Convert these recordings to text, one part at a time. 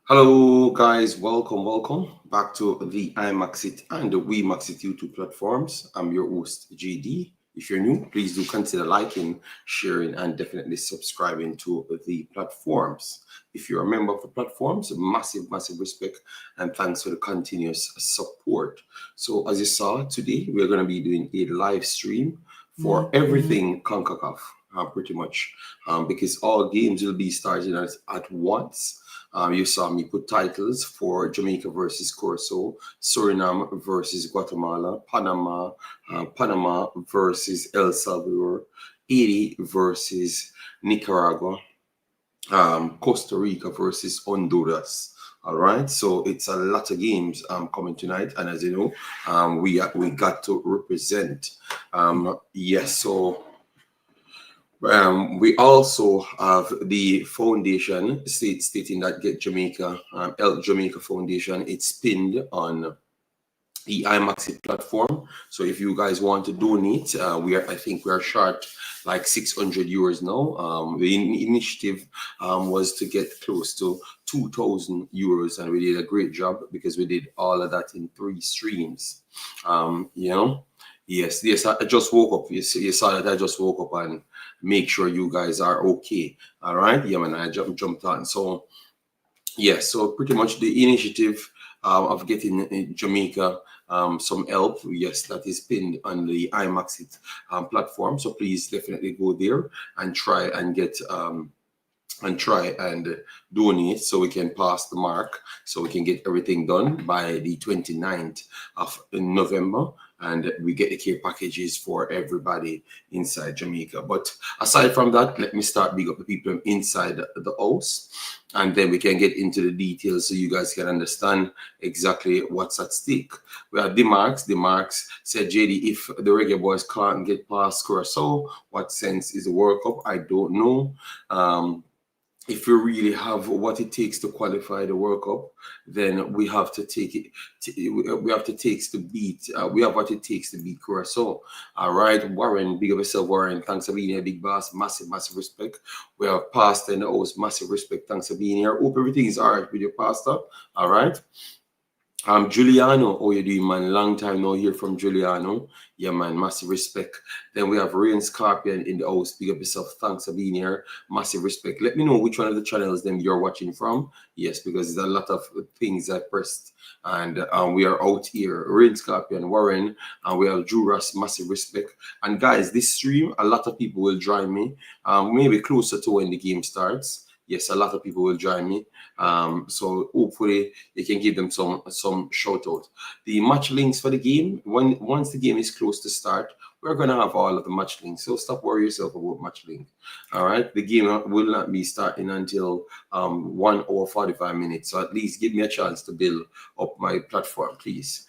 Hello, guys. Welcome back to the Wemaxit and the Wemaxit YouTube platforms. I'm your host, JD. If you're new, please do consider liking, sharing, and definitely subscribing to the platforms. If you're a member of the platforms, massive respect and thanks for the continuous support. So, as you saw today, we're going to be doing a live stream for everything Concacaf, pretty much, because all games will be starting at once. You saw me put titles for Jamaica versus Curacao, Suriname versus Guatemala, Panama versus El Salvador, Haiti versus Nicaragua, Costa Rica versus Honduras. All right, so it's a lot of games coming tonight, and as you know, we got to represent. Yes, so. We also have the foundation stating that Get Jamaica, El Jamaica Foundation. It's pinned on the Wemaxit platform. So if you guys want to donate, I think we are short like 600 euros now. The initiative was to get close to 2,000 euros, and we did a great job because we did all of that in 3 streams. Yes, I just woke up. You saw that I just woke up and make sure you guys are okay. All right, yeah, man, I jumped on. So, yes, so pretty much the initiative of getting Jamaica some help, yes, that is pinned on the Wemaxit platform. So please definitely go there and try and get donate so we can pass the mark, so we can get everything done by the 29th of November, and we get the care packages for everybody inside Jamaica. But aside from that, let me start big up the people inside the house, and then we can get into the details so you guys can understand exactly what's at stake. We have Demarks said, JD, if the Reggae Boys can't get past Curacao, what sense is the World Cup? I don't know. If we really have what it takes to qualify the World Cup, then we have to take it. We have what it takes to beat Curacao. All right, Warren, big up yourself, Warren. Thanks for being here, big boss. Massive respect. We have Pastor in the house. Massive respect. Thanks for being here. Hope everything is all right with your pastor. All right. Giuliano, how you doing, man? Long time no hear from Giuliano. Yeah, man, massive respect. Then we have Rain Scorpion in the house. Big up yourself. Thanks for being here. Massive respect. Let me know which one of the channels them you're watching from. Yes, because there's a lot of things I pressed. And we are out here. Rain Scorpion, Warren, and we have Juras. Massive respect. And guys, this stream, a lot of people will join me. Maybe closer to when the game starts. Yes, a lot of people will join me. So hopefully you can give them some shout out. The match links for the game, once the game is close to start, we're gonna have all of the match links. So stop worrying yourself about match link. All right, the game will not be starting until 1 hour 45 minutes. So at least give me a chance to build up my platform, please.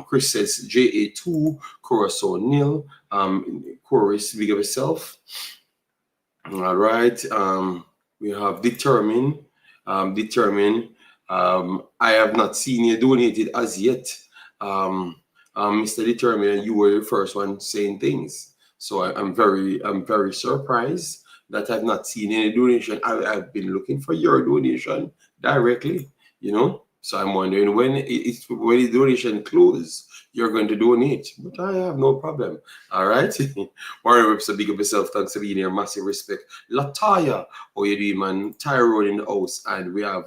Chris says JA2, Curacao nil. Chorus, big of yourself. All right. We have Determine. I have not seen you donated as yet. Mr. Determine, you were the first one saying things. So I'm very surprised that I've not seen any donation. I've been looking for your donation directly, So I'm wondering when the donation closes, you're going to donate, but I have no problem. All right. Warren Webster, big up yourself. Thanks for being here. Massive respect. Lataya, how you doing, man? Tyrone in the house, and we have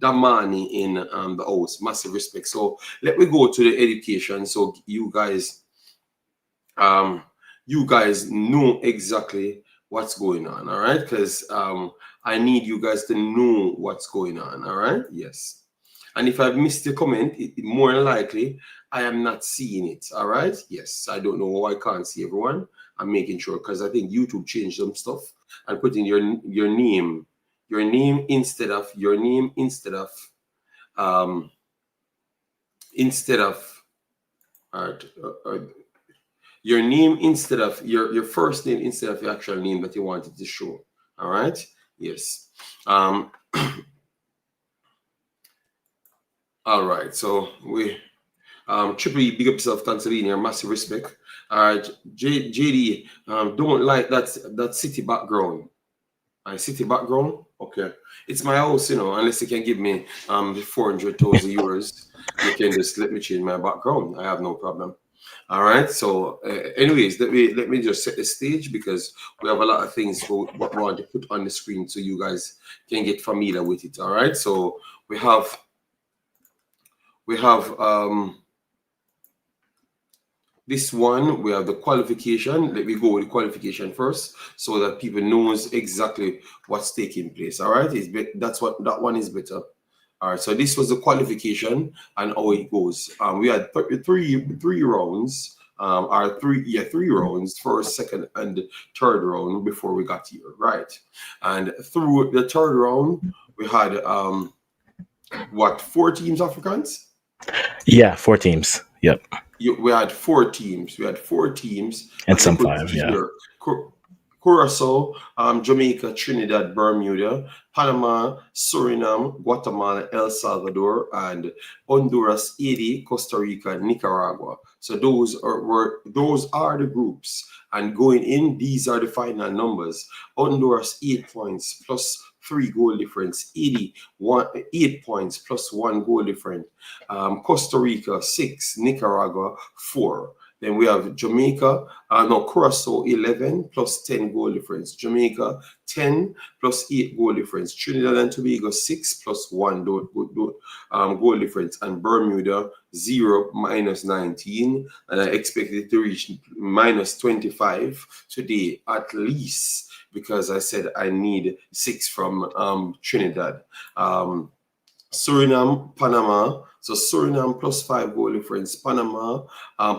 Damani in the house. Massive respect. So let me go to the education. So you guys know exactly what's going on. All right, because I need you guys to know what's going on. All right. Yes. And if I've missed the comment, more than likely, I am not seeing it. All right. Yes. I don't know why I can't see everyone. I'm making sure because I think YouTube changed some stuff and putting your name instead of your name instead of your name instead of your first name instead of your actual name that you wanted to show. All right. Yes. All right, so we Triple E, big up yourself, thanks for being here, massive respect. All right, JD, don't like that city background. City background, Okay. It's my house, unless you can give me the 400,000 euros, you can just let me change my background. I have no problem. All right. So, anyways, let me just set the stage because we have a lot of things what we want to put on the screen so you guys can get familiar with it. All right. So we have this one. We have the qualification. Let me go with the qualification first so that people knows exactly what's taking place. All right. That's what that one is better. All right, so this was the qualification and how it goes. We had three rounds, three rounds, first, second, and third round before we got here, right? And through the third round, we had what, 4 teams Africans? Yeah, 4 teams. Yep. We had 4 teams. We had 4 teams, And as you some could five, see yeah. here. Curacao, Jamaica, Trinidad, Bermuda, Panama, Suriname, Guatemala, El Salvador, and Honduras, Haiti, Costa Rica, Nicaragua. So those are the groups. And going in, these are the final numbers. Honduras 8 points plus 3 goal difference. Haiti 8 points plus 1 goal difference. Costa Rica 6, Nicaragua 4. Then we have Jamaica, Curacao 11 plus 10 goal difference. Jamaica 10 plus 8 goal difference. Trinidad and Tobago 6 plus 1 goal difference. And Bermuda 0 minus 19. And I expect it to reach minus 25 today at least, because I said I need 6 from Trinidad. Suriname, Panama. So Suriname plus 5 goal difference. Panama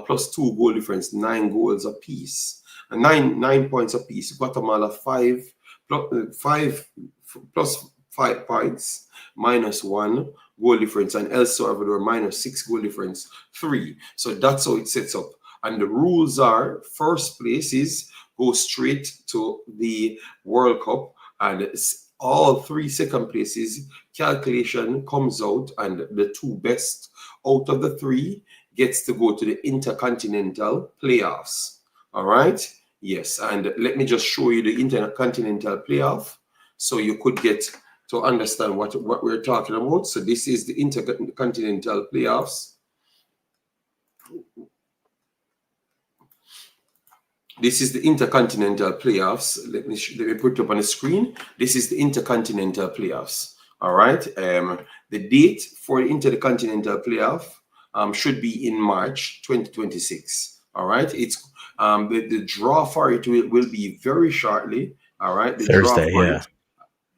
plus 2 goal difference. 9 goals apiece. 9 points apiece. Guatemala 5 plus 5 points minus 1 goal difference, and El Salvador minus 6 goal difference 3. So that's how it sets up. And the rules are: first places go straight to the World Cup, and all 3 second places calculation comes out, and the 2 best out of the 3 gets to go to the intercontinental playoffs. All right. Yes. And let me just show you the intercontinental playoff so you could get to understand what we're talking about. So this is the intercontinental playoffs. This is the intercontinental playoffs. Let me put it up on the screen. This is the intercontinental playoffs. All right. The date for the intercontinental playoff should be in March 2026. All right. It's the draw for it will be very shortly. All right. The draw Thursday, for yeah.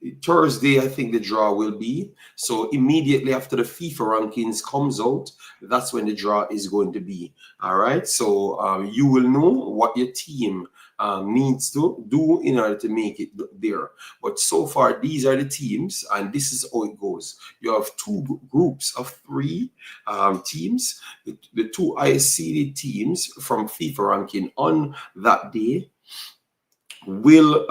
it Thursday, I think the draw will be. So immediately after the FIFA rankings comes out, that's when the draw is going to be. All right. So you will know what your team needs to do in order to make it there. But so far, these are the teams, and this is how it goes. You have 2 groups of 3 teams. The 2 highest seeded teams from FIFA ranking on that day will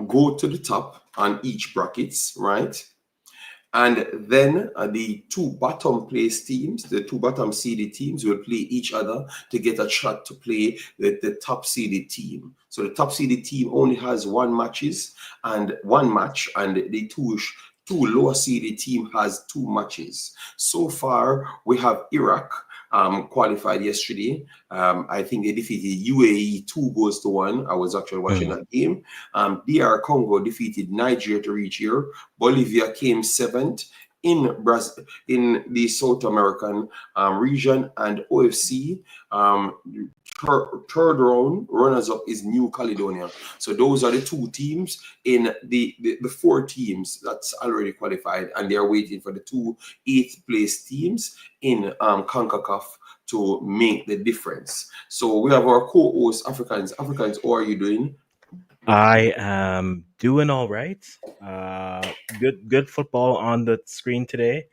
go to the top on each brackets, right? And then the 2 bottom place teams, the 2 bottom seeded teams, will play each other to get a shot to play the top seeded team. So the top seeded team only has 1 match, and the two lower seeded team has 2 matches. So far, we have Iraq qualified yesterday. I think they defeated UAE 2-1. I was actually watching that game. DR Congo defeated Nigeria to reach here. Bolivia came 7th in Brazil, in the South American region, and OFC third round runners up is New Caledonia. So those are the 2 teams in the 4 teams that's already qualified, and they are waiting for the 2 8th place teams in Concacaf to make the difference. So we have our co-host Africans. Africans, how are you doing? I am doing all right. Good football on the screen today.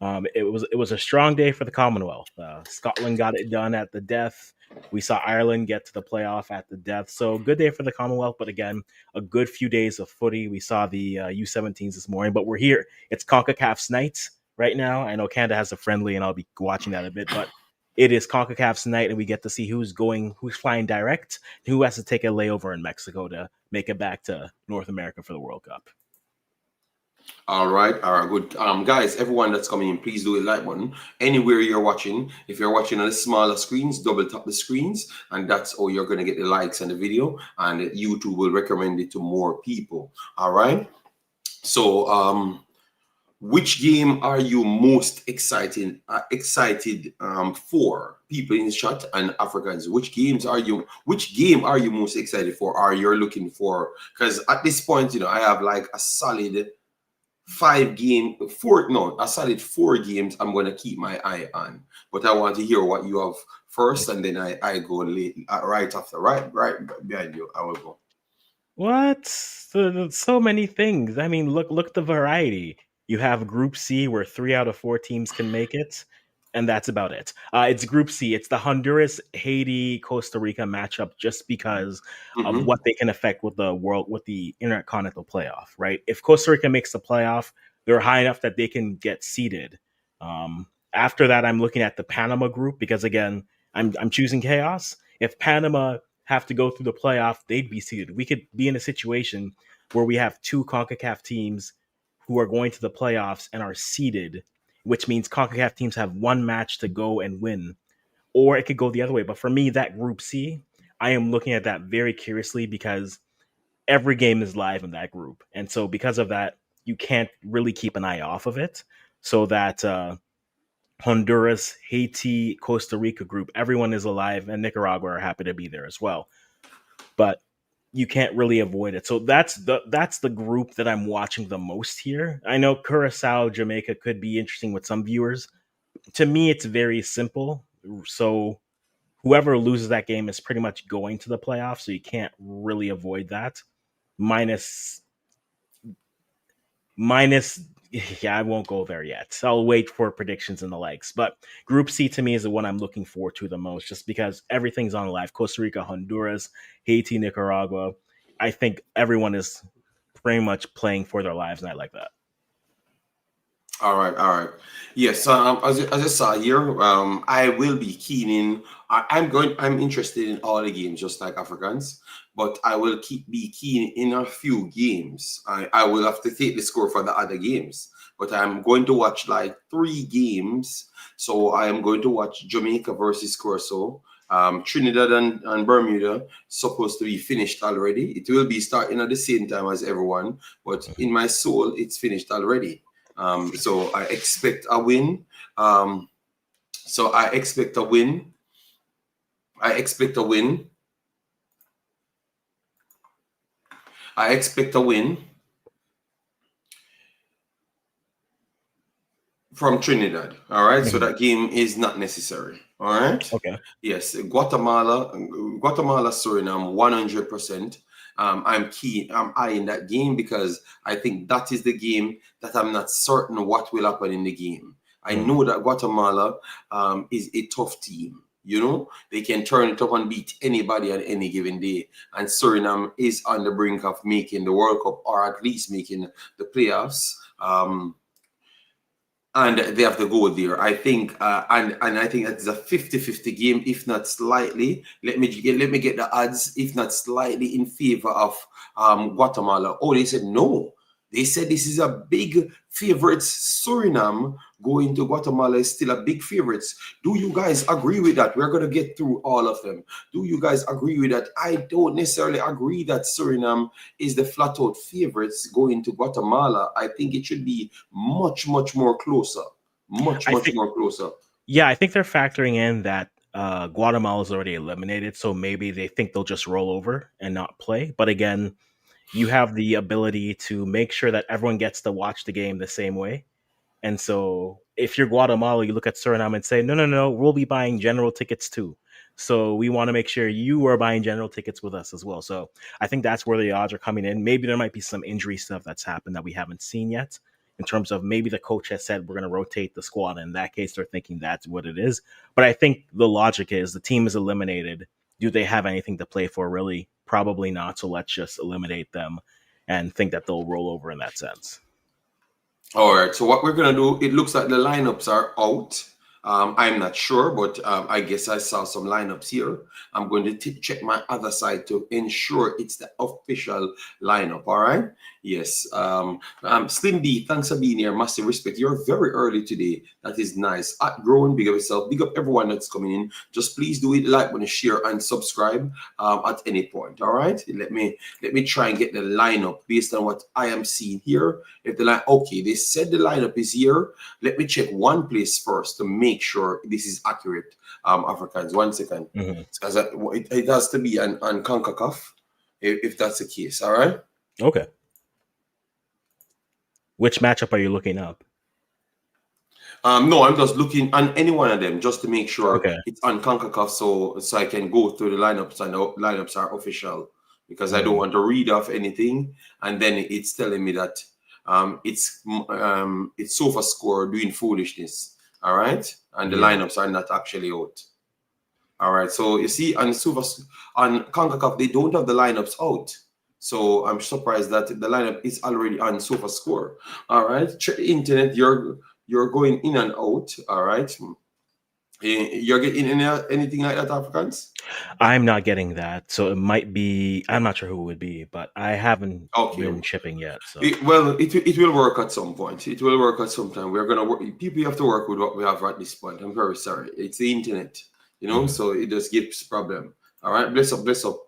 It was a strong day for the Commonwealth. Scotland got it done at the death. We saw Ireland get to the playoff at the death. So good day for the Commonwealth, but again, a good few days of footy. We saw the U17s this morning, but we're here. It's CONCACAF's night right now. I know Canada has a friendly, and I'll be watching that a bit, but it is CONCACAF's night, and we get to see who's flying direct, and who has to take a layover in Mexico to make it back to North America for the World Cup. All right, good. Guys, everyone that's coming in, please do a like button anywhere you're watching. If you're watching on the smaller screens, double tap the screens, and that's how you're gonna get the likes on the video, and YouTube will recommend it to more people. All right. So, which game are you most excited for? People in the chat and Africans, which game are you most excited for? Are you looking for? Because at this point, I have like a solid a solid 4 games I'm going to keep my eye on. But I want to hear what you have first, and then I go right after, right behind you. I will go. What? So many things. I mean, look at the variety. You have Group C where 3 out of 4 teams can make it, and that's about it. It's Group C. It's the Honduras, Haiti, Costa Rica matchup just because of Mm-hmm. what they can affect with the Intercontinental Playoff. Right? If Costa Rica makes the playoff, they're high enough that they can get seeded. After that, I'm looking at the Panama group because again, I'm choosing chaos. If Panama have to go through the playoff, they'd be seeded. We could be in a situation where we have 2 CONCACAF teams who are going to the playoffs and are seeded, which means CONCACAF teams have 1 match to go and win. Or it could go the other way. But for me, that Group C, I am looking at that very curiously because every game is live in that group. And so because of that, you can't really keep an eye off of it. So that Honduras, Haiti, Costa Rica group, everyone is alive, and Nicaragua are happy to be there as well. But you can't really avoid it. So that's the group that I'm watching the most here. I know Curacao, Jamaica could be interesting with some viewers. To me, it's very simple. So whoever loses that game is pretty much going to the playoffs. So you can't really avoid that. Minus minus yeah, I won't go there yet. I'll wait for predictions and the likes. But Group C to me is the one I'm looking forward to the most, just because everything's on live. Costa Rica, Honduras, Haiti, Nicaragua. I think everyone is pretty much playing for their lives, and I like that. All right, all right. Yes, as I saw here, I will be keen in. I'm interested in all the games, just like Africans, but I will be keen in a few games. I will have to take the score for the other games, but I'm going to watch like 3 games. So I am going to watch Jamaica versus Curacao. Trinidad and Bermuda supposed to be finished already. It will be starting at the same time as everyone, but in my soul, it's finished already. So I expect a win. So I expect a win. I expect a win. I expect a win from Trinidad. All right. So Mhm. that game is not necessary. All right. Okay. Yes. Guatemala, Suriname, 100%. I'm keen. I'm eyeing that game because I think that is the game that I'm not certain what will happen in the game. I Mm. know that Guatemala is a tough team. They can turn it up and beat anybody on any given day. And Suriname is on the brink of making the World Cup or at least making the playoffs. And they have to go there. I think, and I think it's a 50-50 game, if not slightly. Let me get the odds, if not slightly in favor of Guatemala. Oh, they said no. They said this is a big favorite. Suriname going to Guatemala is still a big favorite. Do you guys agree with that? We're gonna get through all of them. Do you guys agree with that? I don't necessarily agree that Suriname is the flat out favorites going to Guatemala. I think it should be much, much more closer. Much, I much think, more closer. yeah, I think they're factoring in that Guatemala is already eliminated, so maybe they think they'll just roll over and not play. But again, you have the ability to make sure that everyone gets to watch the game the same way. And so if you're Guatemala, you look at Suriname and say, no, no, no, we'll be buying general tickets too. So we want to make sure you are buying general tickets with us as well. So I think that's where the odds are coming in. Maybe there might be some injury stuff that's happened that we haven't seen yet in terms of maybe the coach has said we're going to rotate the squad. In that case, they're thinking that's what it is. But I think the logic is the team is eliminated. Do they have anything to play for? Really? Probably not. So let's just eliminate them and think that they'll roll over in that sense. All right. So what we're gonna do? It looks like the lineups are out. I'm not sure, but I guess I saw some lineups here. I'm going to check my other side to ensure it's the official lineup. All right. Yes. Slim B, thanks for being here. Massive respect. You're very early today. That is nice. At Growing, big up yourself. Big up everyone that's coming in. Just please do it, like, want to share, and subscribe at any point. All right. Let me try and get the lineup based on what I am seeing here. If the line, okay, they said the lineup is here. Let me check one place first to make sure this is accurate. Africans, 1 second, because it has to be on Concacaf, if that's the case. All right. Okay. Which matchup are you looking up? No, I'm just looking on any one of them just to make sure Okay. it's on Concacaf, so I can go through the lineups and the lineups are official, because I don't want to read off anything and then it's telling me that it's sofa score doing foolishness. All right, and the lineups are not actually out. All right, so you see on Concacaf they don't have the lineups out. So I'm surprised that the lineup is already on Sofa Score. All right, check the internet. You're going in and out. All right, you're getting anything like that, Africans? I'm not getting that, so it might be. I'm not sure who it would be, but I haven't been shipping yet. So it will work at some point. It will work at some time. We're gonna work. People have to work with what we have at this point. I'm very sorry. It's the internet, so it just gives problem. All right, bless up, bless up.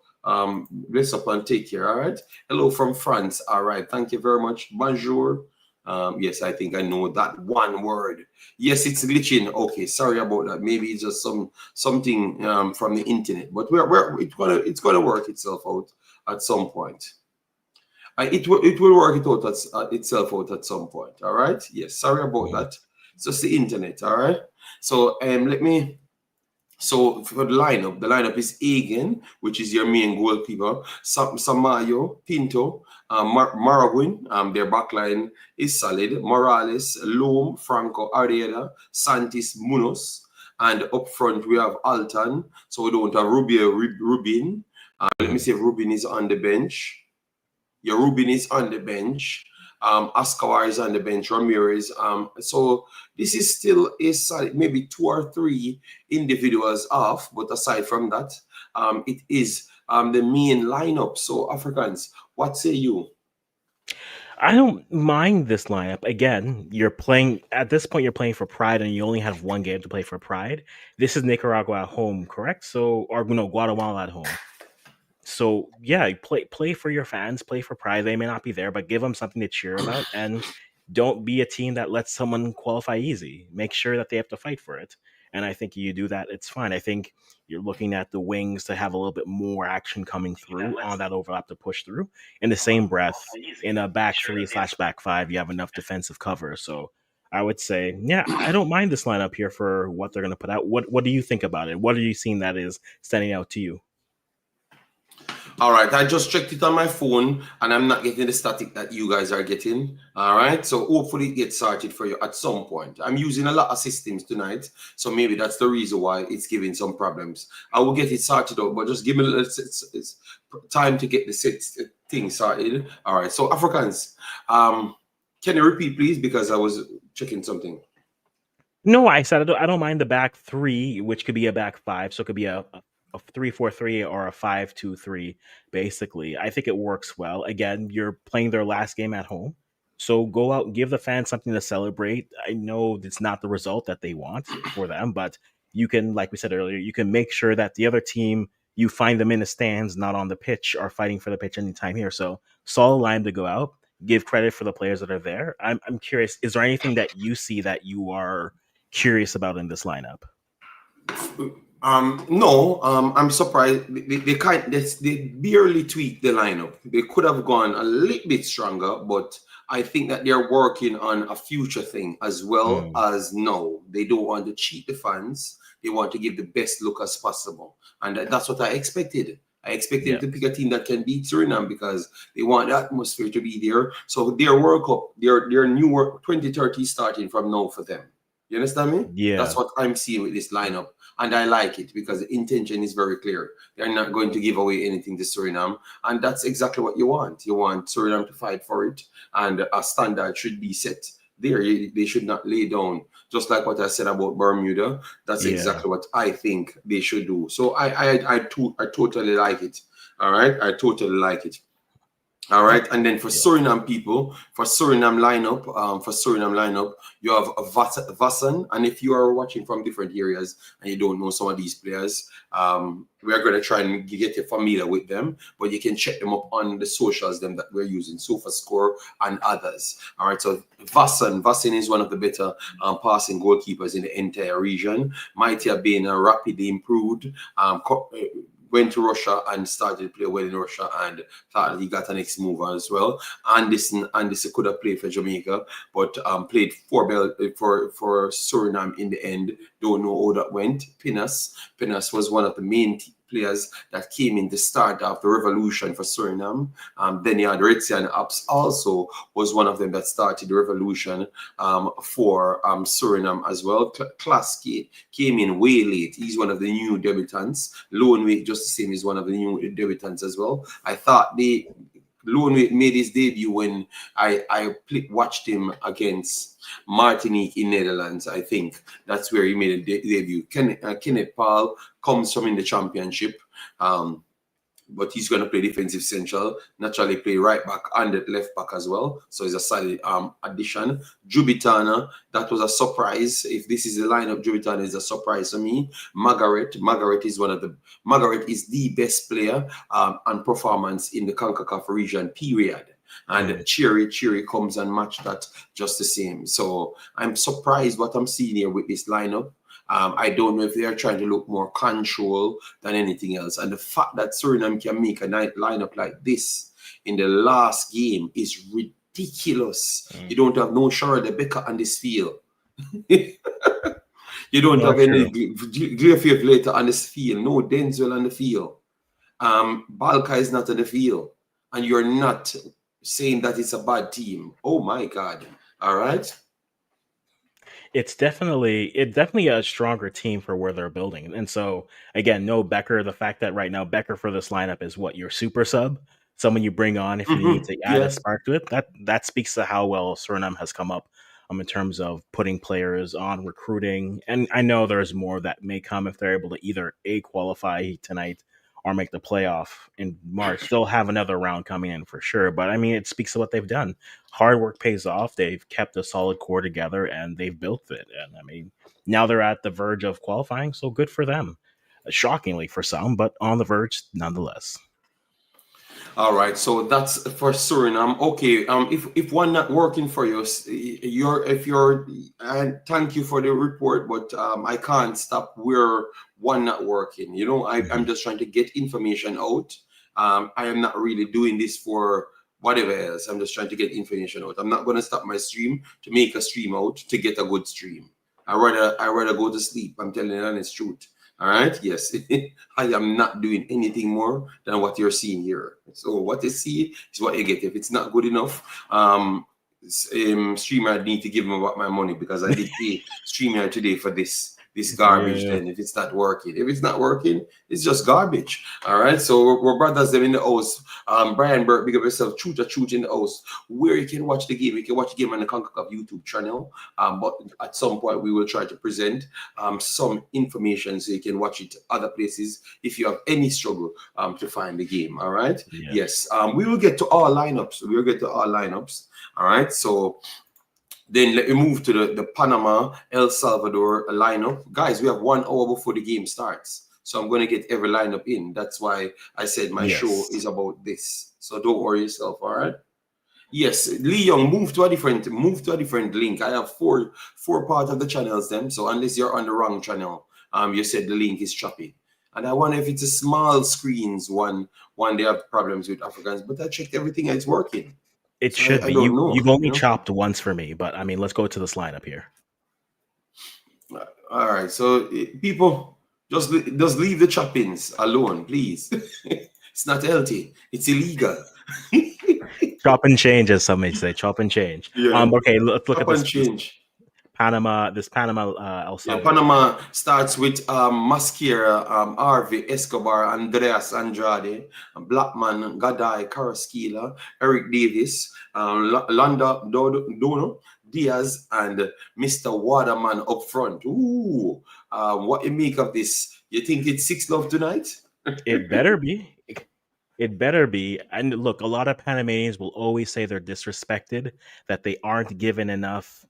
Bless up and take care. All right. Hello from France. All right. Thank you very much. Bonjour. Yes, I think I know that one word. Yes, it's glitching. Okay, sorry about that. Maybe it's just something from the internet, but it's gonna work itself out at some point. It will work itself out at some point. All right. Yes, sorry about that. It's just the internet. All right. So let me. So for the lineup is Egan, which is your main goalkeeper, Samayo, Pinto, Maragwin. Their backline is solid. Morales, Loam, Franco, Ariela, Santis, Munoz. And up front we have Altan. So we don't have Rubin. Let me see if Rubin is on the bench. Yeah, Rubin is on the bench. Ascavar is on the bench, Ramirez. So this is still a solid, maybe 2 or 3 individuals off, but aside from that, it is the main lineup. So Africans, what say you? I don't mind this lineup. Again, you're playing at this point. You're playing for Pride, and you only have 1 game to play for Pride. This is Nicaragua at home, correct? So, or no, Guatemala at home. So yeah, play for your fans, play for Pride. They may not be there, but give them something to cheer about, and don't be a team that lets someone qualify easy. Make sure that they have to fight for it. And I think you do that, it's fine. I think you're looking at the wings to have a little bit more action coming through on that overlap to push through. In the same breath, in a back 3/back 5, you have enough defensive cover. So I would say, yeah, I don't mind this lineup here for what they're going to put out. What do you think about it? What are you seeing that is standing out to you? All right, I just checked it on my phone and I'm not getting the static that you guys are getting. All right, so hopefully it gets sorted for you at some point. I'm using a lot of systems tonight, so maybe that's the reason why it's giving some problems. I will get it sorted out, but just give me a little time to get the thing sorted. All right, so Africans, can you repeat, please? Because I was checking something. No, I said I don't mind the back 3, which could be a back 5, so it could be a 3-4-3 or a 5-2-3. Basically, I think it works well. Again, you're playing their last game at home, so go out and give the fans something to celebrate. I know it's not the result that they want for them, but you can, like we said earlier, you can make sure that the other team, you find them in the stands, not on the pitch, are fighting for the pitch anytime here. So solid line to go out. Give credit for the players that are there. I'm curious, is there anything that you see that you are curious about in this lineup? No, I'm surprised they barely tweaked the lineup. They could have gone a little bit stronger, but I think that they're working on a future thing as well as no. They don't want to cheat the fans. They want to give the best look as possible, and that's what I expected. I expected to pick a team that can beat Suriname because they want the atmosphere to be there. So their World Cup, their new work 2030 starting from now for them. You understand me? Yeah. That's what I'm seeing with this lineup. And I like it because the intention is very clear. They're not going to give away anything to Suriname. And that's exactly what you want. You want Suriname to fight for it. And a standard should be set they should not lay down. Just like what I said about Bermuda, that's Yeah. exactly what I think they should do. So I totally like it. All right, I totally like it. All right, and then for Yeah. Suriname people, for Suriname lineup, you have Vassan, and if you are watching from different areas and you don't know some of these players, we are going to try and get you familiar with them, but you can check them up on the socials them that we're using, SofaScore and others. All right, so Vassan is one of the better passing goalkeepers in the entire region. Might have been rapidly improved. Went to Russia and started to play well in Russia and thought he got an next move as well. Anderson could have played for Jamaica, but played for Suriname in the end. Don't know how that went. Pinas was one of the main players that came in to start off the revolution for Suriname. Then you had Retzian Apps also was one of them that started the revolution for Suriname as well. Klasky came in way late. He's one of the new debutants. Loanway, just the same, is one of the new debutants as well. I thought Loanway made his debut when I watched him against Martinique in Netherlands. I think that's where he made a debut. Kenneth Paul comes from in the championship. But he's going to play defensive central, naturally play right back and left back as well. So it's a solid addition. Jubitana, that was a surprise. If this is the lineup, Jubitana is a surprise to me. Margaret is the best player and performance in the Concacaf region, period. And Cherry comes and match that just the same. So I'm surprised what I'm seeing here with this lineup. I don't know if they are trying to look more control than anything else. And the fact that Suriname can make a lineup like this in the last game is ridiculous. You don't have no Sharada Becker on this field. You don't have any Gleafield later on this field. No Denzel on the field. Balka is not on the field. And you're not saying that it's a bad team. Oh my God. All right. It's definitely a stronger team for where they're building. And so again, no Becker. The fact that right now Becker for this lineup is what your super sub, someone you bring on if you need to add a spark to it. That speaks to how well Suriname has come up in terms of putting players on, recruiting. And I know there's more that may come if they're able to either qualify tonight or make the playoff in March. They'll have another round coming in for sure. But I mean, it speaks to what they've done. Hard work pays off. They've kept a solid core together and they've built it. And I mean, now they're at the verge of qualifying, so good for them. Shockingly for some, but on the verge nonetheless. All right, so that's for Suriname. Okay, if one not working for you, thank you for the report, but I can't stop where one not working. You know, I'm just trying to get information out. I am not really doing this for whatever else. I'm just trying to get information out. I'm not going to stop my stream to make a stream out to get a good stream. I rather go to sleep. I'm telling you the honest truth. All right. Yes, I am not doing anything more than what you're seeing here. So what you see is what you get. If it's not good enough, StreamYard need to give me back my money because I did pay StreamYard today for this garbage. Yeah. Then if it's not working, it's just garbage. All right. So we're brothers them in the house. Brian Burke, big up yourself. Truth in the house. Where you can watch the game, you can watch the game on the Concacaf YouTube channel. But at some point we will try to present some information so you can watch it other places if you have any struggle to find the game. All right. Yes. We will get to all lineups. All right. So then let me move to the Panama El Salvador lineup. Guys, we have 1 hour before the game starts. So I'm going to get every lineup in. That's why I said my show is about this. So don't worry yourself, all right? Yes, Lee Young, move to a different link. I have four parts of the channels then. So unless you're on the wrong channel, you said the link is choppy. And I wonder if it's a small screens one they have problems with Africans, but I checked everything and it's working. It should be. You've only chopped once for me, but I mean, let's go to this lineup here. All right, so people just leave the choppings alone, please. It's not healthy. It's illegal. Chop and change, as some may say. Chop and change. Yeah. Okay, let's look at this. Change. Panama El Salvador. Yeah, Panama starts with Mascara, Harvey, Escobar, Andreas Andrade, Blackman, Gadai, Karaskila, Eric Davis, Landa Dono, Diaz and Mr. Waterman up front. Ooh, what you make of this? You think it's 6-0 tonight? It better be. It better be. And look, a lot of Panamanians will always say they're disrespected, that they aren't given enough.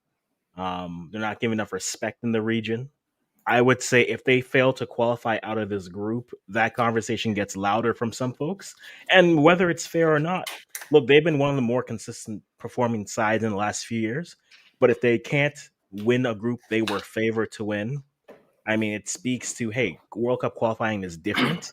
They're not given enough respect in the region. I would say if they fail to qualify out of this group, that conversation gets louder from some folks. And whether it's fair or not, look, they've been one of the more consistent performing sides in the last few years. But if they can't win a group they were favored to win, I mean, it speaks to, hey, World Cup qualifying is different.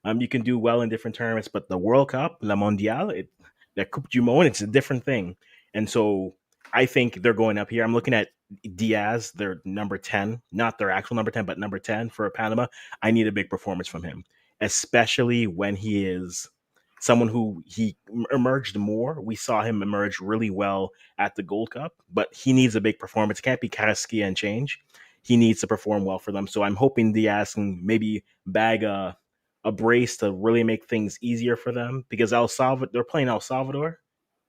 You can do well in different tournaments, but the World Cup, La Mondiale, the Coupe du Monde, it's a different thing. And so I think they're going up here. I'm looking at Diaz, their number 10, not their actual number 10, but number 10 for Panama. I need a big performance from him, especially when he is someone who he emerged more. We saw him emerge really well at the Gold Cup, but he needs a big performance. It can't be Carrasquilla and change. He needs to perform well for them. So I'm hoping Diaz can maybe bag a brace to really make things easier for them, because El Salvador, they're playing El Salvador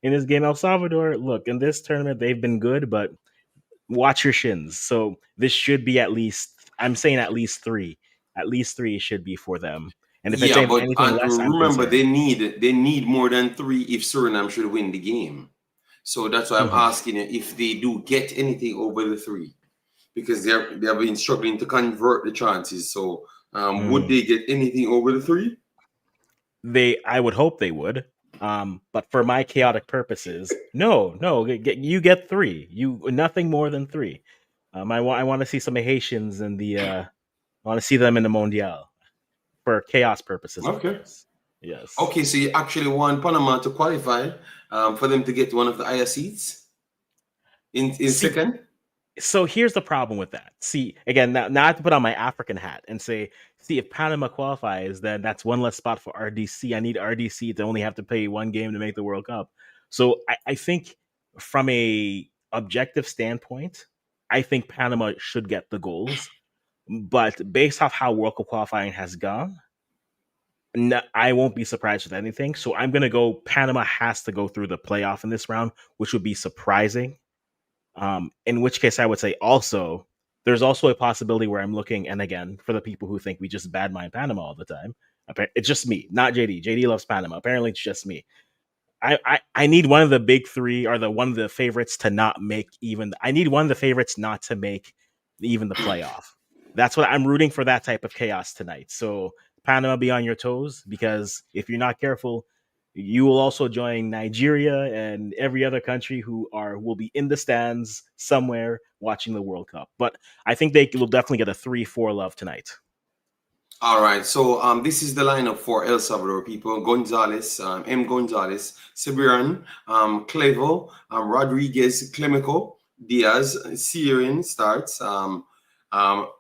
in this game. El Salvador, look, in this tournament they've been good, but watch your shins. So this should be at least, I'm saying at least three should be for them. And if it's Yeah, but anything less, I'm remember concerned. they need more than 3 if Suriname should win the game. So that's why I'm Mhm. asking you if they do get anything over the 3, because they have been struggling to convert the chances. So would Mm. they get anything over the 3? I would hope they would. But for my chaotic purposes, no, you get three. You nothing more than three. I want to see some Haitians in the. I want to see them in the Mondial for chaos purposes, of Okay. course. Yes. Okay, so you actually want Panama to qualify for them to get one of the higher seats in See, second? so here's the problem with that. See, again, now I have to put on my African hat and say, see, if Panama qualifies, then that's one less spot for RDC. I need RDC to only have to play one game to make the World Cup. So I think from a objective standpoint, I think Panama should get the goals. But based off how World Cup qualifying has gone, no, I won't be surprised with anything. So I'm going to go Panama has to go through the playoff in this round, which would be surprising. In which case, I would say also there's also a possibility where I'm looking, and again, for the people who think we just badmine Panama all the time, it's just me, not JD. JD loves Panama. Apparently, it's just me. I need one of the big three or the one of the favorites to not make even. I need one of the favorites not to make even the playoff. That's what I'm rooting for. That type of chaos tonight. So Panama, be on your toes, because if you're not careful, you will also join Nigeria and every other country who will be in the stands somewhere watching the World Cup. But I think they will definitely get a 3-4 love tonight. All right, so this is the lineup for El Salvador people: Gonzalez, M. Gonzalez, Sibiran, Clevo, Rodriguez, Clemico, Diaz, Sierin starts,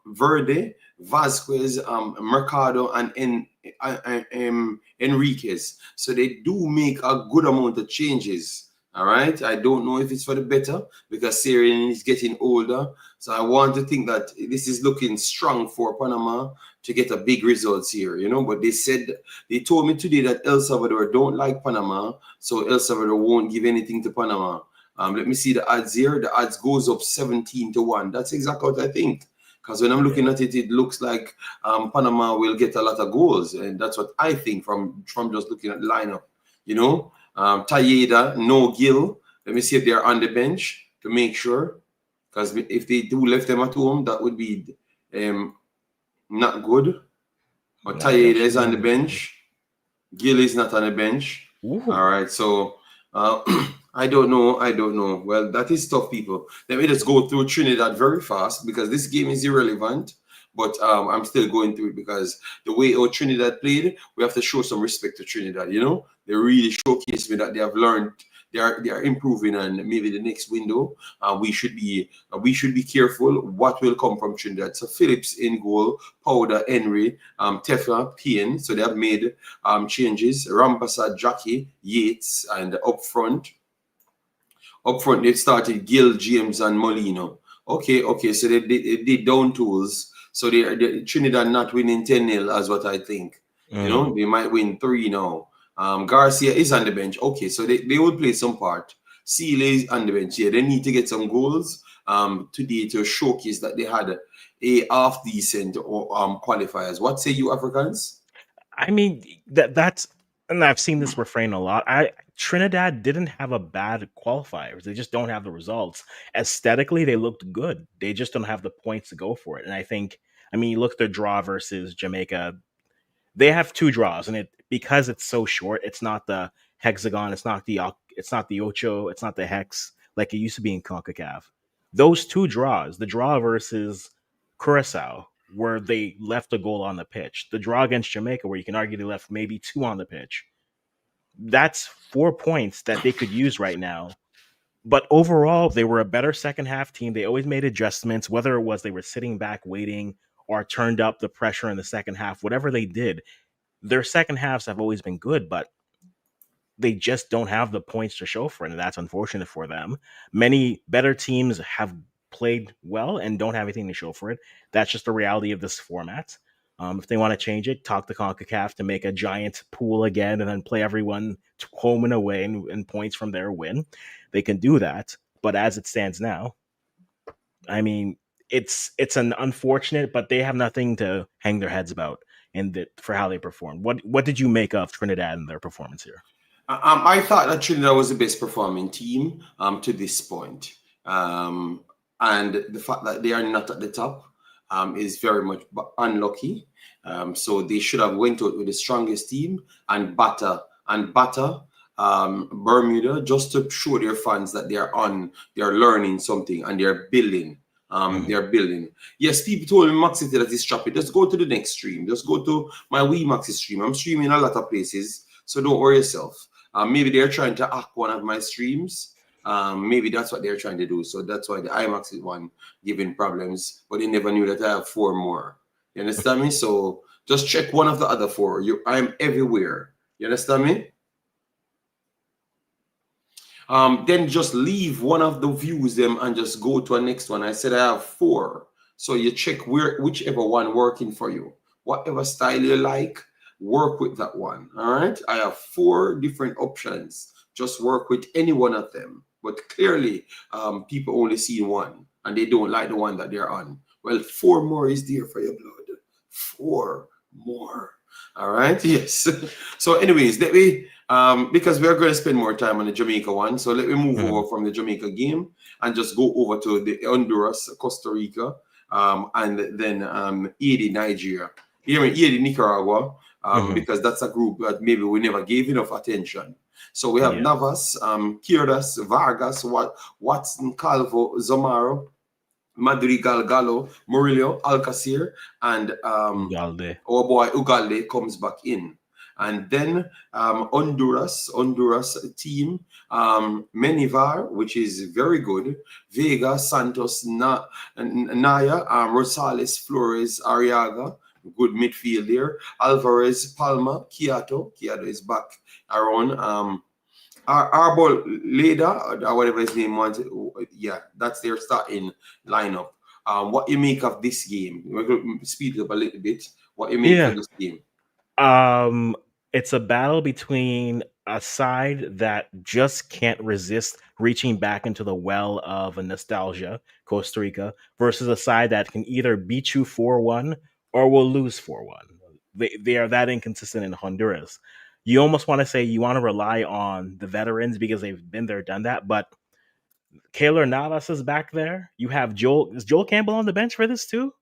Verde, Vasquez, Mercado, and Enriquez. So they do make a good amount of changes. All right, I don't know if it's for the better, because Sierin is getting older. So I want to think that this is looking strong for Panama to get a big results here, but they told me today that El Salvador don't like Panama, so El Salvador won't give anything to Panama. Let me see the odds here. The odds goes up 17-1. That's exactly what I think, because when I'm looking at it, it looks like Panama will get a lot of goals, and that's what I think from just looking at the lineup. Tayeda, no Gil. Let me see if they're on the bench to make sure, because if they do left them at home, that would be not good. But Tayeda is on the bench. Gil is not on the bench. Ooh. All right, so I don't know. Well, that is tough, people. Let me just go through Trinidad very fast, because this game is irrelevant. But I'm still going through it, because the way our Trinidad played, we have to show some respect to Trinidad. They really showcased me that they have learned. They are improving, and maybe the next window we should be careful what will come from Trinidad. So Phillips in goal, Powder, Henry, Tefa, Payne. So they have made changes. Rampasa, Jackie, Yates, and up front they started Gil, James, and Molino. Okay. So they did down tools. So they Trinidad not winning 10-0 as what I think. They might win 3 now. Garcia is on the bench. Okay, so they will play some part. Sealy on the bench. Yeah, they need to get some goals today to showcase that they had a half decent or qualifiers. What say you Africans? I mean that's and I've seen this refrain a lot. I Trinidad didn't have a bad qualifiers. They just don't have the results. Aesthetically, they looked good. They just don't have the points to go for it. And I think, I mean, you look at their draw versus Jamaica. They have two draws, and it because it's so short. It's not the hexagon. It's not the ocho. It's not the hex like it used to be in Concacaf. Those two draws, the draw versus Curacao, where they left a goal on the pitch, the draw against Jamaica, where you can argue they left maybe two on the pitch. That's 4 points that they could use right now. But overall, they were a better second half team. They always made adjustments, whether it was they were sitting back waiting or turned up the pressure in the second half, whatever they did, their second halves have always been good, but they just don't have the points to show for it, and that's unfortunate for them. Many better teams have played well and don't have anything to show for it. That's just the reality of this format. If they want to change it, talk to CONCACAF to make a giant pool again and then play everyone home and away and points from their win. They can do that. But as it stands now, I mean, it's an unfortunate, but they have nothing to hang their heads about in for how they performed. What did you make of Trinidad and their performance here? I thought that Trinidad was the best performing team to this point. And the fact that they are not at the top is very much unlucky. So they should have went out with the strongest team and batter Bermuda just to show their fans that they're learning something and they're building. They're building. Yes, people told me Wemaxit that it's choppy. Just go to the next stream. Just go to my Wemaxit stream. I'm streaming a lot of places, so don't worry yourself. Maybe they're trying to hack one of my streams. Maybe that's what they're trying to do. So that's why the IMAX is one giving problems, but they never knew that I have 4 more. You understand me? So just check one of the other 4. I'm everywhere. You understand me? Then just leave one of the views them and just go to a next one. I said I have 4. So you check whichever one working for you. Whatever style you like, work with that one. All right. I have 4 different options. Just work with any one of them. But clearly, people only see one and they don't like the one that they're on. Well, 4 more is there for your blood. 4 more. All right. Yes. So, anyways, let me because we're going to spend more time on the Jamaica one. So let me move over from the Jamaica game and just go over to the Honduras, Costa Rica, and then Haiti, Nigeria. Haiti, Nicaragua, because that's a group that maybe we never gave enough attention. So we have Navas, Kirdas, Vargas, Watson, Calvo, Zamaro, Madrigal, Gallo, Murillo, Alcacer, and our boy Ugalde comes back in. And then Honduras team, Menivar, which is very good, Vega, Santos, Naya, Rosales, Flores, Arriaga, good midfield there, Alvarez, Palma, Kiato is back around. Arbol Leda, or whatever his name was, yeah, that's their starting lineup. What you make of this game? We're going to speed it up a little bit. What you make of this game? It's a battle between a side that just can't resist reaching back into the well of a nostalgia, Costa Rica, versus a side that can either beat you 4-1 or will lose 4-1. They are that inconsistent in Honduras. You almost want to say you want to rely on the veterans because they've been there, done that, but Keylor Navas is back there. You have Is Joel Campbell on the bench for this too?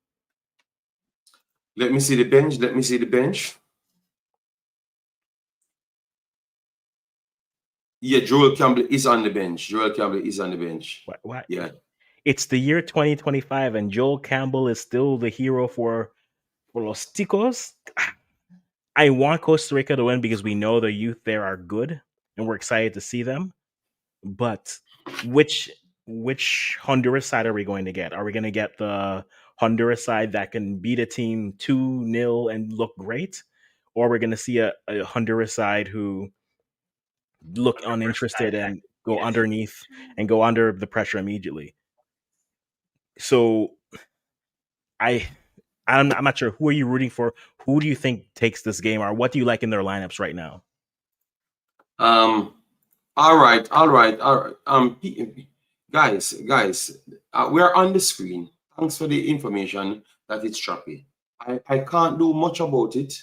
Let me see the bench. Yeah, Joel Campbell is on the bench. What? Yeah. It's the year 2025, and Joel Campbell is still the hero for Los Ticos. I want Costa Rica to win because we know the youth there are good, and we're excited to see them. But which Honduras side are we going to get? Are we going to get the Honduras side that can beat a team 2-0 and look great? Or are we going to see a Honduras side who look uninterested and go underneath and go under the pressure immediately? So I'm not sure. Who are you rooting for? Who do you think takes this game, or what do you like in their lineups right now? All right, all right, all right. Guys, we're on the screen. Thanks for the information that it's choppy. I can't do much about it.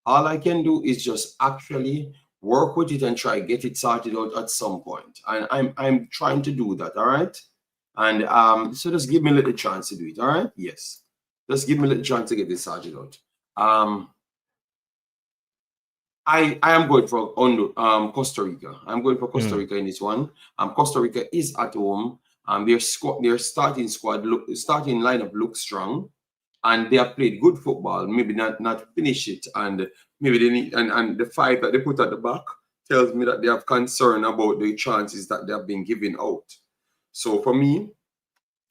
All I can do is just actually work with it and try get it sorted out at some point. And I'm trying to do that. All right. And so just give me a little chance to do it. All right. Yes. Just give me a little chance to get this sorted out. Um, I am going for Costa Rica. I'm going for Costa Rica in this one. Costa Rica is at home. Their starting starting lineup looks strong, and they have played good football. Maybe not finish it, and maybe they need and the five that they put at the back tells me that they have concern about the chances that they have been giving out. So for me,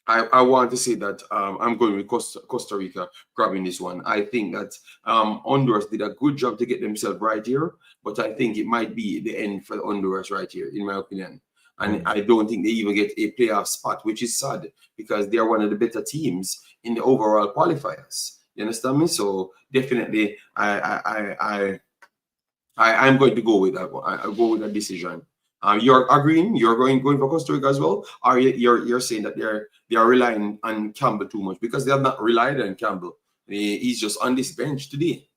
I want to say that I'm going with Costa Rica grabbing this one. I think that Honduras did a good job to get themselves right here, but I think it might be the end for Honduras right here, in my opinion. And I don't think they even get a playoff spot, which is sad because they are one of the better teams in the overall qualifiers. You understand me? So definitely, I'm going to go with that one. I'll go with that decision. You're agreeing? You're going for Costa Rica as well, or you're saying that they are relying on Campbell too much because they have not relied on Campbell. He's just on this bench today.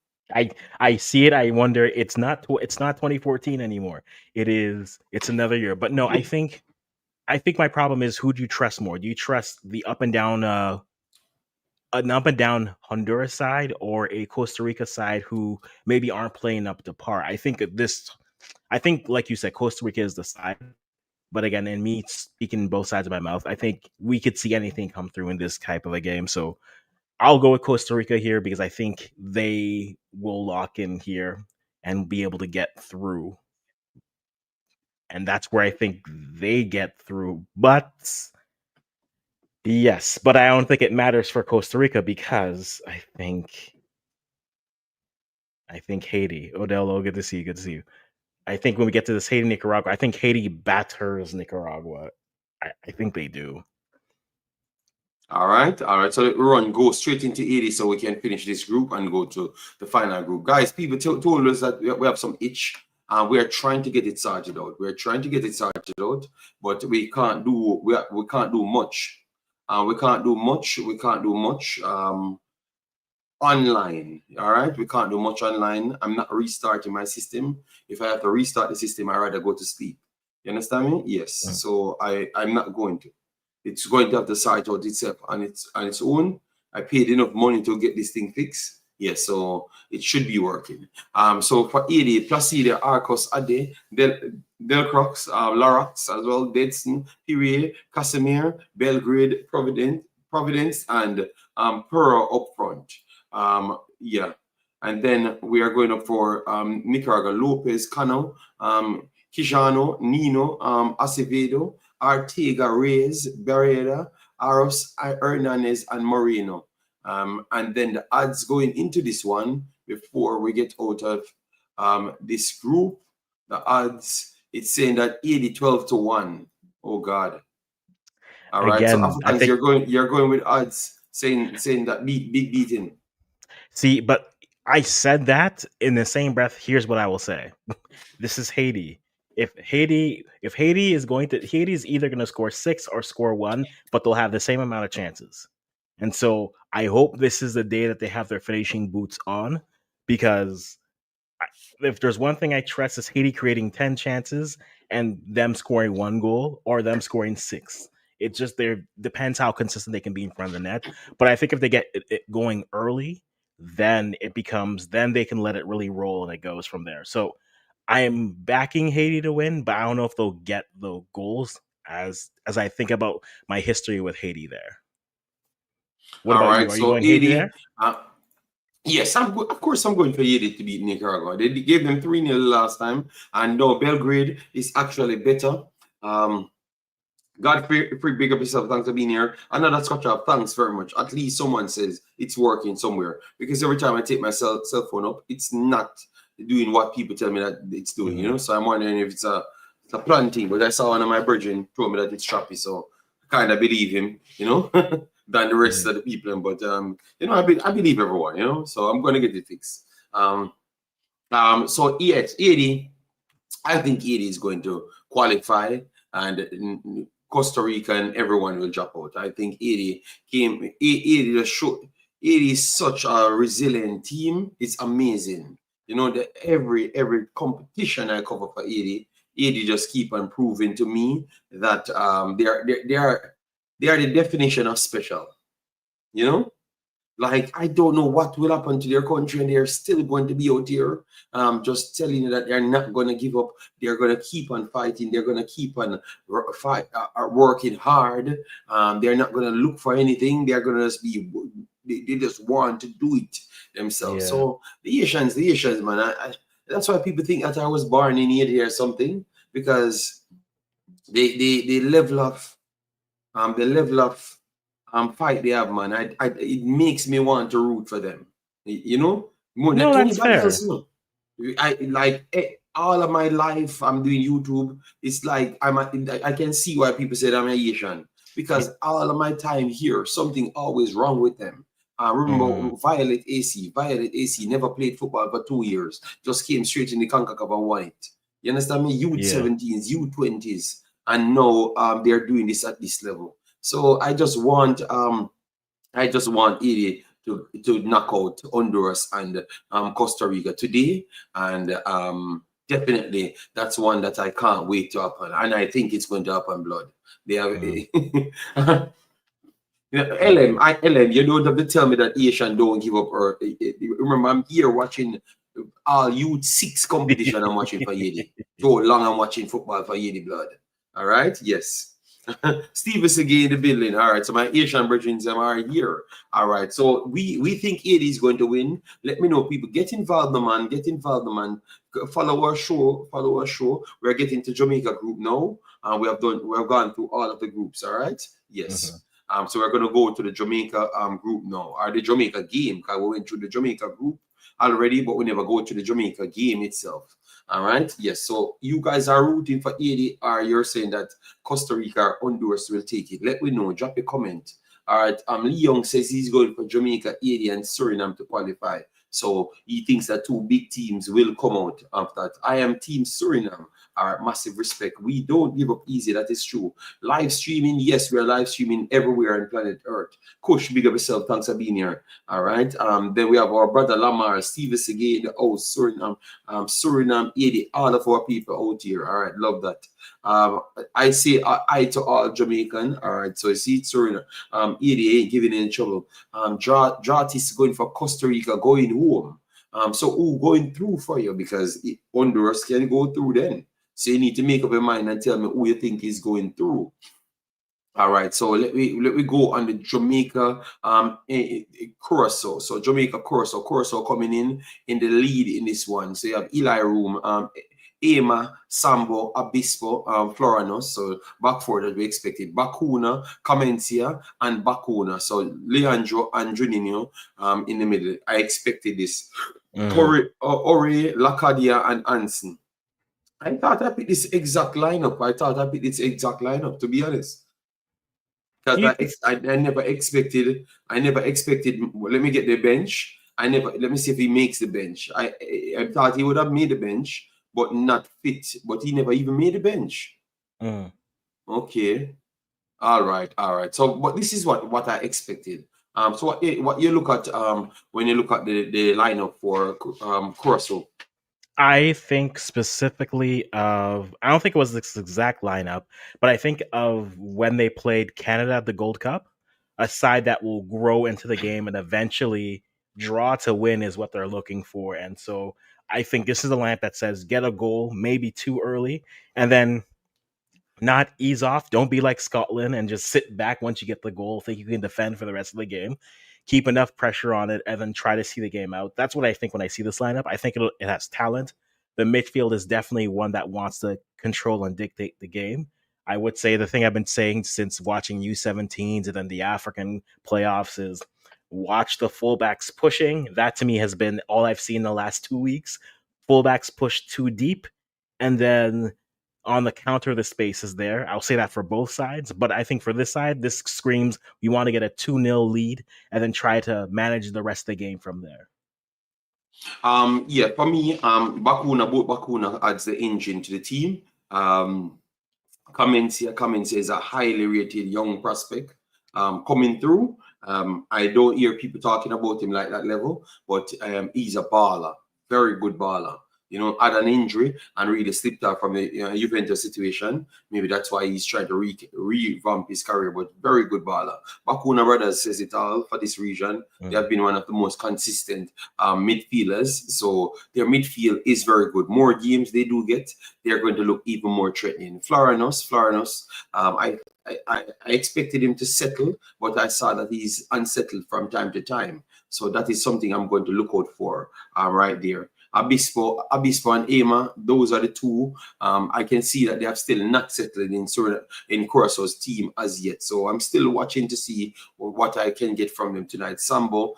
I see it. I wonder. It's not 2014 anymore. It's another year. But no, I think my problem is, who do you trust more? Do you trust the an up and down Honduras side, or a Costa Rica side who maybe aren't playing up to par? I think, like you said, Costa Rica is the side. But again, in me speaking both sides of my mouth, I think we could see anything come through in this type of a game. So I'll go with Costa Rica here because I think they will lock in here and be able to get through. And that's where I think they get through. But yes, but I don't think it matters for Costa Rica because I think Haiti. Odell, good to see you. Good to see you. I think when we get to this Haiti Nicaragua, I think Haiti batters Nicaragua. I think they do. All right, all right. So we run go straight into 80 so we can finish this group and go to the final group. Guys, people told us that we have some itch. We are trying to get it sorted out. We're trying to get it sorted out, but we can't do we can't do much. We can't do much. We can't do much online. All right, we can't do much online. I'm not restarting my system. If I have to restart the system, I rather go to sleep. You understand me? Yes. So I'm not going to. It's going to have to sort out itself on its own. I paid enough money to get this thing fixed. Yes, so it should be working. So for AD, Placide, Arcos, Ade, Delcrox, Lorax as well, Dedson, Pirier, Casimir, Belgrade, Providence, and Pearl up front. Yeah. And then we are going up for Nicaragua, Lopez, Cano, Quijano, Nino, Acevedo, Arteaga, Reyes, Barrera, Aros, Hernandez, and Moreno. And then the odds going into this one before we get out of this group, the odds, it's saying that 80-12 to 1. Oh God. All right. Again, So I Africans, think you're going with odds saying that big beating. See, but I said that in the same breath. Here's what I will say: this is Haiti. If Haiti is either going to score 6 or score 1, but they'll have the same amount of chances. And so I hope this is the day that they have their finishing boots on, because if there's one thing I trust, is Haiti creating 10 chances and them scoring 1 goal or them scoring 6. It just there depends how consistent they can be in front of the net. But I think if they get it going early, then then they can let it really roll and it goes from there. So I am backing Haiti to win, but I don't know if they'll get the goals as I think about my history with Haiti there. What All about you? right. Are you So going Haiti 80. there? Yes, of course, I'm going for Haiti to beat Nicaragua. They gave them 3-0 last time, and no, Belgrade is actually better. God, free big up yourself. Thanks for being here. Another scotch up. Thanks very much. At least someone says it's working somewhere. Because every time I take my cell phone up, it's not doing what people tell me that it's doing, you know? So I'm wondering if it's a planting. But I saw one of my brethren told me that it's choppy. So I kind of believe him, you know, than the rest of the people. But, you know, I believe everyone, you know? So I'm going to get it fixed. So, yes, 80. I think Haiti is going to qualify, and Costa Rica and everyone will drop out. I think Haiti just show, Haiti is such a resilient team. It's amazing. You know that every competition I cover for Haiti just keep on proving to me that they are the definition of special. You know, like, I don't know what will happen to their country, and they're still going to be out here. Just telling you that they're not going to give up. They're going to keep on fighting. They're going to keep on working hard. They're not going to look for anything. They're going to just be. They just want to do it themselves. Yeah. So the Asians, man. That's why people think that I was born in Haiti or something, because they level up. The level of fight they have, man, it makes me want to root for them. You know, more than No, that's anybody else. fair. You know, I like all of my life. I'm doing YouTube. It's like I can see why people say I'm Asian, because all of my time here, something always wrong with them. I remember Mm, Violet AC. Violet AC never played football for 2 years. Just came straight in the Concacaf and won it. You understand me? Youth yeah. 17s, youth 20s, and now they're doing this at this level. So I just want Haiti to knock out Honduras and Costa Rica today, and definitely that's one that I can't wait to happen, and I think it's going to happen. Blood, they Mm. have. Mm. LM, you don't have to tell me that Asian don't give up. Or remember, I'm here watching all youth six competition. I'm watching for Haiti. So long I'm watching football for Haiti. Blood. All right. Yes. Steve is again in the building. All right. So my Asian brethren are here. All right. So we think Haiti is going to win. Let me know, people. Get involved, the man. Get involved, the man. Follow our show. Follow our show. We're getting to Jamaica group now. And we have gone through all of the groups. All right. Yes. Mhm. So we're gonna go to the Jamaica group now, or the Jamaica game, because we went through the Jamaica group already, but we never go to the Jamaica game itself. All right. Yes. So you guys are rooting for 80, or you're saying that Costa Rica or Honduras will take it? Let me know. Drop a comment. All right. Leon says he's going for Jamaica, 80, and Suriname to qualify. So he thinks that two big teams will come out of that. I am Team Suriname. All right, massive respect. We don't give up easy. That is true. Live streaming, yes, we're live streaming everywhere on planet Earth. Kush, big up yourself. Thanks for being here. All right. Then we have our brother Lamar, Steve again, oh Suriname, Suriname 80, all of our people out here. All right, love that. Um, I say I to all Jamaican. All right, so I see Suriname 80 ain't giving any trouble. Dratis going for Costa Rica, going home. So who going through for you? Because Honduras can go through then. So you need to make up your mind and tell me who you think is going through. All right, so let me go on the Jamaica Curacao. So Jamaica Curacao coming in the lead in this one. So you have Eli Room, Ema, Sambo, Obispo, Floranos. So back four that we expected. Bakuna, Comencia, and Bakuna. So Leandro and Juninho in the middle. I expected this. Mm. Ore, Lacadia, and Anson. I thought I picked this exact lineup. To be honest. Because You, I never expected. I never expected. Well, let me get the bench. I never. Let me see if he makes the bench. I thought he would have made the bench, but not fit. But he never even made the bench. mm. Okay. All right. All right. So, but this is what I expected. So what you look at when you look at the lineup for Curacao. I think specifically of, I don't think it was this exact lineup, but I think of when they played Canada at the Gold Cup, a side that will grow into the game and eventually draw to win is what they're looking for. And so I think this is a lineup that says get a goal, maybe too early, and then not ease off. Don't be like Scotland and just sit back once you get the goal, think you can defend for the rest of the game. Keep enough pressure on it and then try to see the game out. That's what I think when I see this lineup. I think it has talent. The midfield is definitely one that wants to control and dictate the game. I would say the thing I've been saying since watching U17s and then the African playoffs is watch the fullbacks pushing. That to me has been all I've seen in the last 2 weeks. Fullbacks push too deep, and then on the counter, the space is there. I'll say that for both sides, but I think for this side, this screams we want to get a 2-0 lead and then try to manage the rest of the game from there. Yeah, for me, both Bakuna adds the engine to the team. Cummins is a highly rated young prospect coming through. I don't hear people talking about him like that level, but he's a baller, very good baller. Had an injury and really slipped out from the Juventus situation. Maybe that's why he's trying to revamp his career, but very good baller. Bakuna Brothers says it all for this region. They have been one of the most consistent midfielders. So their midfield is very good. More games they do get, they're going to look even more threatening. Florinus, I expected him to settle, but I saw that he's unsettled from time to time. So that is something I'm going to look out for right there. Abispo and Ema, those are the two. I can see that they have still not settled in Curaçao's team as yet. So I'm still watching to see what I can get from them tonight. Sambo,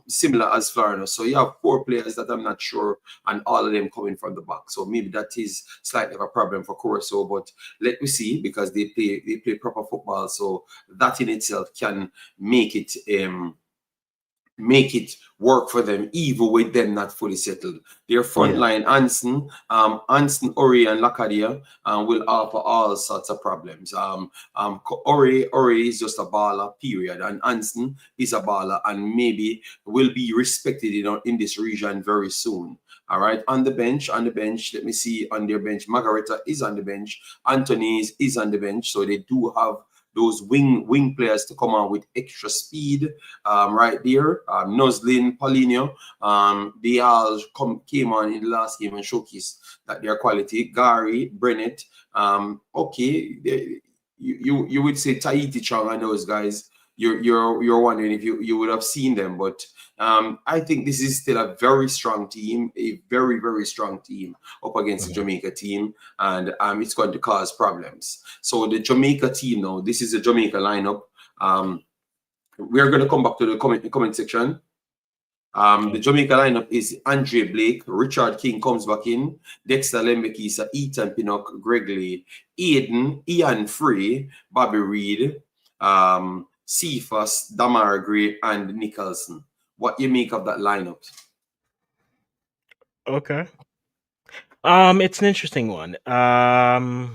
similar as Florida. So you have 4 players that I'm not sure, and all of them coming from the back. So maybe that is slightly of a problem for Curaçao, but let me see, because they play proper football. So that in itself can make it work for them, even with them not fully settled. Their front line, Anson, Ori, and Lakadia, will offer all sorts of problems. Ori is just a baller, period, and Anson is a baller, and maybe will be respected in this region very soon. All right, on the bench, let me see, on their bench, Margareta is on the bench, Anthony is on the bench, so they do have those wing players to come on with extra speed right there. Noslin, Paulinho, they all came on in the last game and showcased that their quality. Gary, Brennett, you would say Tahiti Chong and those guys. You're wondering if you would have seen them, but I think this is still a very strong team, a very, very strong team up against the Jamaica team, and it's going to cause problems. So the Jamaica team now, this is the Jamaica lineup. We're going to come back to the comment section. The Jamaica lineup is Andre Blake, Richard King comes back in, Dexter Lembekisa, Ethan Pinnock, Greg Lee, Ian Free, Bobby Reed, Cephas, Damar Gray, and Nicholson. What you make of that lineup? Okay. It's an interesting one. I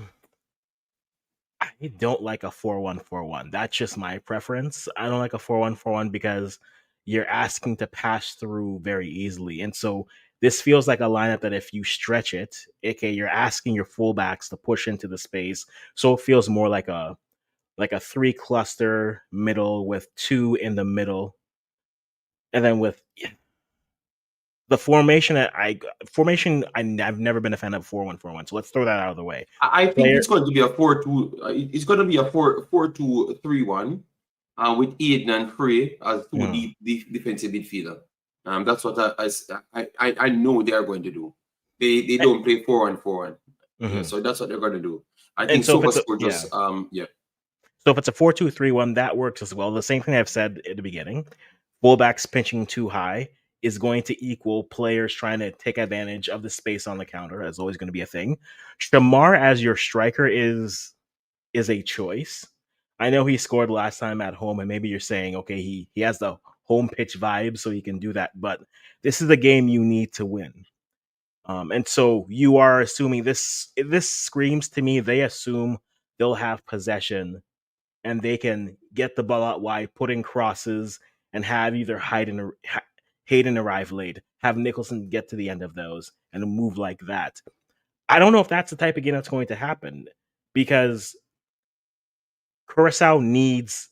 don't like a 4-1-4-1. That's just my preference. I don't like a 4-1-4-1 because you're asking to pass through very easily. And so this feels like a lineup that if you stretch it, aka you're asking your fullbacks to push into the space. So it feels more like a 3 cluster middle with 2 in the middle. And then with the formation I've never been a fan of 4-1-4-1. So let's throw that out of the way. I think it's going to be a 4-2. It's going to be a 4-2-3-1 with Aiden and Frey as two deep defensive midfielder. That's what I know they are going to do. They don't play 4-1-4-1. Yeah, so that's what they're going to do. I think so SofaScore just So if it's a 4-2-3-1, that works as well. The same thing I've said at the beginning. Fullbacks pinching too high is going to equal players trying to take advantage of the space on the counter. That's always going to be a thing. Shamar as your striker is a choice. I know he scored last time at home, and maybe you're saying, okay, he has the home pitch vibe, so he can do that. But this is the game you need to win. And so you are assuming this screams to me, they assume they'll have possession and they can get the ball out wide, put in crosses, and have either Hayden arrive late, have Nicholson get to the end of those, and move like that. I don't know if that's the type of game that's going to happen, because Curacao needs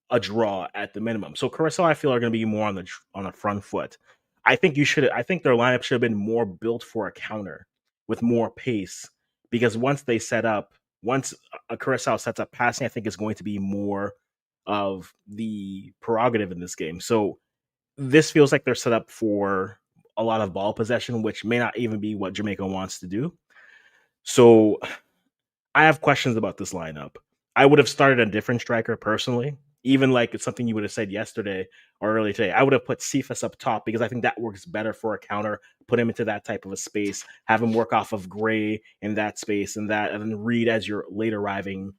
a draw at the minimum. So Curacao, I feel, are going to be more on the front foot. I think their lineup should have been more built for a counter with more pace, because once a Curacao sets up passing, I think is going to be more of the prerogative in this game. So this feels like they're set up for a lot of ball possession, which may not even be what Jamaica wants to do. So I have questions about this lineup. I would have started a different striker personally. Even like it's something you would have said yesterday or early today. I would have put Cephas up top because I think that works better for a counter. Put him into that type of a space, have him work off of Gray in that space and then Reed as your late arriving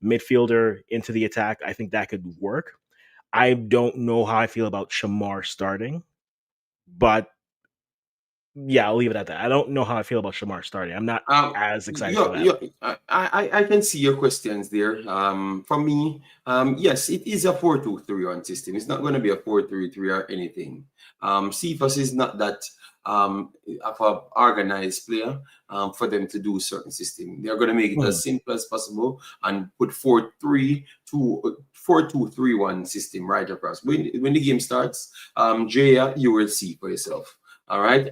midfielder into the attack. I think that could work. I don't know how I feel about Shamar starting, But yeah, I'll leave it at that. I don't know how I feel about Shamar starting. I'm not as excited for that. I can see your questions there. For me, yes, it is a 4-2-3-1 system. It's not going to be a 4-3-3 or anything. CFAS is not that of a organized player for them to do certain system. They're going to make it as simple as possible and put 4-2-3-1 system right across. When the game starts, Jaya, you will see for yourself. All right.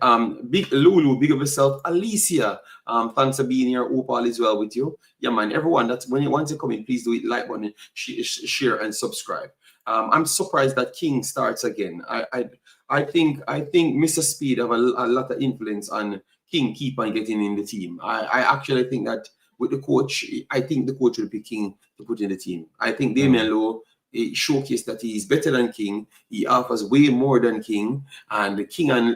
Big Lulu, big of yourself. Alicia, thanks for being here. Hope all is well with you. Yeah, man. Everyone, that's when you want to come in, please do it. Like button, share, and subscribe. I'm surprised that King starts again. I think Mr. Speed have a lot of influence on King keep on getting in the team. I actually think that with the coach, I think the coach will be King to put in the team. I think Damian Lowe showcased that he is better than King. He offers way more than King, and King and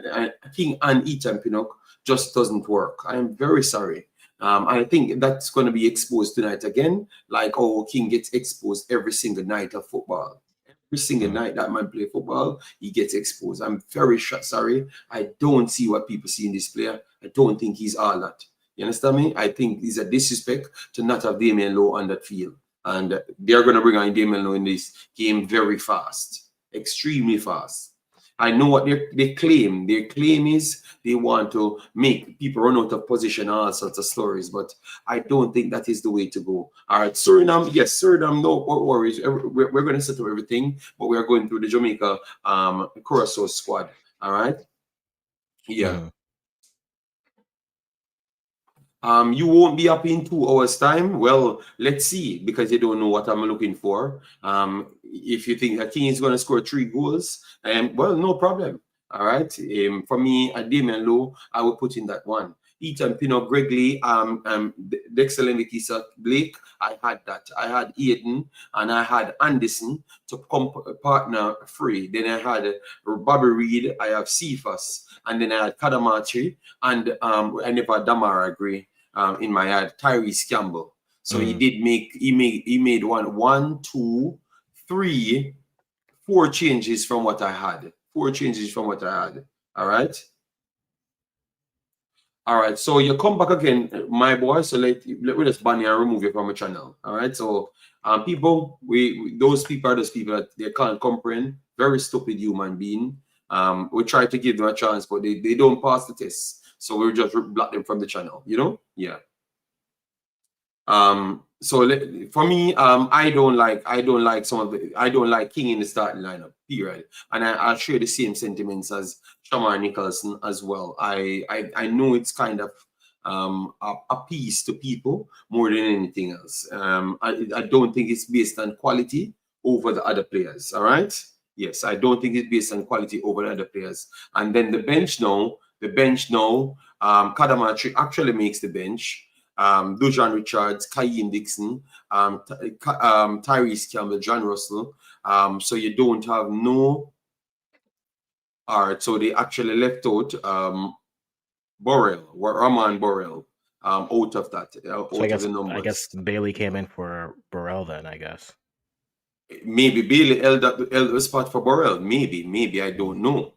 Ethan Pinnock just doesn't work. I am very sorry. I think that's going to be exposed tonight again, like King gets exposed every single night of football. Every single night that man play football, he gets exposed. I'm very sorry. I don't see what people see in this player. I don't think he's all that. You understand me? I think it's a disrespect to not have Damian Lowe on that field. And they're going to bring on Damian Lowe in this game very fast, extremely fast. I know what they claim. Their claim is they want to make people run out of position, all sorts of stories, but I don't think that is the way to go. All right, Suriname, yes, Suriname, no worries. We're going to settle everything, but we are going through the Jamaica Curacao squad. All right, yeah. You won't be up in 2 hours time. Well, let's see, because you don't know what I'm looking for. If you think that King is going to score 3 goals, well, no problem. All right. For me, at Damian Lowe, I would put in that one. Ethan Pinnock, Gregley, Dexter Lemikisa, Blake. I had that. I had Aiden and I had Anderson to partner free. Then I had Bobby Reed. I have Cephas, and then I had Kadamachi, and I never Damara Gray. In my head, Tyrese Campbell. So he made 1, 2, 3, 4 changes from what I had. 4 changes from what I had. All right. All right. So you come back again, my boy. So let me just ban you and remove you from the channel. All right. So people, those people are those people that they can't comprehend. Very stupid human being. We try to give them a chance, but they don't pass the test. So we just block them from the channel, you know? Yeah. So for me, I don't like King in the starting lineup, period. And I'll share the same sentiments as Shamar Nicholson as well. I know it's kind of a piece to people more than anything else. I don't think it's based on quality over the other players. All right. Yes, I don't think it's based on quality over the other players. And then the bench now, Kadamachi actually makes the bench. Dujan Richards, Kayin Dixon, Tyrese Campbell, John Russell. So you don't have no. All right, so they actually left out Raman Borrell out of that, out of the numbers. I guess Bailey came in for Borrell then, I guess. Maybe Bailey held the spot for Borrell. Maybe. I don't know.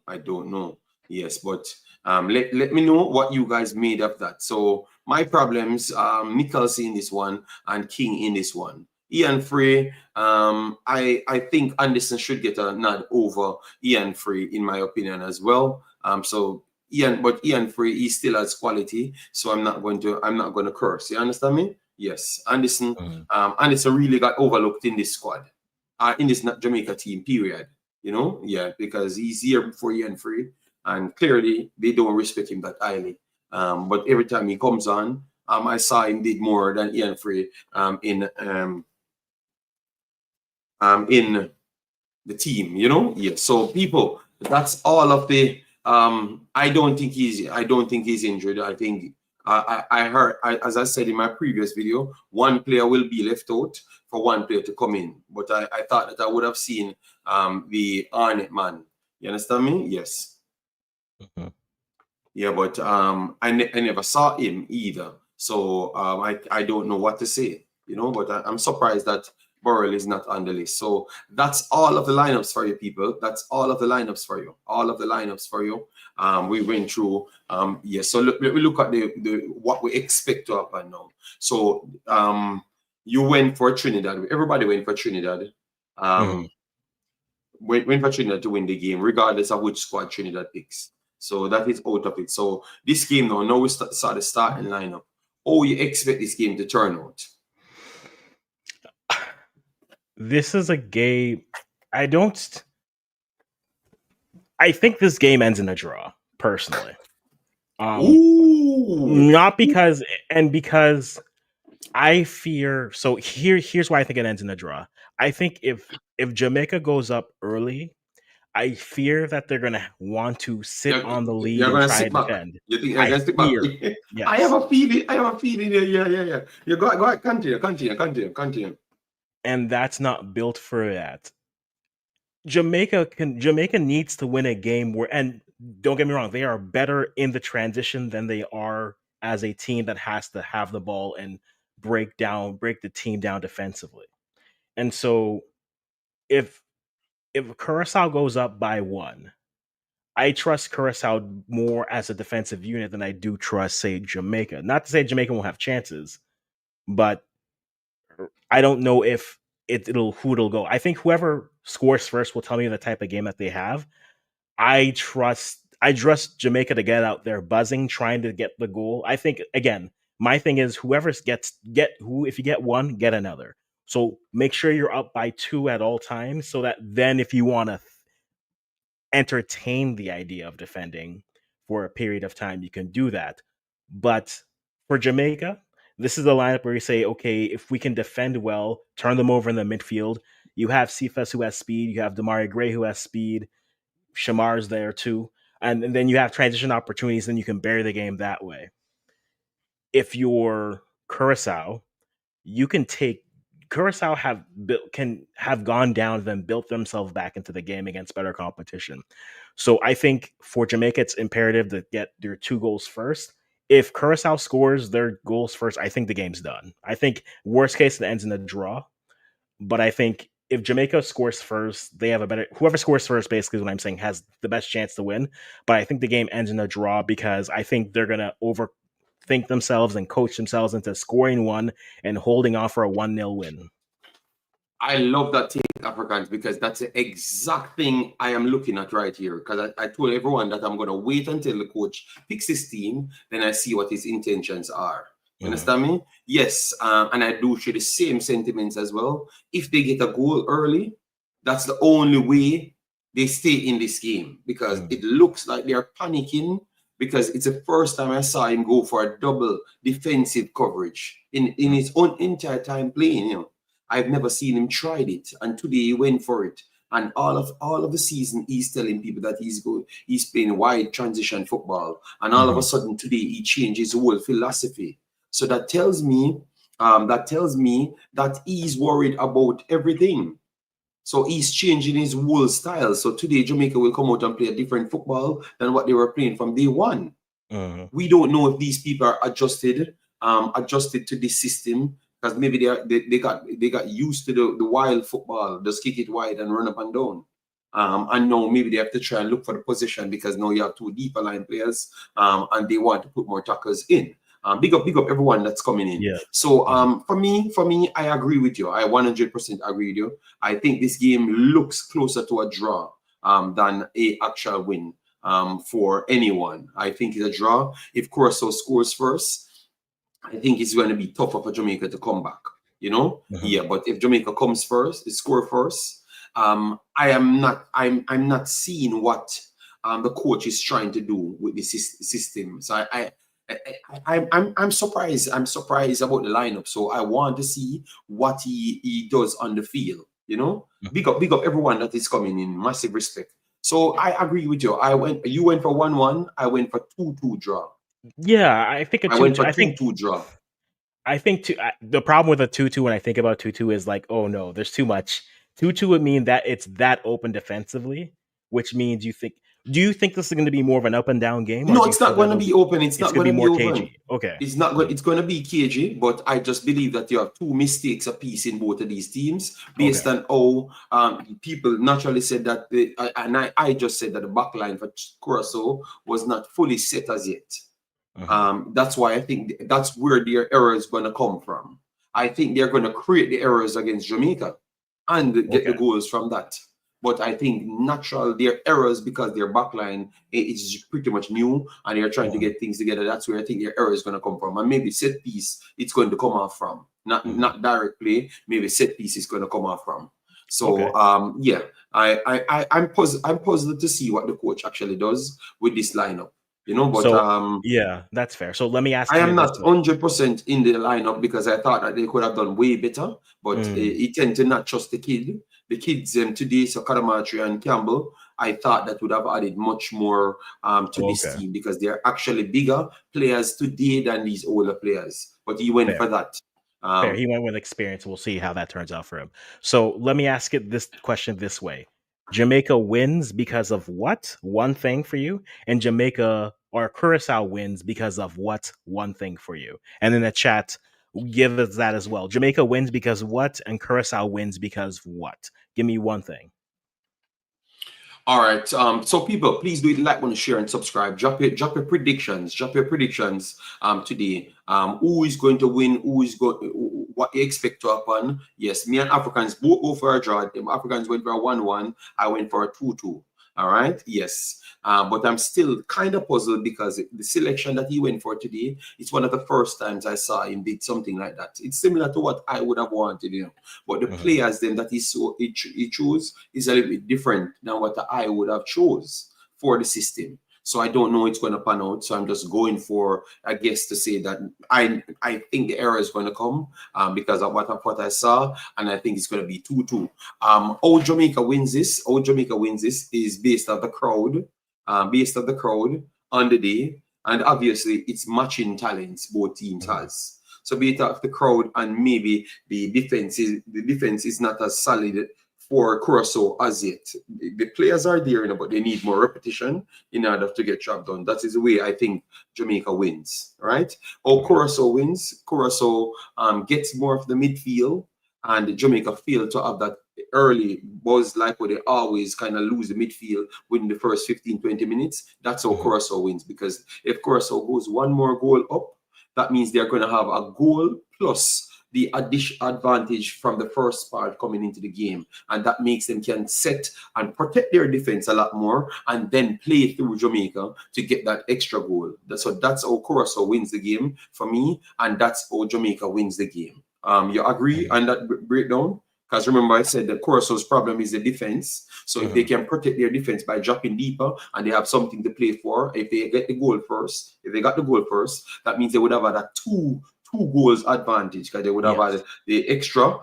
Yes, but let me know what you guys made of that. So my problems, Nicholson in this one and King in this one. Ian Frey, I think Anderson should get a nod over Ian Frey in my opinion as well. So Ian Frey, he still has quality, so I'm not going to curse. You understand me? Yes, Anderson really got overlooked in this squad. In this Jamaica team, period. You know, yeah, because he's here before Ian Free, and clearly they don't respect him that highly. But every time he comes on, I saw him did more than Ian Free in the team. You know, yeah. So people, that's all of the. I don't think he's injured. I think I heard, as I said in my previous video, one player will be left out for one player to come in. But I thought that I would have seen the Arnett man. You understand me? Yes. Yeah, but I never saw him either. So I don't know what to say, you know, but I'm surprised that Burrell is not on the list. So that's all of the lineups for you, people. That's all of the lineups for you. All of the lineups for you. We went through. So let me look at the what we expect to happen now. So you went for Trinidad. Everybody went for Trinidad. Went for Trinidad to win the game, regardless of which squad Trinidad picks. So that is out of it. So this game now we saw the starting lineup. Oh, you expect this game to turn out? This is a game. I think this game ends in a draw, personally. Not because I fear. So here's why I think it ends in a draw. I think if Jamaica goes up early, I fear that they're gonna want to sit on the lead and try to defend. You think they're gonna sit back? Yes. I have a feeling. Yeah. You go ahead. Continue. And that's not built for that. Jamaica needs to win a game where, and don't get me wrong, they are better in the transition than they are as a team that has to have the ball and break the team down defensively. And so if Curacao goes up by 1, I trust Curacao more as a defensive unit than I do trust, say, Jamaica. Not to say Jamaica won't have chances, but I don't know if who it'll go. I think whoever scores first will tell me the type of game that they have. I trust Jamaica to get out there buzzing, trying to get the goal. I think, again, my thing is whoever if you get one, get another. So make sure you're up by 2 at all times, so that then if you want to entertain the idea of defending for a period of time, you can do that. But for Jamaica, this is the lineup where you say, okay, if we can defend well, turn them over in the midfield. You have Cephas who has speed. You have Damari Gray who has speed. Shamar's there too. And then you have transition opportunities, then you can bury the game that way. If you're Curacao, you can take Curacao can have gone down, then built themselves back into the game against better competition. So I think for Jamaica, it's imperative to get their 2 goals first. If Curacao scores their goals first, I think the game's done. I think worst case, it ends in a draw. But I think if Jamaica scores first, they have whoever scores first, basically is what I'm saying, has the best chance to win. But I think the game ends in a draw because I think they're going to overthink themselves and coach themselves into scoring 1 and holding on for a 1-0 win. I love that take, Africans, because that's the exact thing I am looking at right here. Because I told everyone that I'm going to wait until the coach picks his team, then I see what his intentions are. You understand me? Yes, and I do share the same sentiments as well. If they get a goal early, that's the only way they stay in this game, because it looks like they're panicking, because it's the first time I saw him go for a double defensive coverage in his own entire time playing. I've never seen him tried it, and today he went for it. And all of the season, he's telling people that he's playing wide transition football, and all of a sudden today he changed his whole philosophy. So that tells me that he's worried about everything. So he's changing his whole style. So today Jamaica will come out and play a different football than what they were playing from day one. We don't know if these people are adjusted to this system, because maybe they got used to the wild football, just kick it wide and run up and down. And now maybe they have to try and look for the position, because now you have 2 deeper line players, and they want to put more tackles in. Big up everyone that's coming in. Yeah. So for me, I agree with you. I 100% agree with you. I think this game looks closer to a draw than a actual win for anyone. I think it's a draw. If Curacao scores first, I think it's going to be tougher for Jamaica to come back. Yeah. But if Jamaica comes first, score first, I'm not seeing what the coach is trying to do with the system. So I'm surprised. I'm surprised about the lineup. So I want to see what he does on the field. Big up everyone that is coming in. Massive respect. So I agree with you. You went for 1-1. I went for 2-2 draw. Yeah, I think I went for 2-2 draw. I think the problem with a 2-2 when I think about 2-2 is like, oh no, there's too much. 2-2 would mean that it's that open defensively, which means you think, Do you think this is going to be more of an up and down game, or No, do you it's feel not that going to be open. It's it's not going going to to be be more open. cagey? Okay. It's not going. It's going to be cagey, but I just believe that you have two mistakes apiece in both of these teams, based Okay. on how people naturally said that, and I just said that the back line for Curacao was not fully set as yet. That's why I think that's where their error is going to come from. I think they're going to create the errors against Jamaica and get the Okay. goals from that. But I think natural their errors, because their backline is pretty much new and they're trying to get things together. That's where I think their error is going to come from, and maybe set piece it's going to come off from. Not direct play. Maybe set piece is going to come off from. So Okay. yeah, I'm puzzled to see what the coach actually does with this lineup. But So yeah, that's fair. So let me ask I you am this not way. 100% in the lineup because I thought that they could have done way better, but he tend to not trust the kid. The kids today, so Kadamatri and Campbell, I thought that would have added much more to this Okay. team because they're actually bigger players today than these older players. But he went Fair. for that. Fair. He went with experience. We'll see how that turns out for him. So let me ask it this question this way. Jamaica wins because of what? One thing for you. And Jamaica or Curacao wins because of what? One thing for you. And in the chat, give us that as well. Jamaica wins because what? And Curacao wins because what? Give me one thing. All right. So people, please do it, like, want to share, and subscribe. Drop your predictions. Drop your predictions today. Who is going to win? Who is going? What you expect to happen? Yes, me and Africans both go for a draw. The Africans went for a 1-1. I went for a 2-2. All right. Yes. But I'm still kind of puzzled because the selection that he went for today, it's one of the first times I saw him did something like that. It's similar to what I would have wanted. But the players then that he chose is a little bit different than what I would have chose for the system. So I don't know it's going to pan out. So I'm just going for a guess to say that I think the error is going to come because of what I saw, and I think it's going to be 2-2. How Jamaica wins this? How Jamaica wins this is based on the crowd, on the day, and obviously it's matching talents both teams has. So be it off the crowd, and maybe the defense is not as solid for Curacao as yet. The players are there, but they need more repetition in order to get job done. That is the way I think Jamaica wins, right? Or Curacao wins. Curacao gets more of the midfield, and Jamaica fail to have that early buzz like where they always kind of lose the midfield within the first 15-20 minutes. That's how Curacao wins, because if Curacao goes one more goal up, that means they're going to have a goal plus the advantage from the first part coming into the game, and that makes them can set and protect their defense a lot more, and then play through Jamaica to get that extra goal. So that's how Curacao wins the game for me, and that's how Jamaica wins the game. You agree on that breakdown? Because remember, I said that Curaçao's problem is the defense. So if they can protect their defense by dropping deeper and they have something to play for, if they got the goal first, that means they would have had a two goals advantage, because they would have had the extra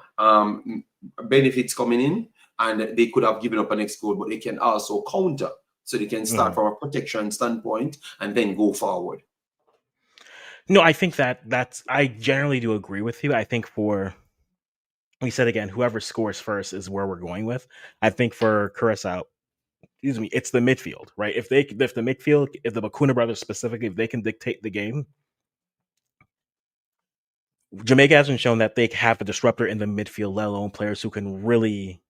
benefits coming in, and they could have given up an next goal, but they can also counter. So they can start from a protection standpoint and then go forward. No, I think I generally do agree with you. I think we said again, whoever scores first is where we're going with. I think for Curacao, it's the midfield, right? If the Bakuna brothers specifically, if they can dictate the game, Jamaica hasn't shown that they have a disruptor in the midfield, let alone players who can really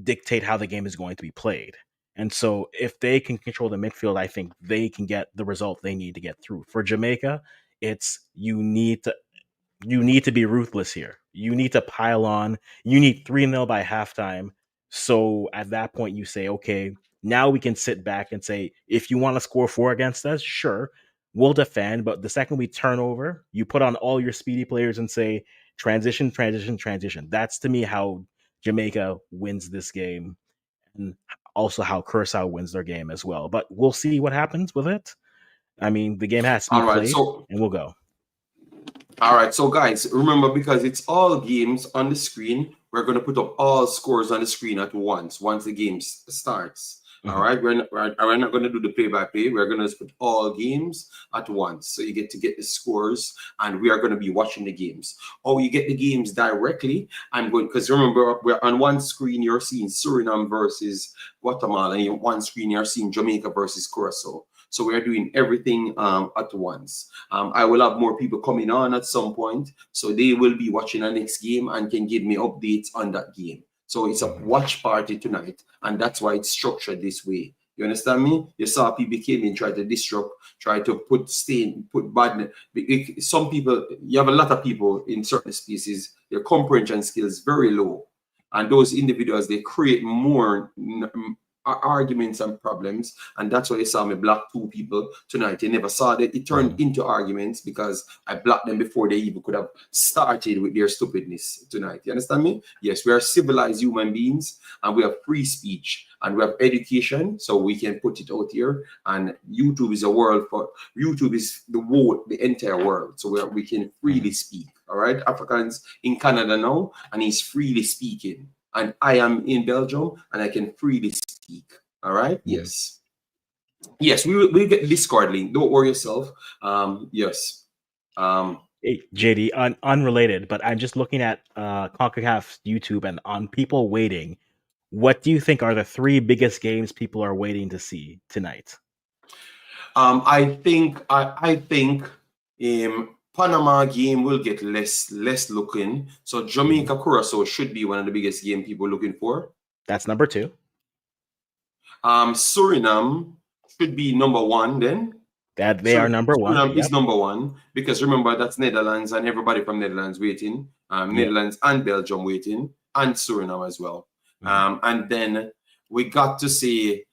dictate how the game is going to be played. And so if they can control the midfield, I think they can get the result they need to get through. For Jamaica, it's you need to be ruthless here. You need to pile on. You need 3-0 by halftime. So at that point, you say, okay, now we can sit back and say, if you want to score 4 against us, sure, we'll defend. But the second we turn over, you put on all your speedy players and say, transition, transition, transition. That's to me how Jamaica wins this game, and also how Curacao wins their game as well. But we'll see what happens with it. I mean, the game has to be All right, played, and we'll go. All right, so guys, remember, because it's all games on the screen, we're going to put up all scores on the screen at once the game starts. All right, we're not going to do the play-by-play. We're going to put all games at once, so you get to get the scores, and we are going to be watching the games. Or you get the games directly. I'm going because remember we're on one screen. You're seeing Suriname versus Guatemala, and on one screen you're seeing Jamaica versus Curacao. So we're doing everything at once. I will have more people coming on at some point, so they will be watching the next game and can give me updates on that game. So it's a watch party tonight, and that's why it's structured this way. You understand me? You saw people came in, try to disrupt, try to put bad. Some people, you have a lot of people in certain species, their comprehension skills very low, and those individuals they create more arguments and problems, and that's why you saw me block 2 people tonight. You never saw that it turned into arguments because I blocked them before they even could have started with their stupidness tonight. You understand me? Yes, we are civilized human beings, and we have free speech, and we have education, so we can put it out here. And YouTube is a world for YouTube is the entire world, so we can freely speak. All right, Africans in Canada now, and he's freely speaking. And I am in Belgium, and I can freely speak. All right. Yes. Yes, we'll get the Discord link. Don't worry yourself. Yes. Hey, JD, unrelated, but I'm just looking at Concacaf's YouTube and on people waiting. What do you think are the 3 biggest games people are waiting to see tonight? I think Panama game will get less looking. So Jamaica Curacao should be one of the biggest game people looking for. That's number 2. Suriname should be number 1 then. That they are number 1. Suriname is number 1 because remember that's Netherlands and everybody from Netherlands waiting. Netherlands and Belgium waiting, and Suriname as well. And then we got to say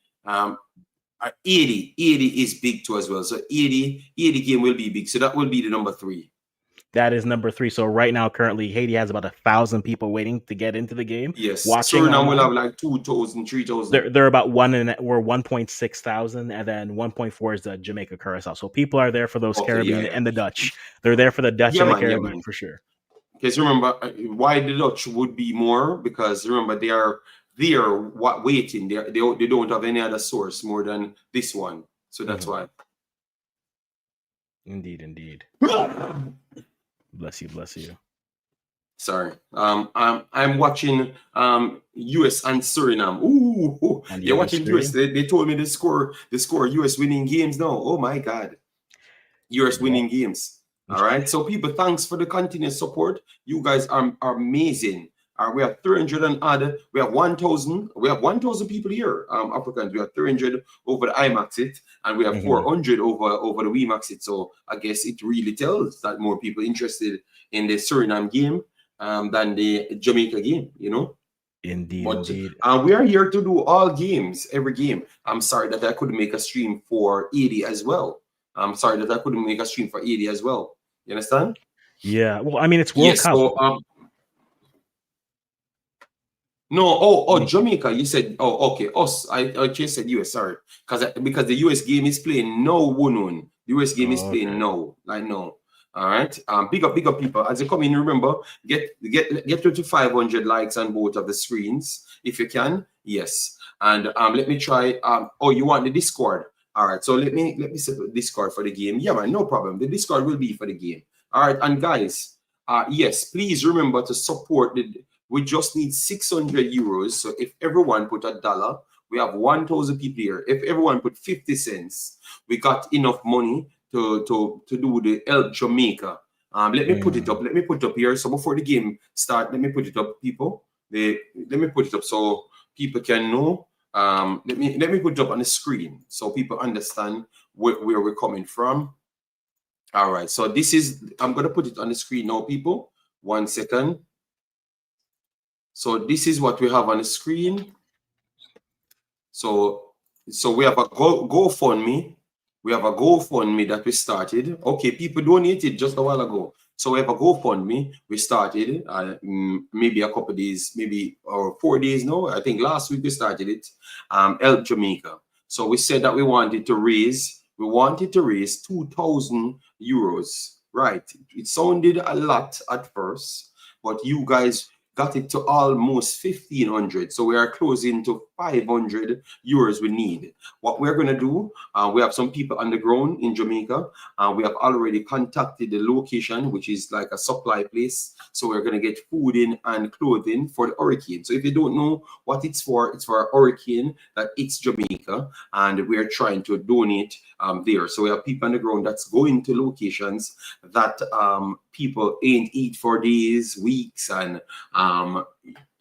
80 is big too as well. So 80 game will be big. So that will be the number 3. That is number 3. So right now, currently, Haiti has about 1,000 people waiting to get into the game. Yes, watching. Suriname will have like 2,000, 3,000. They're about we're 1.6 thousand, and then 1.4 is the Jamaica Curacao. So people are there for those Caribbean and the Dutch. They're there for the Dutch and the Caribbean for sure. Because remember, why the Dutch would be more? Because remember, they are waiting. They don't have any other source more than this one. So that's why. Indeed. Bless you. Sorry. I'm watching US and Suriname. Ooh. You're watching US. They told me the score US winning games now. Oh my God. US winning games. All right. So people, thanks for the continuous support. You guys are amazing. We have 300 and odd. We have 1,000. We have 1,000 people here. Africans. We have 300 over the Wemaxit, and we have 400 over the Wemaxit. So I guess it really tells that more people interested in the Suriname game than the Jamaica game. You know. Indeed. We are here to do all games, every game. I'm sorry that I couldn't make a stream for 80 as well. You understand? Yeah. Well, I mean, it's World Cup. So, no, Jamaica. You said, okay. Us. I just said US. Sorry, because the US game is playing no one. The US game is playing no. Like no. All right. Big up people. As you come in, remember, get to 500 likes on both of the screens if you can. Yes. And let me try. You want the Discord? All right. So let me set the Discord for the game. Yeah, man. No problem. The Discord will be for the game. All right. And guys, yes, please remember to support we just need 600 euros. So if everyone put $1, we have 1,000 people here. If everyone put 50 cents, we got enough money to do the help Jamaica. Let me put it up. Let me put it up here. So before the game start, let me put it up, people. Let me put it up so people can know. Let me put it up on the screen so people understand where we're coming from. All right. So this is. I'm gonna put it on the screen now, people. 1 second. So this is what we have on the screen. So we have a GoFundMe. We have a GoFundMe that we started. Okay, people donated just a while ago. So we have a GoFundMe. We started maybe a couple days, maybe or 4 days now. I think last week we started it. Help Jamaica. So we said that we wanted to raise 2,000 euros. Right. It sounded a lot at first, but you guys got it to almost 1,500. So we are closing to 500 euros we need. What we're going to do, we have some people on the ground in Jamaica. We have already contacted the location, which is like a supply place. So we're going to get food in and clothing for the hurricane. So if you don't know what it's for a hurricane that hits Jamaica, and we're trying to donate there. So we have people on the ground that's going to locations that people ain't eat for days, weeks, and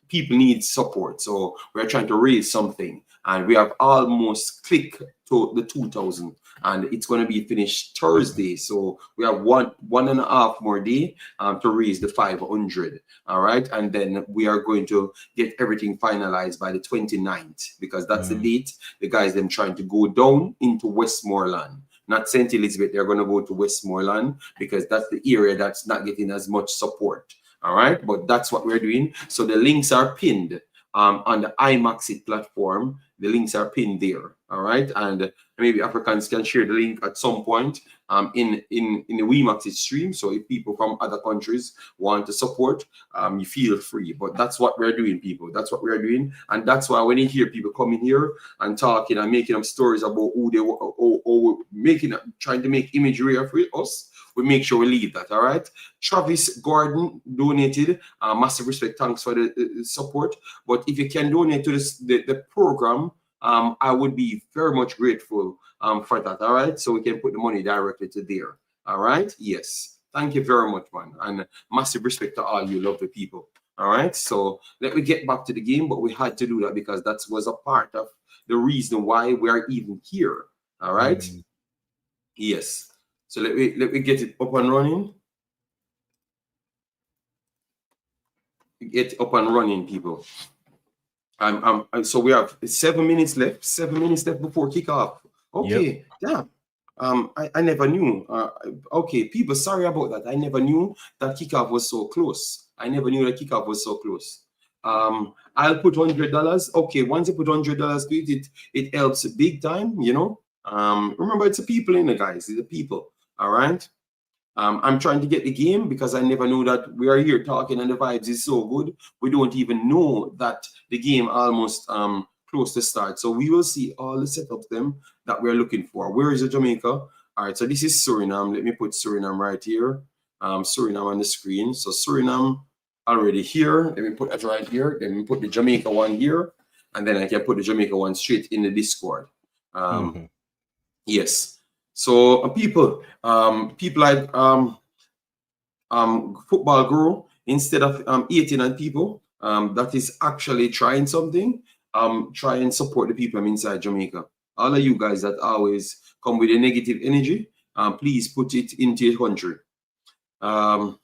people need support. So we're trying to raise something, and we have almost clicked to the 2,000, and it's going to be finished Thursday. So we have one and a half more day to raise the 500. All right, and then we are going to get everything finalized by the 29th, because that's the date the guys them trying to go down into Westmoreland. Not St. Elizabeth, they're going to go to Westmoreland because that's the area that's not getting as much support. All right, but that's what we're doing. So the links are pinned on the Wemaxit platform. The links are pinned there. All right, and maybe Africans can share the link at some point in the Wemaxit stream. So if people from other countries want to support, you feel free. But that's what we're doing, people. That's what we're doing, and that's why when you hear people coming here and talking and making up stories about who they or trying to make imagery of us, we make sure we leave that. All right. Travis Gordon donated. Massive respect. Thanks for the support. But if you can donate to the program, I would be very much grateful for that. All right. So we can put the money directly to there. All right. Yes. Thank you very much, man. And massive respect to all you lovely people. All right. So let me get back to the game, but we had to do that because that was a part of the reason why we are even here. All right. Yes. So let me get it up and running. Get up and running, people. So we have 7 minutes left. 7 minutes left before kickoff. Okay. Yep. Yeah. I never knew. Okay, people, sorry about that. I never knew that kickoff was so close. I never knew that kickoff was so close. I'll put $100. Okay, once you put $100 to it helps big time. You know. Remember, it's the people in the guys. It's the people. All right. I'm trying to get the game because I never knew that we are here talking and the vibes is so good. We don't even know that the game almost close to start. So we will see all the setups them that we're looking for. Where is the Jamaica? All right. So this is Suriname. Let me put Suriname right here. Suriname on the screen. So Suriname already here. Let me put that right here. Then we put the Jamaica one here. And then I can put the Jamaica one straight in the Discord. Yes. So people like Football Guru, instead of hating on people, that is actually trying something, try and support the people inside Jamaica. All of you guys that always come with a negative energy, please put it into your country. All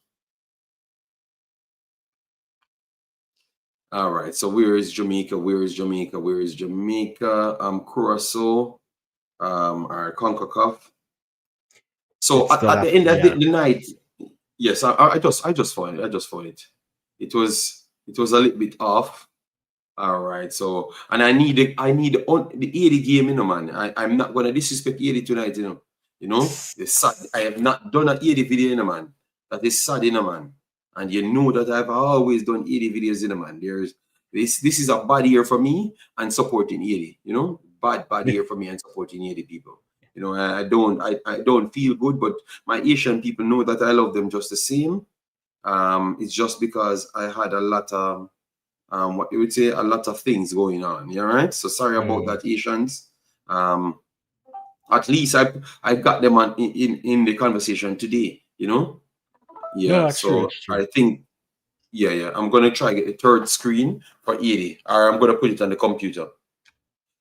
right. So where is Jamaica? Where is Jamaica? Where is Jamaica? Curacao. Our Concacaf. So at the end of the night, yes, I just found it. I just found it. It was a little bit off. All right. So and I need the 80 game, you know, man. I'm not gonna disrespect 80 tonight, you know. You know, it's sad. I have not done an 80 video, you know, man. That is sad, you know, man. And you know that I've always done 80 videos, you know, man. This is a bad year for me and supporting 80, you know. Bad year for me and supporting 80 people. You know, I don't feel good, but my Asian people know that I love them just the same. It's just because I had a lot of what you would say, a lot of things going on. Yeah, right. So sorry about that, Asians. At least I got them on in the conversation today. You know. Yeah. No, so true. I think. Yeah. I'm gonna try get the third screen for 80, or I'm gonna put it on the computer.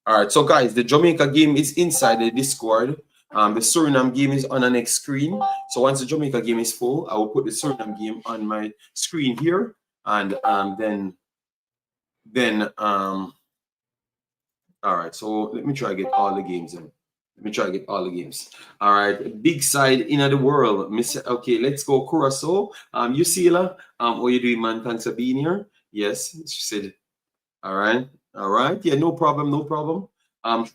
All right, so guys, the Jamaica game is inside the Discord. The Suriname game is on the next screen. So once the Jamaica game is full, I will put the Suriname game on my screen here, and then all right. So let me try to get all the games in. All right, big side in the world, Miss. Okay, let's go Curacao. Yusila, what you doing, man? Thanks for being here. Yes, she said. All right. Yeah, no problem.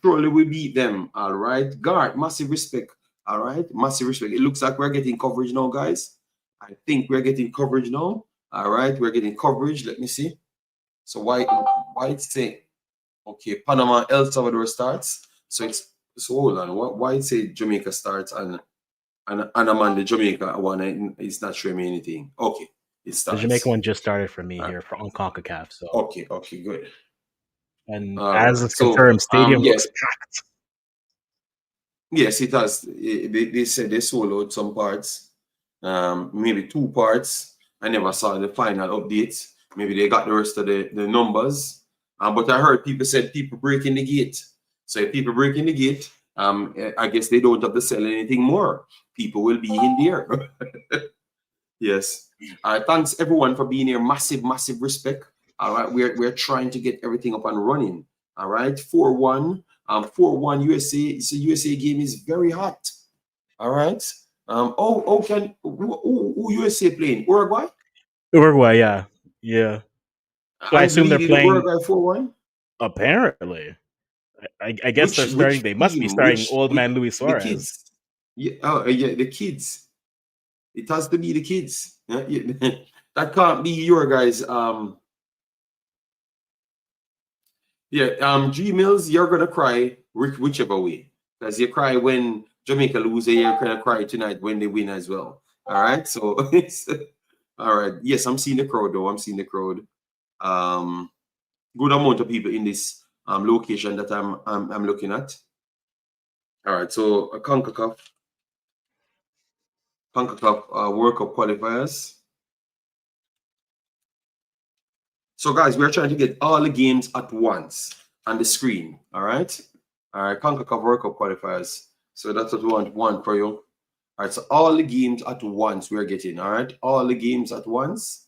Surely we beat them. All right. Guard, massive respect. All right. Massive respect. It looks like we're getting coverage now, guys. I think we're getting coverage now. All right, we're getting coverage. Let me see. So White say, okay, Panama, El Salvador starts. So hold on. Why say Jamaica starts and Amanda Jamaica one? It's not showing me anything. Okay, it The starts. Jamaica one just started for me here on Concacaf. So okay, good. and All as right. it's confirmed, stadium looks packed. Yes, it has. They said they sold out some parts, maybe 2 parts. I never saw the final updates. Maybe they got the rest of the numbers. But I heard people said people breaking the gate. So if people breaking the gate, I guess they don't have to sell anything more. People will be in there. Yes. Thanks everyone for being here. Massive, massive respect. All right, we're trying to get everything up and running. All right, 4-1. 4-1 USA. It's a USA game is very hot. All right. Who USA playing? Uruguay? Uruguay, yeah. So I And assume they're leading playing. Uruguay 4-1. Apparently, I guess they're starting. Which They must be team? starting old man Luis The Suarez. kids. Yeah, yeah, the kids. It has to be the kids. Yeah. That can't be your guys. G Mills, you're gonna cry whichever way, because you cry when Jamaica lose, and you're gonna cry tonight when they win as well. All right, so all right. Yes, I'm seeing the crowd though. I'm seeing the crowd. Good amount of people in this location that I'm looking at. All right, so Concacaf World Cup qualifiers. So guys, we're trying to get all the games at once on the screen. All right. Concacaf World Cup qualifiers. So that's what we want for you. All right. So all the games at once we're getting. All right. All the games at once.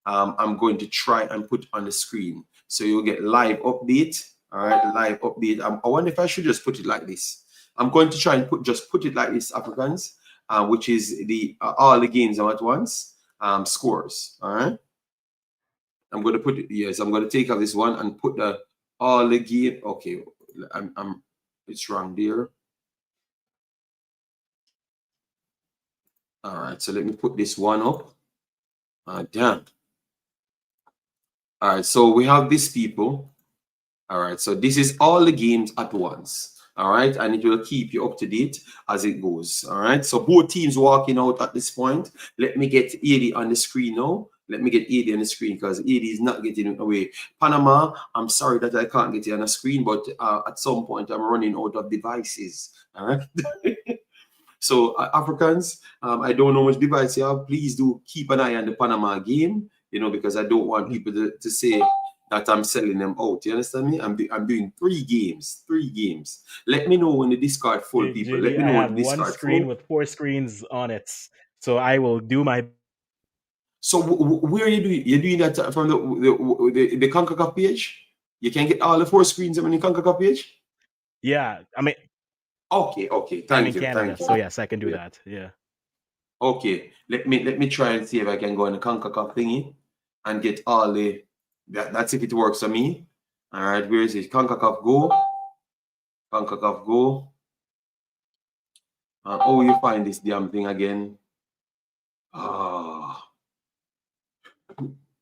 I'm going to try and put on the screen. So you'll get live update. All right. Live update. I wonder if I should just put it like this. I'm going to try and put it like this, Africans, which is the all the games at once. Scores. All right. I'm going to put it, yes, I'm going to take out this one and put the all the game. Okay, it's wrong there. All right, so let me put this one up. Damn. All right, so we have these people. All right, so this is all the games at once. All right, and it will keep you up to date as it goes. All right, so both teams walking out at this point. Let me get 80 on the screen now. Let me get 80 on the screen because 80 is not getting away. Panama, I'm sorry that I can't get it on the screen, but at some point I'm running out of devices. All right. So Africans, I don't know which device you have. Please do keep an eye on the Panama game, because I don't want people to say that I'm selling them out. You understand me? I'm doing 3 games. 3 games. Let me know when the Discord full, people. Let me know I when have the one Discord screen full. with 4 screens on it, so I will do my. So where are you doing? You're doing that from the Concacaf page? You can get all the 4 screens on the Concacaf page? Yeah, I mean, Okay. I'm Thank in you. Canada, so yes, I can do that. Yeah. Okay. Let me try and see if I can go on the Concacaf thingy and get all the. That's if it works for me. All right. Where is it? Concacaf Go. Concacaf Go. Oh, you find this damn thing again? Ah.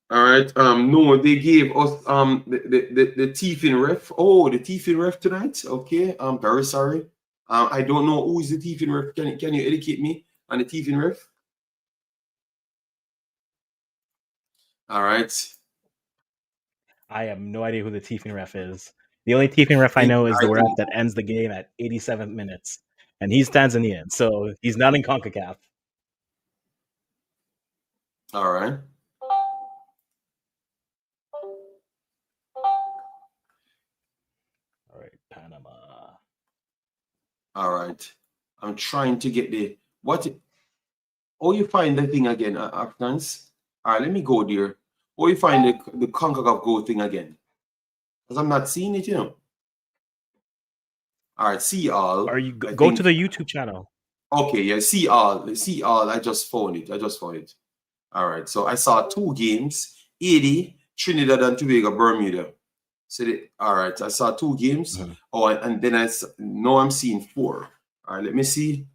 All right. No, they gave us the Tiefin ref. Oh, the Tiefin ref tonight. Okay. I'm very sorry. I don't know who is the Tiefin ref. Can you educate me on the Tiefin ref? All right. I have no idea who the Tiefing ref is. The only Tiefing ref I know is the ref that ends the game at 87 minutes, and he's Tanzanian, so he's not in CONCACAF. All right. All right, Panama. All right. I'm trying to get the what. Oh, you find the thing again, Africans. All right, let me go there. Oh, you find the Concacaf Go thing again, because I'm not seeing it. All right, see all. Are you I go think. to the YouTube channel? Okay, yeah, see all. See all. I just found it. All right, so I saw 2 games: Haiti, Trinidad and Tobago, Bermuda. So all right, I saw 2 games. Mm-hmm. Oh, and then now I'm seeing 4. All right, let me see.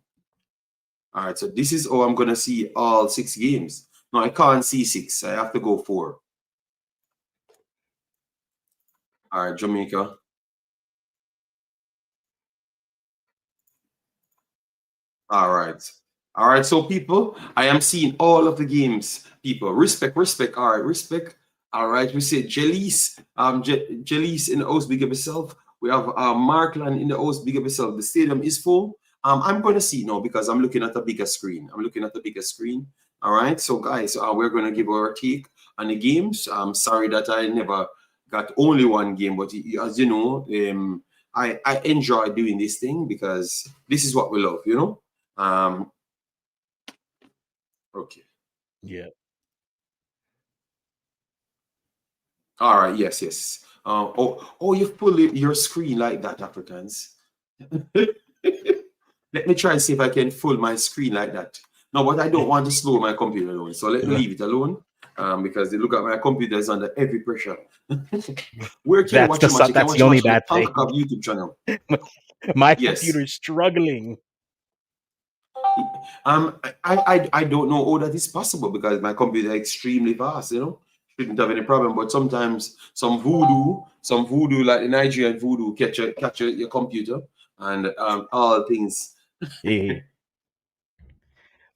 All right, so this is I'm gonna see all 6 games. No, I can't see 6. I have to go 4. All right, Jamaica. All right. All right. So, people, I am seeing all of the games. People, respect, respect. All right, respect. All right. We say Jelice, Jelice in the house, big up yourself. We have Markland in the house, big up yourself. The stadium is full. I'm going to see now because I'm looking at a bigger screen. I'm looking at the bigger screen. All right. So, guys, we're going to give our take on the games. I'm sorry that I never got only one game, but as you know, I enjoy doing this thing because this is what we love, you know. Okay. Yeah. All right. Yes. Yes. Oh, you've pulled your screen like that, Africans. Let me try and see if I can full my screen like that. No, but I don't want to slow my computer down, so let me leave it alone. Because they look at my computer is under heavy pressure. Where can you watch your match? You can That's watch the your only match on the bad thing. Concacaf YouTube channel. My Yes. computer's struggling. I don't know how that is possible because my computer is extremely fast, you know. Shouldn't have any problem, but sometimes some voodoo like the Nigerian voodoo catch your computer and all things. Hey,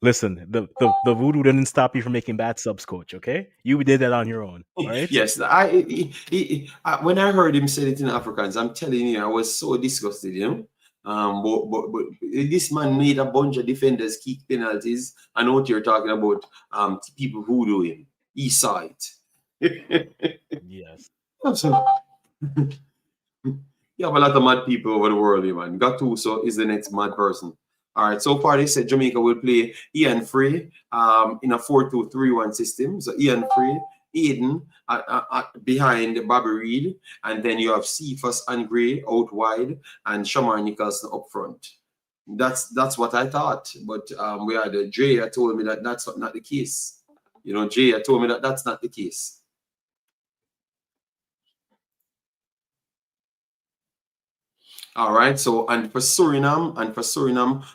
listen, the voodoo didn't stop you from making bad subs, coach. Okay, you did that on your own. All right. Yes, when I heard him say it in Afrikaans, I'm telling you, I was so disgusted, you know. But this man made a bunch of defenders kick penalties. I know what you're talking about. People voodoo him. He saw it. Yes. You have a lot of mad people over the world, man. Gattuso is the next mad person. All right, so far they said Jamaica will play Ian Frey in a 4-2-3-1 system. So Ian Frey, Aiden behind Bobby Reed, and then you have Cephas and Gray out wide, and Shamar Nicholson up front. That's what I thought, but we had Jay told me that that's not the case. You know, Jay told me that that's not the case. All right, so and for Suriname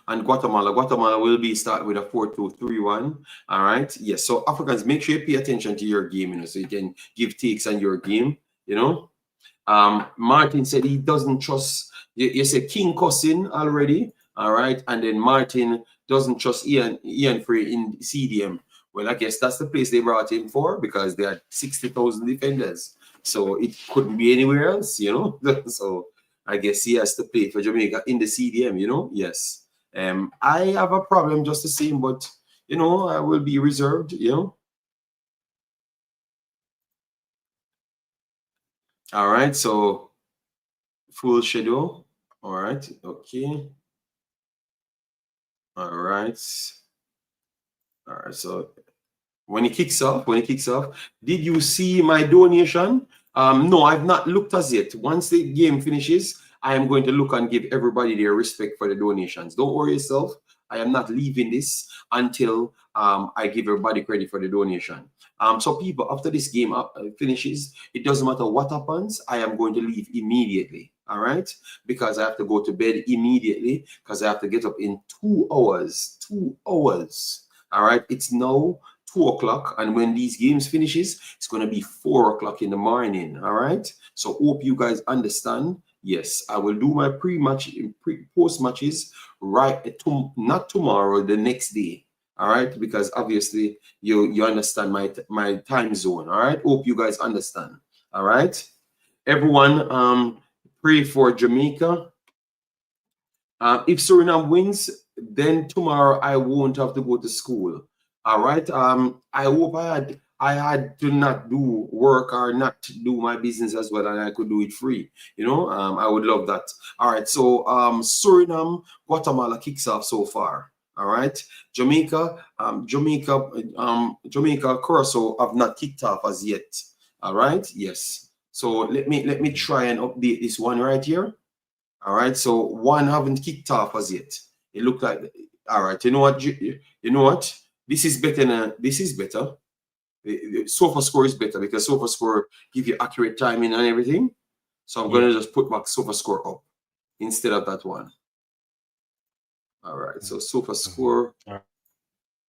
and Guatemala will be starting with a 4-2-3-1. All right, yes. So Africans, make sure you pay attention to your game, you know, so you can give takes on your game, you know. Martin said he doesn't trust. You said King Cousin already, all right, and then Martin doesn't trust Ian Frey in CDM. Well, I guess that's the place they brought him for because they had 60,000 defenders, so it couldn't be anywhere else, you know. So I guess he has to play for Jamaica in the CDM, you know. Yes. I have a problem just the same, but you know, I will be reserved, you know. All right, so full schedule. All right, okay. All right. All right, so when it kicks off, did you see my donation? No, I've not looked as yet. Once the game finishes, I am going to look and give everybody their respect for the donations. Don't worry yourself. I am not leaving this until I give everybody credit for the donation. So people, after this game finishes, it doesn't matter what happens, I am going to leave immediately. All right, because I have to go to bed immediately because I have to get up in 2 hours. 2 hours. All right, it's now 2 o'clock, and when these games finishes, it's going to be 4 o'clock in the morning. All right, so hope you guys understand. Yes, I will do my post matches right not tomorrow, the next day. All right, because obviously you understand my time zone. All right, hope you guys understand. All right, everyone, pray for Jamaica. If Suriname wins, then tomorrow I won't have to go to school. All right. I hope I had to not do work or not do my business as well, and I could do it free. You know, I would love that. All right. So Suriname, Guatemala kicks off so far. All right. Jamaica, Curacao have not kicked off as yet. All right. Yes. So let me try and update this one right here. All right, so one haven't kicked off as yet. It looked like, all right, you know what? You know what? This is better than this is better. The SofaScore is better because SofaScore give you accurate timing and everything. So I'm going to just put back SofaScore up instead of that one. All right, so SofaScore. All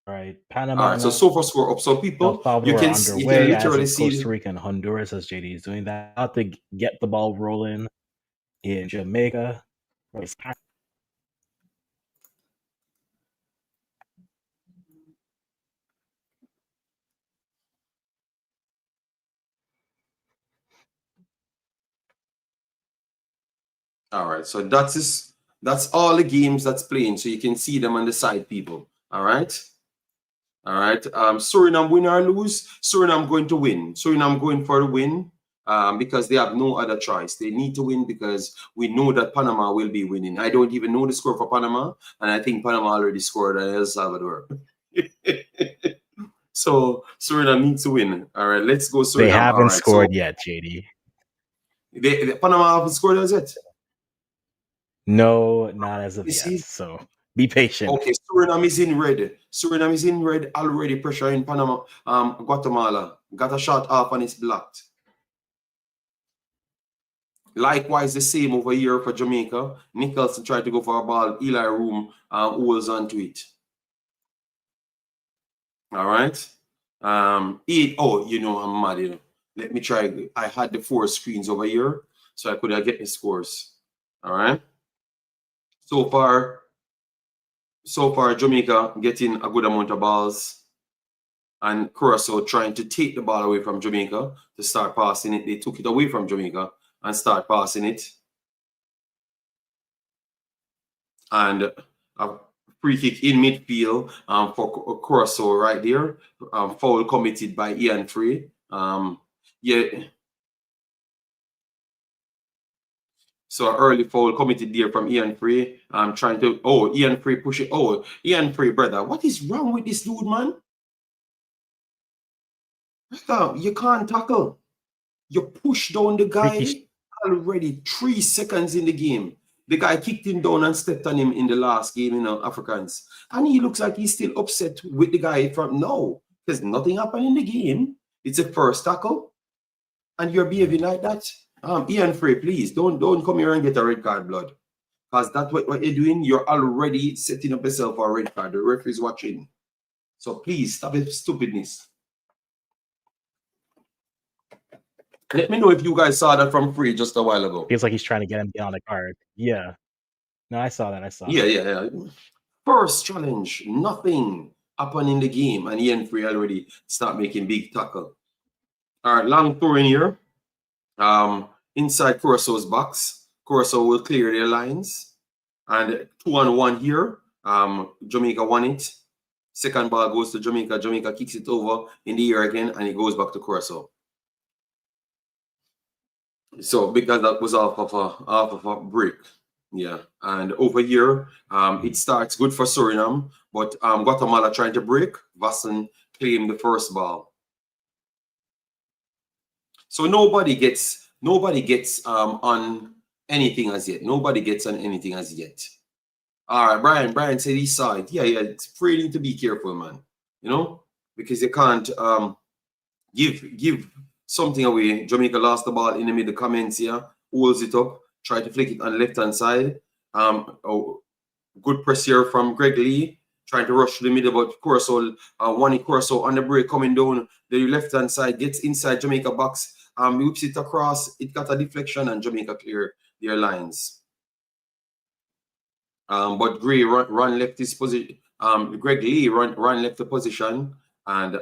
right. right. All Panama right, and so far score up. So El people, Salvador are you can underway, as literally is Costa see. Rica and Honduras, as JD is doing that. About to get the ball rolling in Jamaica. All right, so that's all the games that's playing, so you can see them on the side, people. All right. All right. Suriname win or lose, Suriname going to win. Suriname going for the win because they have no other choice. They need to win because we know that Panama will be winning. I don't even know the score for Panama, and I think Panama already scored on El Salvador. So Suriname needs to win. All right, let's go Suriname. They haven't All right, scored so yet, JD. Panama haven't scored as yet. No, not as of You yet. see? So be patient. Okay, Suriname is in red. Suriname is in red already. Pressure in Panama, Guatemala. Got a shot off and it's blocked. Likewise, the same over here for Jamaica. Nicholson tried to go for a ball. Eli Room holds onto it. All right. You know, I'm mad. You know. Let me try. I had the 4 screens over here, so I could get the scores. All right. So far, Jamaica getting a good amount of balls, and Curacao trying to take the ball away from Jamaica to start passing it. They took it away from Jamaica and start passing it. And a free kick in midfield for Curacao right there. Foul committed by Ian Frey. Yeah. So an early foul committed there from Ian Frey. Trying to, Ian Frey push it. Oh, Ian Frey, brother, what is wrong with this dude, man? You can't tackle. You push down the guy already 3 seconds in the game. The guy kicked him down and stepped on him in the last game, Africans. And he looks like he's still upset with the guy from now. There's nothing happened in the game. It's a first tackle. And you're behaving like that. Ian Frey, please, don't come here and get a red card, blood. Because that's what you're doing. You're already setting up yourself for a red card. The referee's watching. So please, stop this stupidness. Let me know if you guys saw that from Free just a while ago. Feels like he's trying to get him beyond the card. Yeah. No, I saw that. Yeah. First challenge, nothing happened in the game, and Ian Free already start making big tackle. All right, long throw in here. Inside Curaçao's box. Curacao will clear their lines. And 2-on-1 here. Jamaica won it. Second ball goes to Jamaica. Jamaica kicks it over in the air again, and it goes back to Curacao. So because that was off of a break. Yeah, and over here, it starts good for Suriname, but Guatemala trying to break. Vasson claimed the first ball. So nobody gets on anything as yet. Nobody gets on anything as yet. All right, Brian said he saw it. Yeah, it's really to be careful, man. You know, because you can't give something away. Jamaica lost the ball in the middle. Comments here, holds it up, try to flick it on the left hand side. Good press here from Greg Lee, trying to rush to the middle, but Curacao, Curacao on the break coming down the left hand side, gets inside Jamaica box, whips it across. It got a deflection, and Jamaica clear their lines. But Gray run left his position. Greg Lee run left the position, and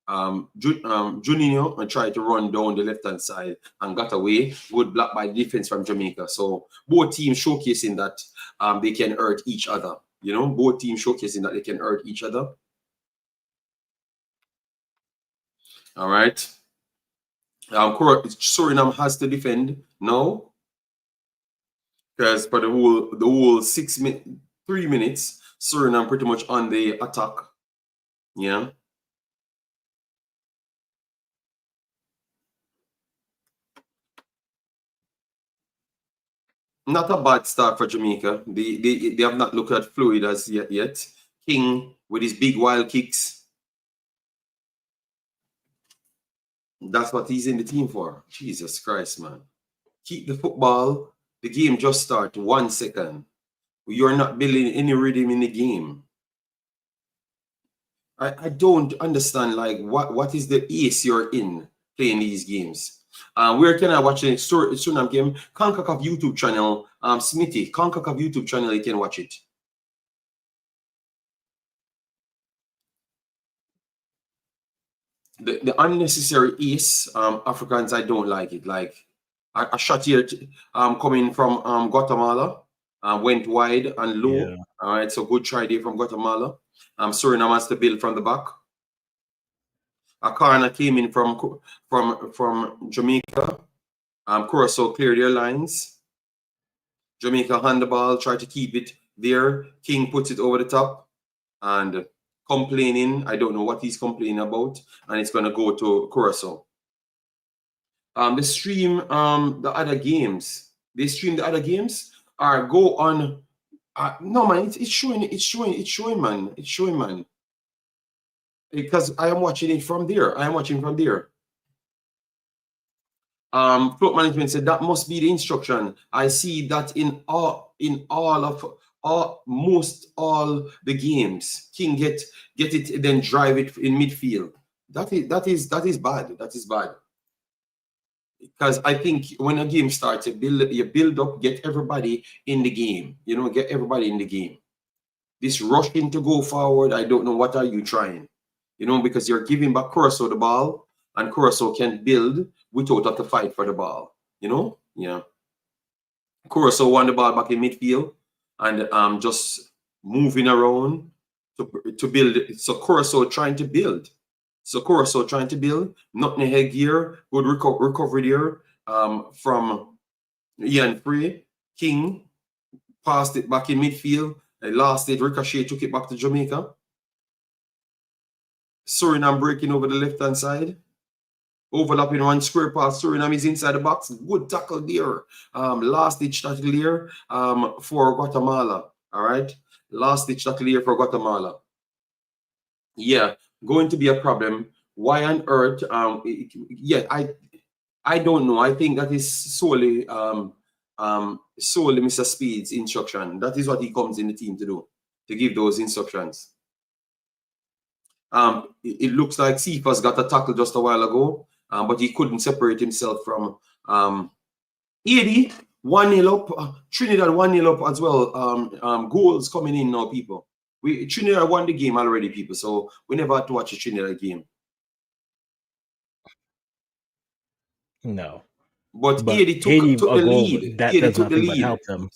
Juninho tried to run down the left-hand side and got away. Good block by defense from Jamaica. So both teams showcasing that they can hurt each other. You know, both teams showcasing that they can hurt each other. All right. Suriname has to defend now. Because for the whole 3 minutes, Suriname pretty much on the attack. Yeah. Not a bad start for Jamaica. They have not looked at fluid as yet. King with his big wild kicks. That's what he's in the team for. Jesus Christ, man. Keep the football. The game just started 1 second. You're not building any rhythm in the game. I don't understand like what is the ace you're in playing these games. Where can I watch the Suriname game? Concacaf YouTube channel. Smithy, Concacaf YouTube channel, you can watch it. The unnecessary ace, Africans, I don't like it. Like a shot here coming from Guatemala, went wide and low. Yeah. All right, so good try there from Guatemala. Suriname has to build from the back. A corner came in from Jamaica. Curacao cleared their lines. Jamaica hand the ball, try to keep it there. King puts it over the top and complaining. I don't know what he's complaining about, and it's going to go to Curacao. They stream the other games. They stream the other games or go on. No man, it's showing, man. It's showing, man. Because I am watching it from there. I am watching from there. Float management said that must be the instruction. I see that in most all the games. King get it, then drive it in midfield. That is bad. That is bad. Because I think when a game starts, you build up, get everybody in the game. You know, get everybody in the game. This rushing to go forward, I don't know what are you trying. You know, because you're giving back Curacao the ball, and Curacao can build without have to fight for the ball. You know, yeah. Curacao won the ball back in midfield and just moving around to build. So Curacao trying to build. So Curacao trying to build. Nothing head gear. Good recovery there from Ian Frey. King passed it back in midfield. Lost it. Ricochet took it back to Jamaica. Suriname breaking over the left-hand side. Overlapping one square pass. Suriname is inside the box. Good tackle there. Last ditch tackle here for Guatemala. All right. Last ditch tackle here for Guatemala. Yeah, going to be a problem. Why on earth? Yeah, I don't know. I think that is solely Mr. Speed's instruction. That is what he comes in the team to do, to give those instructions. It looks like Cephas got a tackle just a while ago, but he couldn't separate himself from Haiti. 1-0 up. Trinidad 1-0 up as well. Goals coming in now, people. Trinidad won the game already, people. So we never had to watch a Trinidad game. No. But Haiti took the lead. That Haiti does took the nothing but lead. help them.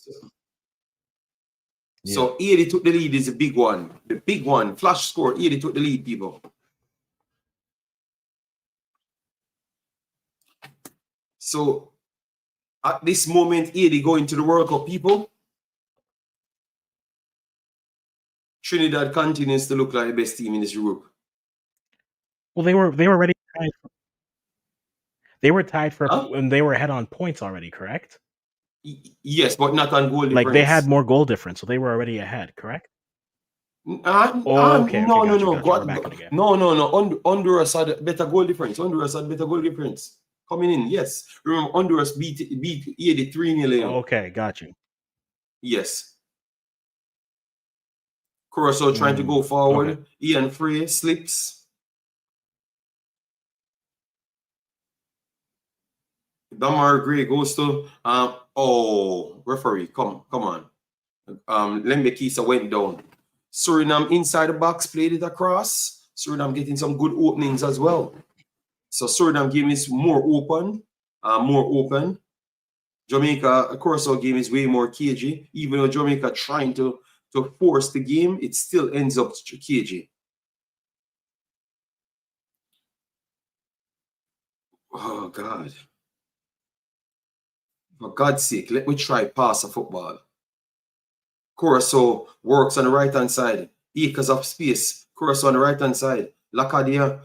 So Haiti took the lead is a big one. The big one. Flash score. Haiti took the lead, people. So at this moment, Haiti going to the World Cup, people. Trinidad continues to look like the best team in this group. Well, they were already tied. They were tied for when they were ahead on points already, correct? Yes, but not on goal difference. Like they had more goal difference, so they were already ahead, correct? Okay. No. Honduras had better goal difference. Coming in, yes. Remember, Honduras beat Haiti 3-0. Okay, got you. Yes. Curacao trying to go forward. Okay. Ian Frey slips. Damar Gray goes to referee. Come on. Lembe Kisa went down. Suriname inside the box, played it across. Suriname getting some good openings as well. So Suriname game is more open. Jamaica, Curacao game is way more cagey. Even though Jamaica trying to force the game, it still ends up cagey. Oh, God. For God's sake, let me try pass a football. Curacao works on the right-hand side. Acres of space. Curacao on the right-hand side. Lacadia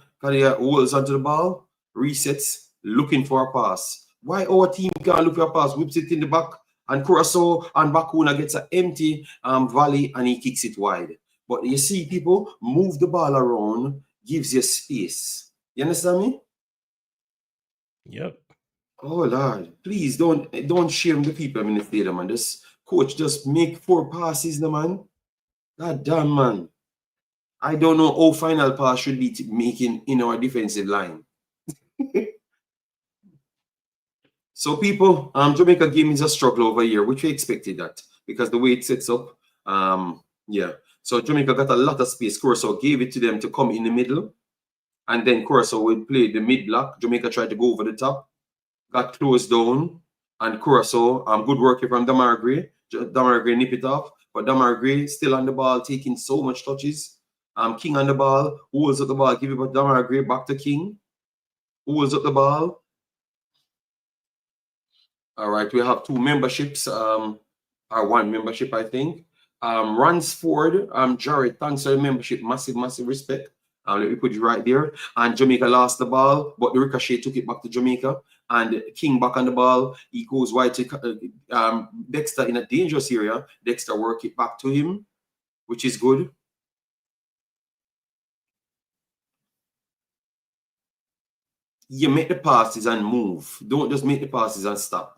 holds onto the ball. Resets. Looking for a pass. Why our team can't look for a pass? Whips it in the back. And Curacao and Bakuna gets an empty volley and he kicks it wide. But you see, people, move the ball around. Gives you space. You understand me? Yep. Oh, Lord. Please don't shame the people in the stadium, man. This coach just make 4 passes, man. God damn, man. I don't know how final pass should be making in our defensive line. So people, Jamaica game is a struggle over here, which we expected that because the way it sets up, yeah. So Jamaica got a lot of space. Curacao gave it to them to come in the middle, and then Curacao would play the mid block. Jamaica tried to go over the top, got closed down, and Curacao, good work here from Damar Gray. Damar Gray nip it off, but Damar Gray still on the ball, taking so much touches. King on the ball, holds up the ball, give it back Damar Gray, back to King, holds up the ball. All right, we have 2 memberships, or 1 membership, I think. Ransford, Jared, thanks for the membership, massive respect. Let me put it right there. And Jamaica lost the ball, but the Ricochet took it back to Jamaica. And King back on the ball. He goes wide to Dexter in a dangerous area. Dexter work it back to him, which is good. You make the passes and move. Don't just make the passes and stop.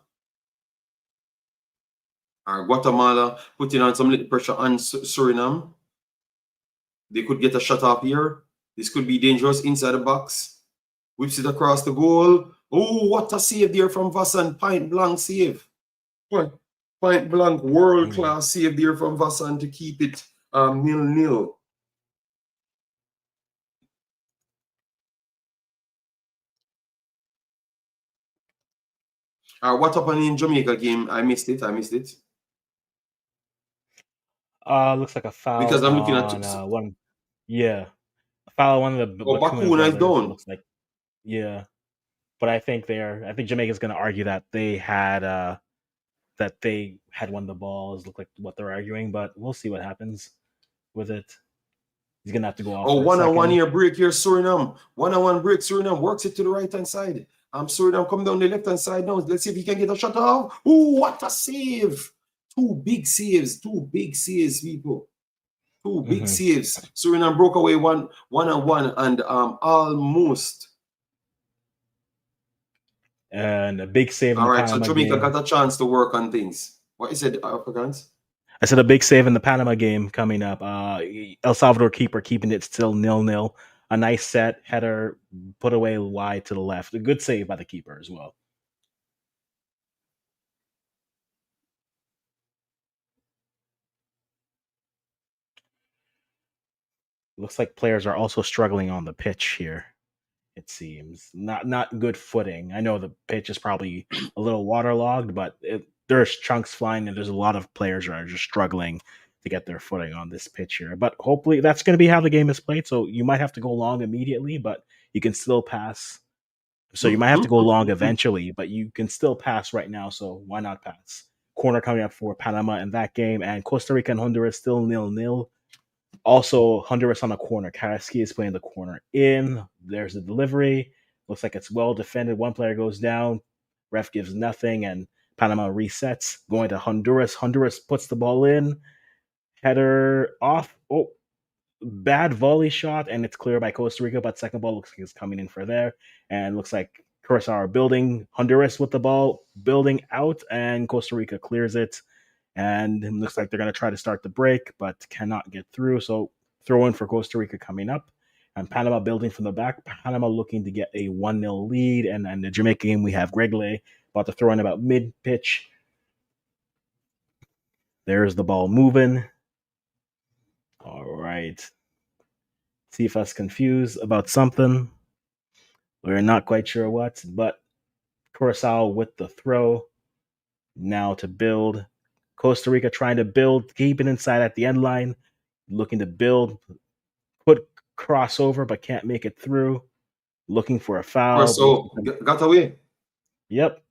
Guatemala putting on some little pressure on Suriname. They could get a shot off here. This could be dangerous inside the box. Whips it across the goal. Oh, what a save there from Vassan. Point blank save. Point blank world-class save there from Vassan to keep it 0-0. What happened in Jamaica game? I missed it. Looks like a foul Because I'm looking at on one. Yeah, a foul on one of the Bakuna Bakuna is brothers. down. Looks like, yeah. But I think Jamaica's going to argue that they had won the balls. Look like what they're arguing, but we'll see what happens with it. He's going to have to go off. Oh, 1-on-1 here break here, Suriname. 1-on-1 break, Suriname works it to the right hand side. Suriname come down the left hand side now. Let's see if he can get a shot off. Oh, what a save! 2 big saves, people. 2 big saves. Suriname broke away 1-on-1 and almost. And a big save. All right, so Jamaica got a chance to work on things. What is it, Africans? I said a big save in the Panama game coming up. El Salvador keeper keeping it still 0-0. A nice set header put away wide to the left. A good save by the keeper as well. Looks like players are also struggling on the pitch here. It seems not good footing. I know the pitch is probably a little waterlogged, but there's chunks flying, and there's a lot of players that are just struggling to get their footing on this pitch here. But hopefully that's going to be how the game is played. So you might have to go long immediately, but you can still pass. So you might have to go long eventually, but you can still pass right now. So why not pass? Corner coming up for Panama in that game, and Costa Rica and Honduras still 0-0. Also, Honduras on the corner. Karaski is playing the corner in. There's a delivery. Looks like it's well defended. One player goes down. Ref gives nothing, and Panama resets. Going to Honduras. Honduras puts the ball in. Header off. Oh, bad volley shot, and it's clear by Costa Rica, but second ball looks like it's coming in for there. And looks like Curacao are building. Honduras with the ball, building out, and Costa Rica clears it. And it looks like they're going to try to start the break, but cannot get through. So throw in for Costa Rica coming up. And Panama building from the back. Panama looking to get a 1-0 lead. And in the Jamaica game, we have Gregley about to throw in about mid-pitch. There's the ball moving. All right. See if us confused about something. We're not quite sure what, but Curacao with the throw. Now to build. Costa Rica trying to build, keep it inside at the end line, looking to build, put crossover, but can't make it through. Looking for a foul. So got away. Yep.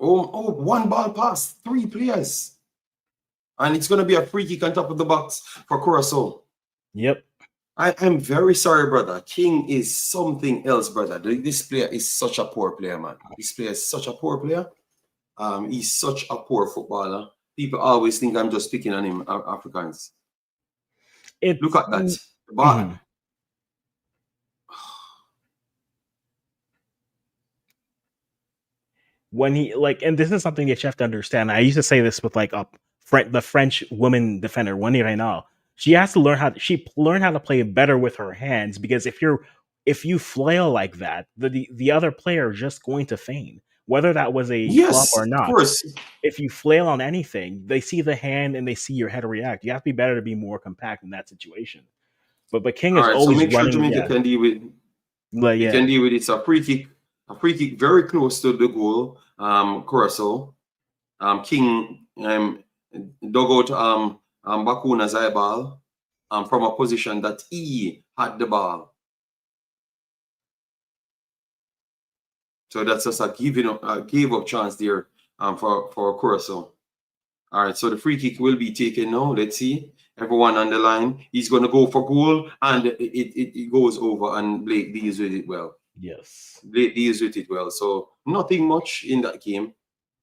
Oh, 1 ball pass, 3 players. And it's going to be a free kick on top of the box for Curacao. Yep. I'm very sorry, brother. King is something else, brother. This player is such a poor player, man. This player is such a poor player. He's such a poor footballer. People always think I'm just picking on him, Africans. Look at that. But when he and this is something that you have to understand. I used to say this with the French woman defender, Wendy Reynal, she has to learn how to play better with her hands, because if you flail like that, the other player is just going to feign. Whether that was a flop Yes, or of not, course. if you flail on anything, they see the hand and they see your head react. You have to be better to be more compact in that situation. But King All is right, so always make sure running. Jamaica Yeah, can deal with but it. yeah, Can deal with it. It's a free kick very close to the goal. Curacao. King dug out Bakuna's eyeball from a position that he had the ball. So that's just a gave up chance there for Curacao. All right, so the free kick will be taken now. Let's see. Everyone on the line. He's going to go for goal, and it goes over, and Blake deals with it well. yes, Blake deals with it well. So nothing much in that game,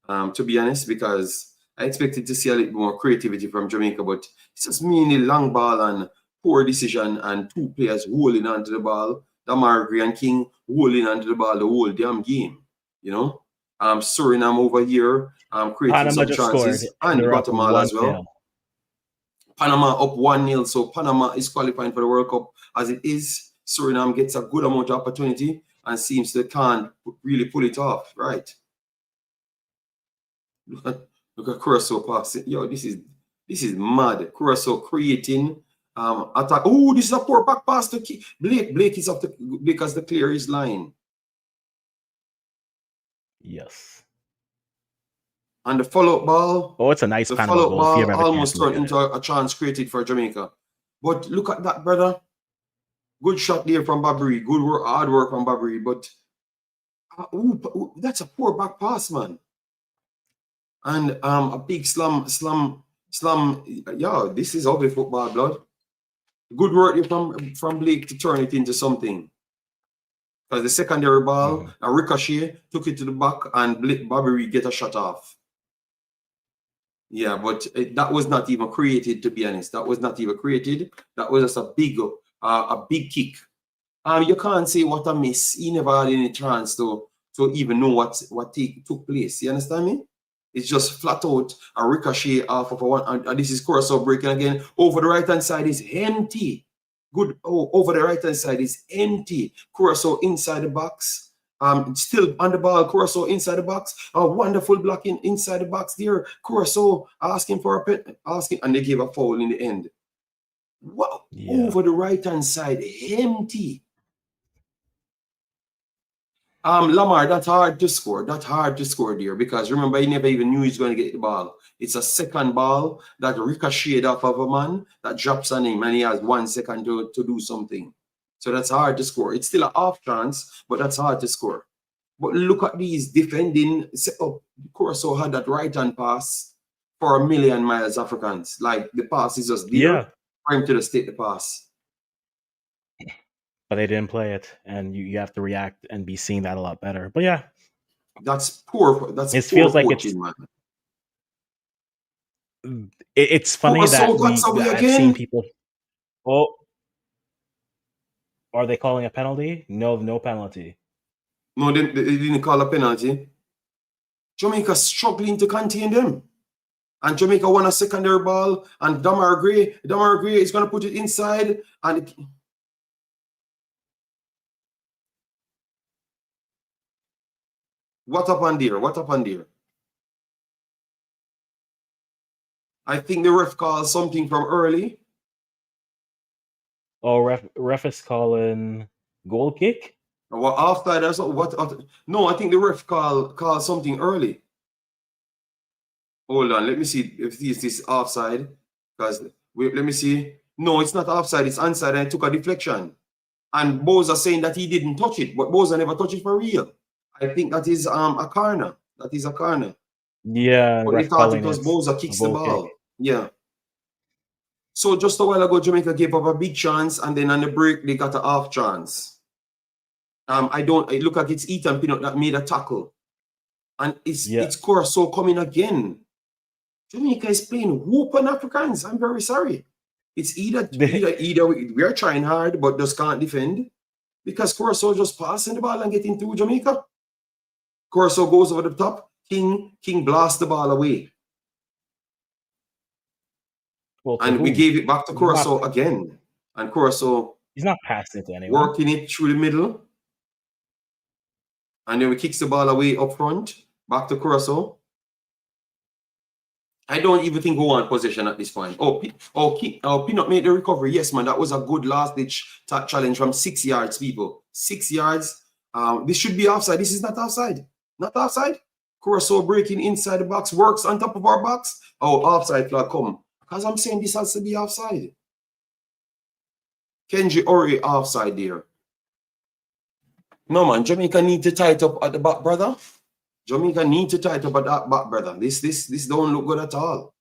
to be honest, because I expected to see a little more creativity from Jamaica, but it's just mainly long ball and poor decision, and two players holding onto the ball. Damargri and King holding onto the ball the whole damn game, you know. Suriname over here creating Panama some just scored chances, and and they're up Guatemala as 1-0. well. Panama up 1-0, so Panama is qualifying for the World Cup as it is. Suriname gets a good amount of opportunity and seems they can't really pull it off, right? Look at Curacao passing. Yo, this is mad. Curacao creating attack. Oh, this is a poor back pass to Blake. Blake is up because the clear his line. Yes. And the follow-up ball. Oh, it's a nice The Panama follow-up goal if you ball ever have a chance almost to look turned at it. into a chance created for Jamaica. But look at that, brother. Good shot there from Babri. Good work, hard work from Babri. But that's a poor back pass, man. And a big slam. Yeah, this is ugly football, blood. Good work from Blake to turn it into something. Because the secondary ball, a ricochet, took it to the back, and Babri get a shot off. Yeah, but that was not even created, to be honest. That was not even created. That was just a big kick. You can't say what a miss. He never had any chance to even know what took place. You understand me? It's just flat out a ricochet off of a one. And this is Curacao breaking again. Over the right hand side is empty. Good. Oh, over the right hand side is empty. Curacao inside the box. Still on the ball. Curacao inside the box. A wonderful blocking inside the box there. Curacao asking for a pen, and they gave a foul in the end. Wow. Yeah. Over the right hand side, empty. Lamar, that's hard to score. That's hard to score there, because remember, he never even knew he's going to get the ball. It's a second ball that ricocheted off of a man that drops on him, and he has 1 second to do something. So that's hard to score. It's still an off chance, but that's hard to score. But look at these defending setup. Curacao had that right hand pass for a million miles Africans. Like, the pass is just there for him to just take the pass. But they didn't play it, and you have to react and be seeing that a lot better. But yeah, that's poor. It feels like coaching, man. It's funny that I've seen people. Oh, are they calling a penalty? No penalty. No, they didn't call a penalty. Jamaica struggling to contain them. And Jamaica won a secondary ball, and Damargri is going to put it inside, and what happened there? I think the ref called something from early. Oh, ref is calling goal kick? Well, after that's what? No, I think the ref called something early. Hold on, let me see if this is offside. Because let me see. No, it's not offside. It's onside, and I took a deflection. And Boza saying that he didn't touch it, but Boza never touched it for real. I think that is a corner. That is a corner. Yeah, but they thought it was Boza kicks the ball. Kick. Yeah. So just a while ago, Jamaica gave up a big chance, and then on the break they got a half chance. I look like it's Ethan Pinnock that made a tackle, and it's Curacao coming again. Jamaica is playing whooping Africans. I'm very sorry. It's either we are trying hard but just can't defend, because Curacao just passing the ball and getting through Jamaica. Curacao goes over the top. King blasts the ball away. Well, to And we who? gave it back to He's not. Curacao again. And Curacao He's not passing it to anyone. working it through the middle. And then we kicks the ball away up front, back to Curacao. I don't even think we want possession at this point. Peanut made the recovery. Yes, man, that was a good last-ditch challenge from 6 yards, people. 6 yards. This should be offside. This is not offside. Not offside. Curacao breaking inside the box, works on top of our box. Oh, offside flag come. Because I'm saying this has to be offside. Kenji Ori offside there. No, man, Jamaica need to tight up at the back, brother. Jamaica need to tight up at that back, brother. This don't look good at all.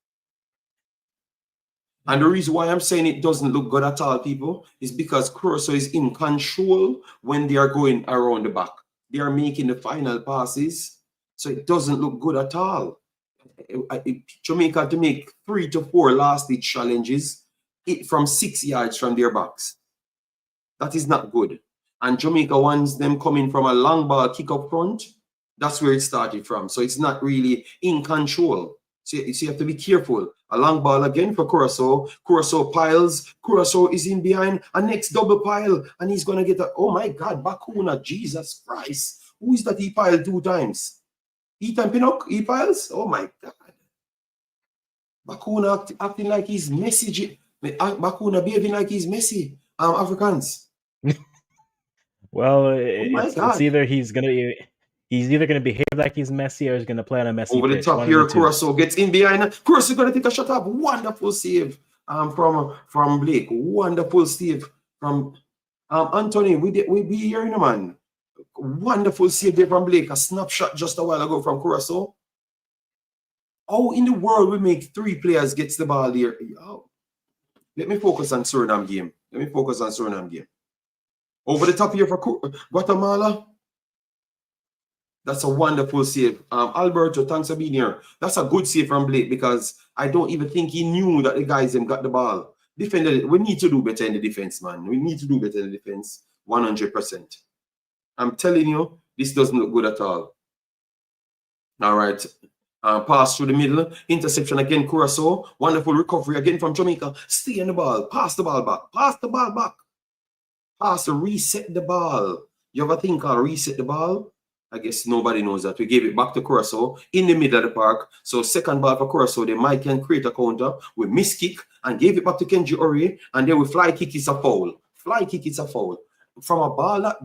And the reason why I'm saying it doesn't look good at all, people, is because Curacao is in control when they are going around the back. They are making the final passes, so it doesn't look good at all. Jamaica had to make 3 to 4 last-ditch challenges from 6 yards from their backs. That is not good. And Jamaica wants them coming from a long ball kick up front. That's where it started from. So it's not really in control. So you have to be careful. A long ball again for Curacao. Curacao piles. Curacao is in behind. A next double pile. And he's going to get a... Oh, my God. Bakuna. Jesus Christ. Who is that he piled 2 times? Ethan Pinnock, he piles? Oh, my God. Bakuna acting like he's Messi. Bakuna behaving like he's Messi. Africans. Well, it's either he's either gonna behave like he's Messi or he's gonna play on a Messi over pitch. the top here. Curacao gets in behind. Curacao gonna take a shot up. Wonderful save from Blake. Wonderful save from Anthony. We be here, you know, man. Wonderful save there from Blake. A snapshot just a while ago from Curacao. How in the world we make 3 players gets the ball there? Oh. Let me focus on Suriname game. Over the top here for Guatemala. That's a wonderful save. Alberto, thanks for being here. That's a good save from Blake because I don't even think he knew that the guys got the ball. Defended it. We need to do better in the defense, man. We need to do better in the defense. 100%. I'm telling you, this doesn't look good at all. All right. Pass through the middle. Interception again, Curacao. Wonderful recovery again from Jamaica. Stay on the ball. Pass the ball back. Pass to reset the ball. You ever think I'll reset the ball? I guess nobody knows that. We gave it back to Curacao in the middle of the park. So second ball for Curacao, they might can create a counter. We miss kick and gave it back to Kenji Ori. And then we fly kick, it's a foul. Fly kick, it's a foul. From a ball that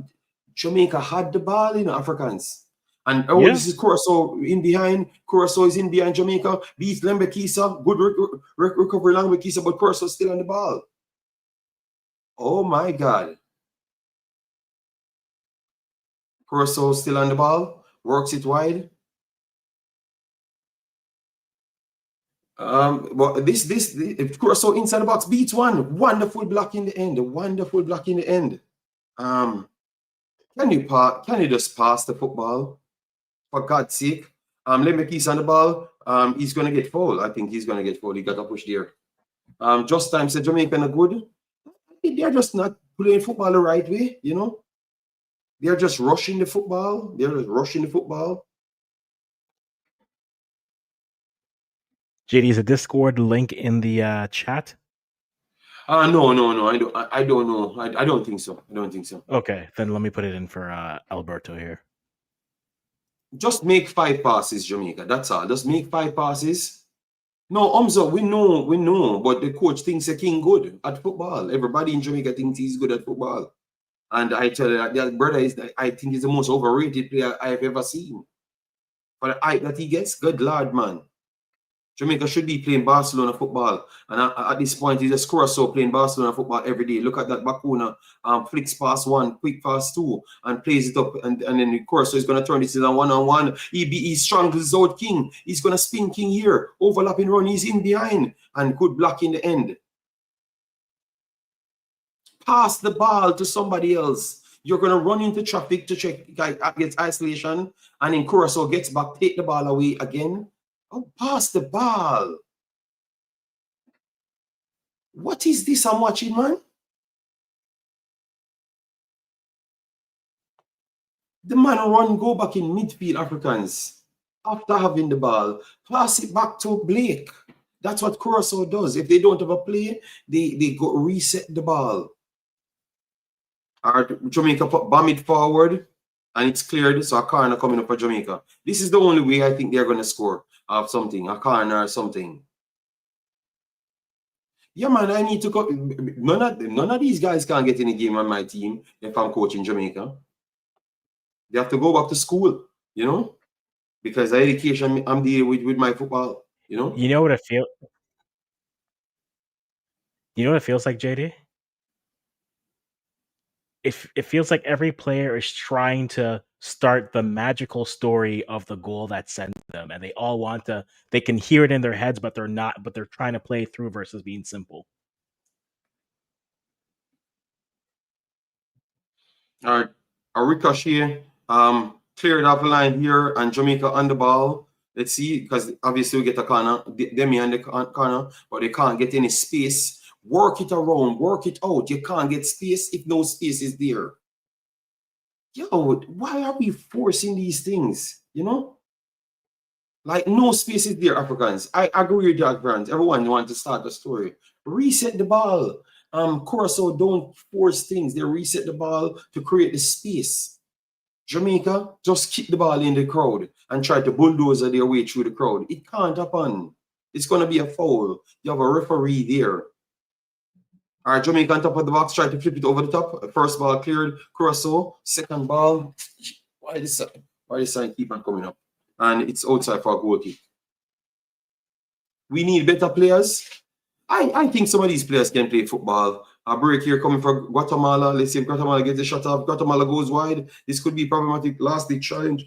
Jamaica had the ball in Africans. And this is Curacao in behind. Curacao is in behind Jamaica. Beats Lembekisa. Good recovery Lembekisa, but Curacao still on the ball. Oh my God. Curacao still on the ball, works it wide. But this Curacao inside the box beats one. Wonderful block in the end. Can you just pass the football? For God's sake. Let me keep on the ball. He's gonna get fouled. I think he's gonna get fouled. He got a push there. Just time said Jamaica are good. They're just not playing football the right way, you know. They're just rushing the football. JD, is a Discord link in the chat? No. I don't know. I don't think so. Okay, then let me put it in for Alberto here. Just make 5 passes, Jamaica. That's all. Just make 5 passes. No, Umzo, we know. But the coach thinks a king good at football. Everybody in Jamaica thinks he's good at football. And I tell you that brother I think he's the most overrated player I've ever seen. For the hype that he gets, good Lord, man. Jamaica should be playing Barcelona football. And at this point, he's just Curacao playing Barcelona football every day. Look at that Bakuna, flicks pass 1, quick pass 2, and plays it up. And then Curacao is going to turn this into a 1-on-1. He strangles out King. He's going to spin King here. Overlapping run. He's in behind. And good block in the end. Pass the ball to somebody else. You're going to run into traffic to check against isolation. And then Curacao gets back, take the ball away again. Oh, pass the ball. What is this I'm watching, man? The man run, go back in midfield, Africans. After having the ball, pass it back to Blake. That's what Curacao does. If they don't have a play, they go reset the ball. Or Jamaica bomb it forward and it's cleared, so a corner coming up for Jamaica. This is the only way I think they're going to score of something, a corner or something. Yeah, man, I need to go. None of these guys can get in a game on my team if I'm coaching Jamaica. They have to go back to school, you know, because the education I'm dealing with my football, you know. You know what it feel? You know what it feels like, JD? It feels like every player is trying to start the magical story of the goal that sends them, and they all want to. They can hear it in their heads, but they're not. But they're trying to play through versus being simple. All right, a ricochet cleared off the line here, and Jamaica on the ball. Let's see, because obviously we get a corner, Demi on the corner, but they can't get any space. Work it around, work it out. You can't get space if no space is there. Yo, why are we forcing these things? You know, like no space is there, Africans. I agree with you, Africans. Everyone wants to start the story. Reset the ball. Curacao don't force things. They reset the ball to create the space. Jamaica just kick the ball in the crowd and try to bulldozer their way through the crowd. It can't happen. It's going to be a foul. You have a referee there. All right, Jamaica on top of the box, try to flip it over the top. First ball cleared, Curacao. Second ball, why this sign keep on coming up? And it's outside for a goal kick. We need better players. I think some of these players can play football. A break here coming for Guatemala. Let's see if Guatemala gets a shot off. Guatemala goes wide. This could be problematic. Last league challenge.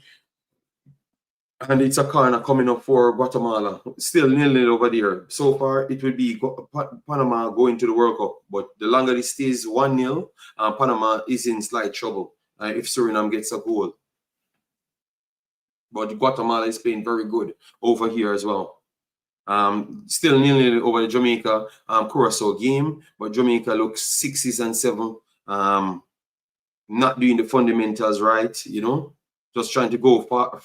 And it's a corner coming up for Guatemala. Still 0-0 over there. So far, it will be Panama going to the World Cup. But the longer it stays 1-0, Panama is in slight trouble if Suriname gets a goal. But Guatemala is playing very good over here as well. Still 0-0 over the Jamaica Curacao game, but Jamaica looks 6s and 7. Not doing the fundamentals right, you know, just trying to go far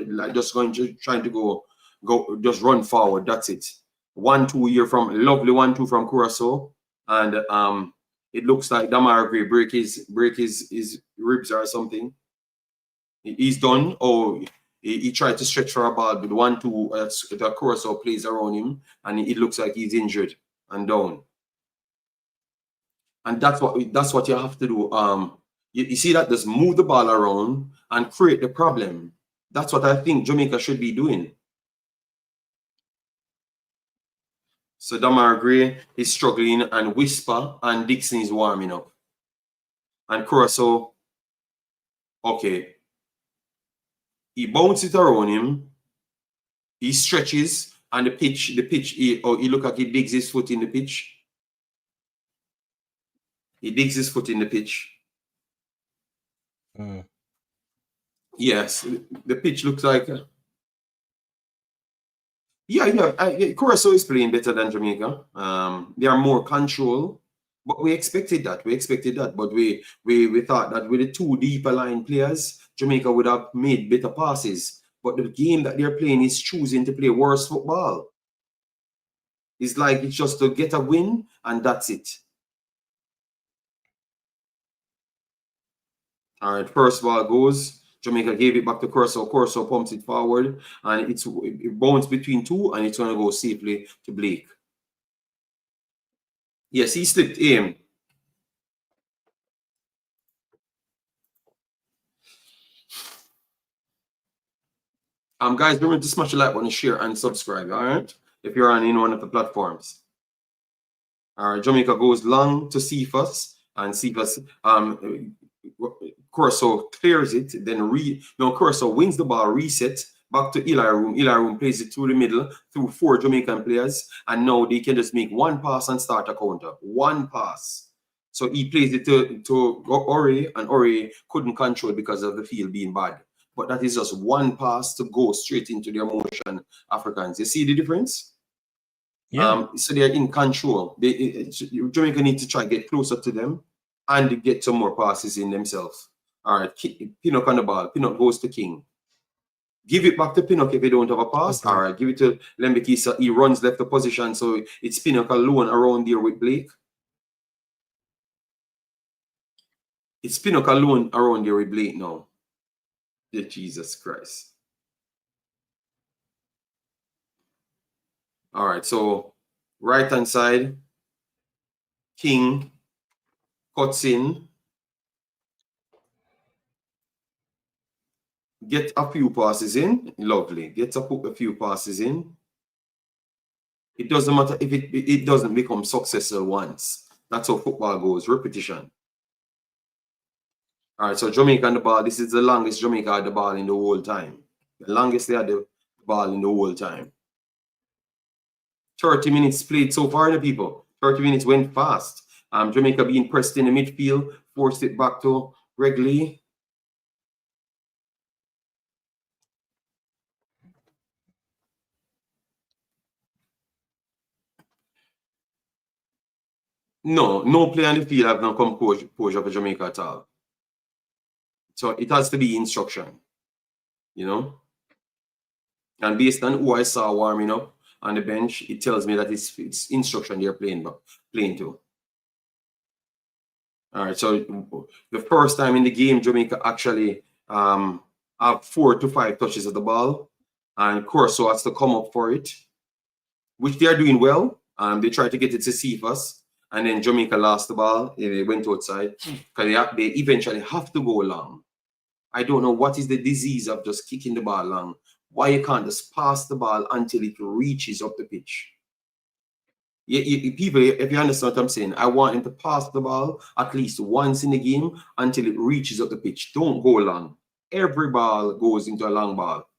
like just trying to go just run forward. That's it. 1-2 here from lovely 1-2 from Curacao, and it looks like Damar Gray break his ribs or something. He's done. Oh. He tried to stretch for a ball, but 1-2, the Curacao plays around him, and it looks like he's injured and down. And that's what you have to do. You see that, just move the ball around and create the problem. That's what I think Jamaica should be doing. So Damar Gray is struggling, and Whisper and Dixon is warming up. And Curacao, okay. He bounces it around him. He stretches, and the pitch, he look like he digs his foot in the pitch. He digs his foot in the pitch. Yes, the pitch looks like. Curacao is playing better than Jamaica. They are more control, but we expected that. But we thought that with the two deeper line players, Jamaica would have made better passes. But the game that they're playing is choosing to play worse football. It's like it's just to get a win, and that's it. All right, first ball goes. Jamaica gave it back to Curacao. Curacao pumps it forward, and it bounced between two, and it's going to go safely to Blake. Yes, he slipped aim. Guys, remember to smash the like button, share, and subscribe, all right? If you're on any one of the platforms. All right, Jamaica goes long to Cephas, and Cephas, Curacao clears it, then Curacao wins the ball, reset, back to Eli Room. Eli Room plays it through the middle, through 4 Jamaican players, and now they can just make one pass and start a counter. One pass. So he plays it to Ori, and Ori couldn't control because of the field being bad. But that is just one pass to go straight into their motion, Africans. You see the difference? Yeah. So they're in control. Jamaica need to try to get closer to them and get some more passes in themselves. All right, Pinnock on the ball. Pinnock goes to King. Give it back to Pinnock if you don't have a pass. Okay. All right, give it to Lembekisa. He runs left the position, so it's Pinnock alone around there with Blake. It's Pinnock alone around there with Blake now. Dear Jesus Christ. All right, so right-hand side, King cuts in. Get a few passes in. Lovely. Get a few passes in. It doesn't matter if it doesn't become successful once. That's how football goes. Repetition. All right, so Jamaica on the ball. This is the longest Jamaica had the ball in the whole time. The longest they had the ball in the whole time. 30 minutes played so far, the people. 30 minutes went fast. Jamaica being pressed in the midfield, forced it back to Wrigley. No player on the field have not composure for Jamaica at all. So it has to be instruction, you know. And based on who I saw warming up on the bench, it tells me that it's instruction they're playing to. All right, so the first time in the game, Jamaica actually have 4 to 5 touches of the ball, and Curacao has to come up for it, which they are doing well. They tried to get it to Cephas, and then Jamaica lost the ball. They went outside because they eventually have to go long. I don't know what is the disease of just kicking the ball long. Why you can't just pass the ball until it reaches up the pitch? People, if you understand what I'm saying, I want him to pass the ball at least once in the game until it reaches up the pitch. Don't go long. Every ball goes into a long ball.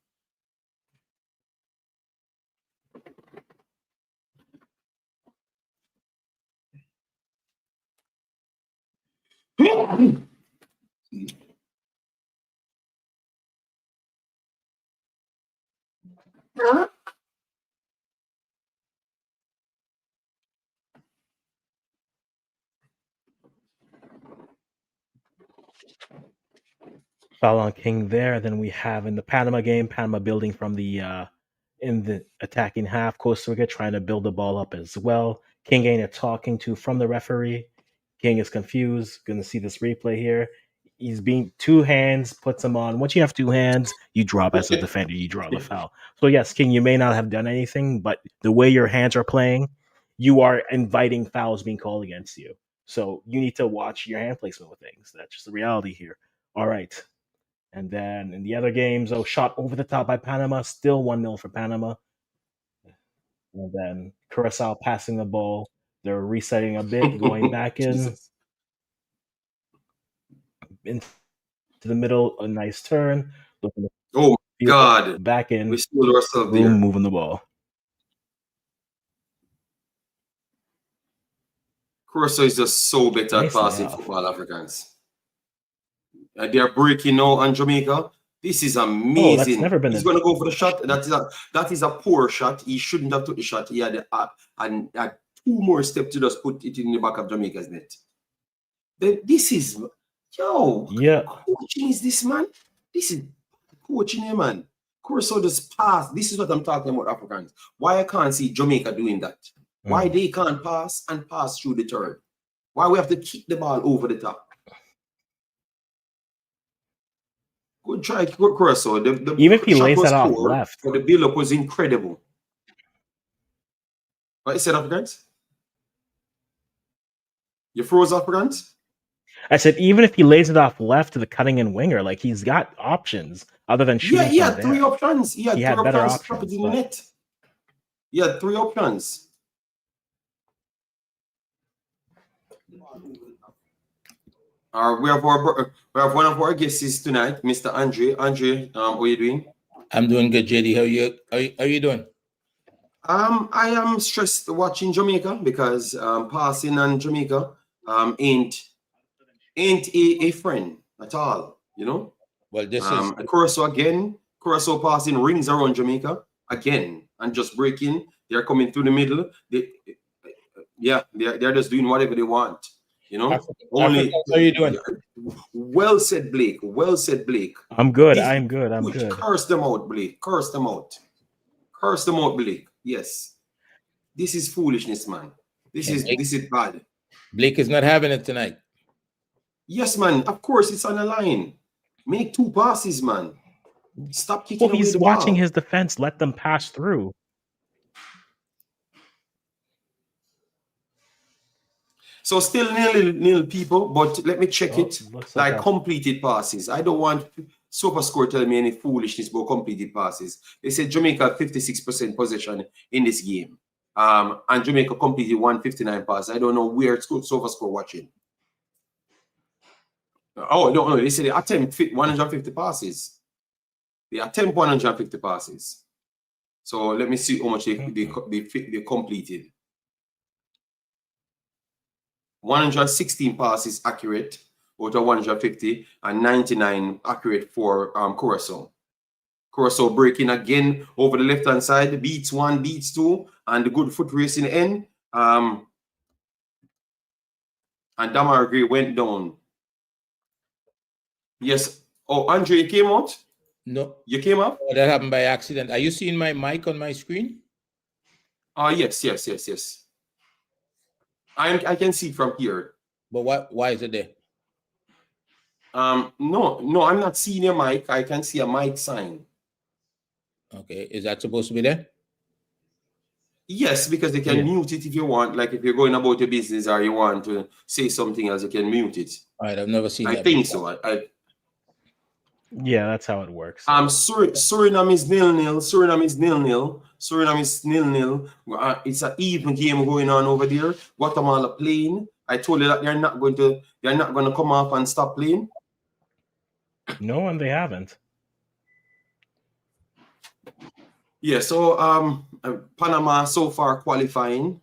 Foul on King there. Then we have in the Panama game, Panama building from the in the attacking half. Costa Rica trying to build the ball up as well. King getting a talking to from the referee. King is confused. Going to see this replay here. He's being 2 hands, puts him on. Once you have 2 hands, you drop as a defender. You draw the foul. So yes, King, you may not have done anything, but the way your hands are playing, you are inviting fouls being called against you. So you need to watch your hand placement with things. That's just the reality here. All right. And then in the other games, shot over the top by Panama, still 1-0 for Panama. And then Curacao passing the ball. They're resetting a bit, going back into the middle, a nice turn. Oh, God. Back in. We stole ourselves there. Moving the ball. Curacao is just so better at passing football, Africans. They are breaking now on Jamaica. This is amazing. That's never been He's going to go for the shot. That is a poor shot. He shouldn't have took the shot. He had 2 more steps to just put it in the back of Jamaica's net. This is, coaching is this, man? This is coaching here, man. Curacao just pass. This is what I'm talking about, Africans. Why I can't see Jamaica doing that? Why they can't pass and pass through the third? Why we have to kick the ball over the top? Good try, Curacao. Even if he lays that off left. The build-up was incredible. What you said, Africans? You froze, Africans? I said, even if he lays it off left to the cutting in winger, like he's got options other than shooting. Yeah, he had 3 options. He had better options. In the net. He had 3 options. We have one of our guests tonight, Mr. Andre. Andre, how are you doing? I'm doing good, JD. How are you doing? I am stressed watching Jamaica because passing on Jamaica ain't a friend at all, you know. Well, this is Curacao again. Curacao passing rings around Jamaica again and just breaking. They're coming through the middle. They're just doing whatever they want. You know, Africa, how are you doing? Well said, Blake. Well said, Blake. I'm good. I'm good. I'm good. Curse them out, Blake. Curse them out. Curse them out, Blake. Yes. This is foolishness, man. This is bad. Blake is not having it tonight. Yes, man. Of course, it's on the line. Make 2 passes, man. Stop kicking away He's the watching ball. his defense. Let them pass through. So still nil, people, but let me check it. Like completed passes. I don't want SofaScore telling me any foolishness about completed passes. They said Jamaica 56% possession in this game. And Jamaica completed 159 passes. I don't know where SofaScore watching. Oh, no, they said they attempt 150 passes. They attempt 150 passes. So let me see how much they completed. 116 passes accurate out of 150 and 99 accurate for Curacao. Curacao breaking again over the left-hand side, beats 1, beats 2, and the good foot race in the end. And Damar Gray went down. Yes. Oh, Andre, you came out? No. You came up? Oh, that happened by accident. Are you seeing my mic on my screen? Yes. I can see from here. But why is it there? No, I'm not seeing your mic. I can see a mic sign. Okay, is that supposed to be there? Yes, because they can mute it if you want. Like if you're going about your business or you want to say something else, you can mute it. All right, I've never seen that. I think so. Yeah, that's how it works. Suriname is 0-0. Suriname is 0-0. Suriname is 0-0. It's an even game going on over there. Guatemala playing. I told you that they're not going to come off and stop playing. No, and they haven't. Yeah, so Panama so far qualifying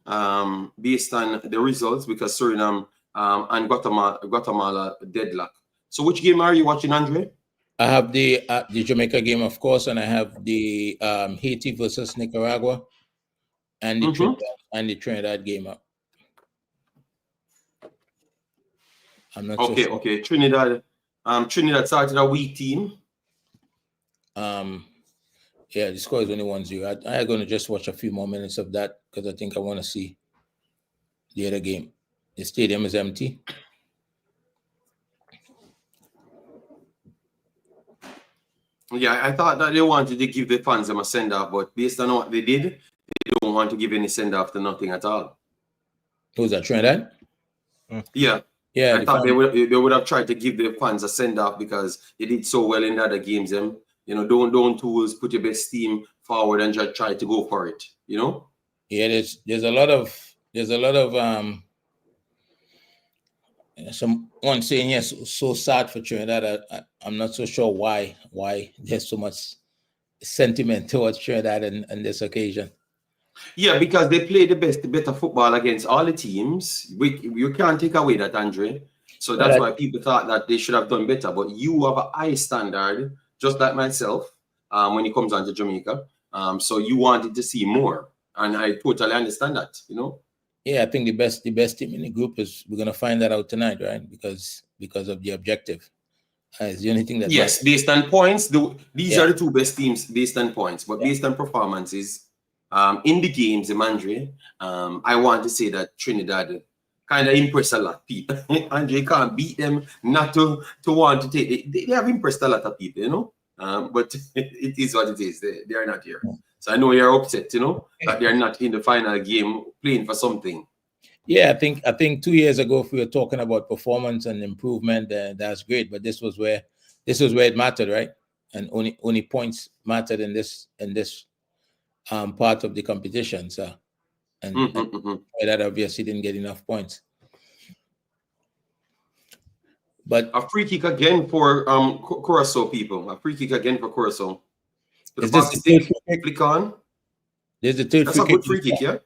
based on the results because Suriname and Guatemala deadlock. So which game are you watching, Andre? I have the Jamaica game, of course, and I have the Haiti versus Nicaragua and the Trinidad game up. I'm not so sure. Okay. Trinidad started a weak team. Yeah, the score is only 1-0. I'm going to just watch a few more minutes of that because I think I want to see the other game. The stadium is empty. Yeah, I thought that they wanted to give the fans a send-off, but based on what they did, they don't want to give any send-off to nothing at all. Who's that, Trinidad? Yeah. I thought they would have tried to give the fans a send-off because they did so well in the other games. Don't tools, put your best team forward and just try to go for it. Yeah, there's a lot of someone saying yes, so sad for Trinidad. I'm not so sure why there's so much sentiment towards Trinidad on this occasion. Yeah, because they play the better football against all the teams. You can't take away that, Andre. So that's why people thought that they should have done better. But you have a high standard, just like myself, when it comes on to Jamaica. So you wanted to see more. And I totally understand that, Yeah, I think the best team in the group is we're gonna find that out tonight, right? Because of the objective. It's the only thing that matters. Based on points, these are the 2 best teams based on points, but based on performances in the games, Andre, I want to say that Trinidad kind of impressed a lot of people. Andre can't beat them not to want to take it. They have impressed a lot of people, but it is what it is. They are not here. So I know you're upset, that they're not in the final game playing for something. Yeah, I think 2 years ago, if we were talking about performance and improvement, that's great. But this was where it mattered, right? And only points mattered in this part of the competition. So, and that obviously didn't get enough points. But a free kick again for Curacao people. A free kick again for Curacao. Is this the third free kick? Click on. There's the third That's a good free kick, yeah?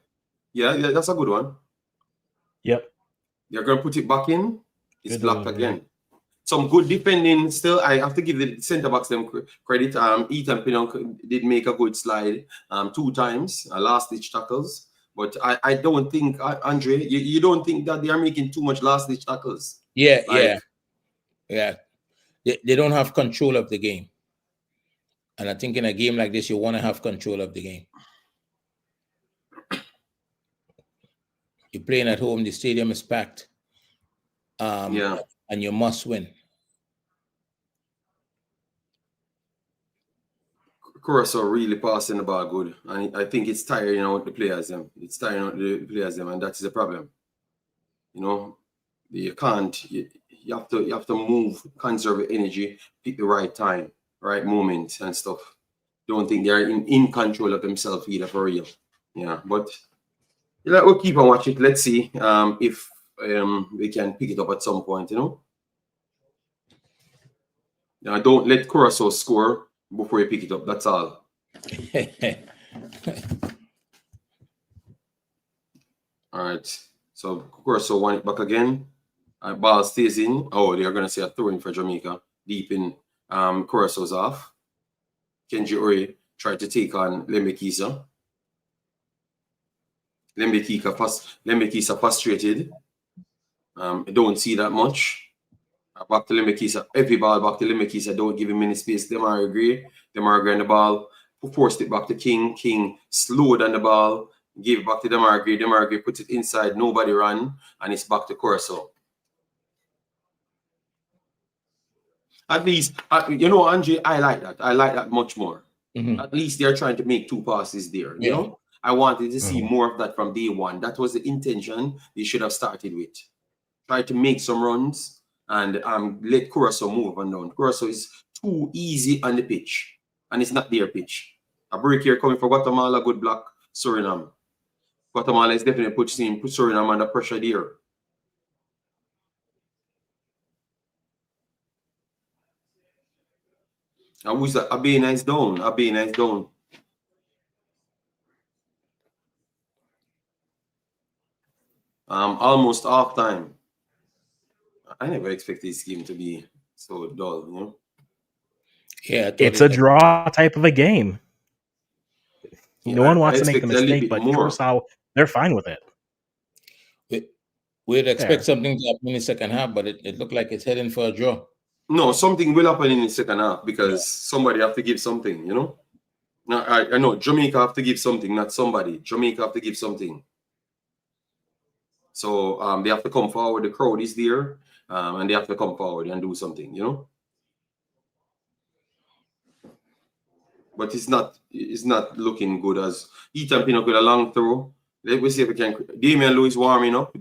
Yeah, that's a good one. Yep. They're going to put it back in. It's blocked again. Some good defending still. I have to give the centre-backs them credit. Ethan Pinnock did make a good slide 2 times, last-ditch tackles. But I don't think, Andre, you don't think that they are making too much last-ditch tackles? Yeah, Like, yeah. They don't have control of the game. And I think in a game like this, you want to have control of the game. You're playing at home, the stadium is packed. And you must win. Curacao really passing the ball good, and I think it's tiring out the players them. It's tiring out the players them, and that is the problem. You know, you can't. You have to move, conserve energy, pick the right time, right moment, and stuff. Don't think they're in control of themselves either for real. Yeah, but we'll keep on watching. Let's see if we can pick it up at some point. You know. Now, don't let Curacao score before you pick it up. That's all. All right. So Curacao want it back again. Ball stays in. Oh, they're gonna say a throw in for Jamaica. Deep in. Curaçao's off. Kenji Ori tried to take on Lembekisa. Lembekisa frustrated. I don't see that much. Back to Lembekisa. Every ball back to Lembekisa. Don't give him any space. Demar agree on the ball. Forced it back to King. King slowed on the ball. Gave it back to Demar Gray puts it inside. Nobody ran. And it's back to Curacao. At least, you know, Andre, I like that. I like that much more. At least they're trying to make 2 passes there. You know, I wanted to see more of that from day one. That was the intention they should have started with. Try to make some runs and let Curacao move on down. Curacao is too easy on the pitch, and it's not their pitch. A break here coming for Guatemala, good block, Suriname. Guatemala is definitely put Suriname under pressure there. And who's that? Abena is down. Abena is down. Almost half time. I never expected this game to be so dull, you know? Yeah, it's a draw type of a game. No one wants to make the mistake, but Curacao, they're fine with it. We'd expect something to happen in the second half, but it looked like it's heading for a draw. No, something will happen in the second half because somebody have to give something, you know? Now, I know Jamaica have to give something, not somebody. Jamaica have to give something. So they have to come forward. The crowd is there, and they have to come forward and do something, you know? But it's not looking good as Ethan Pinnock with a long throw. Let me see if we can. Damian Lewis warming up.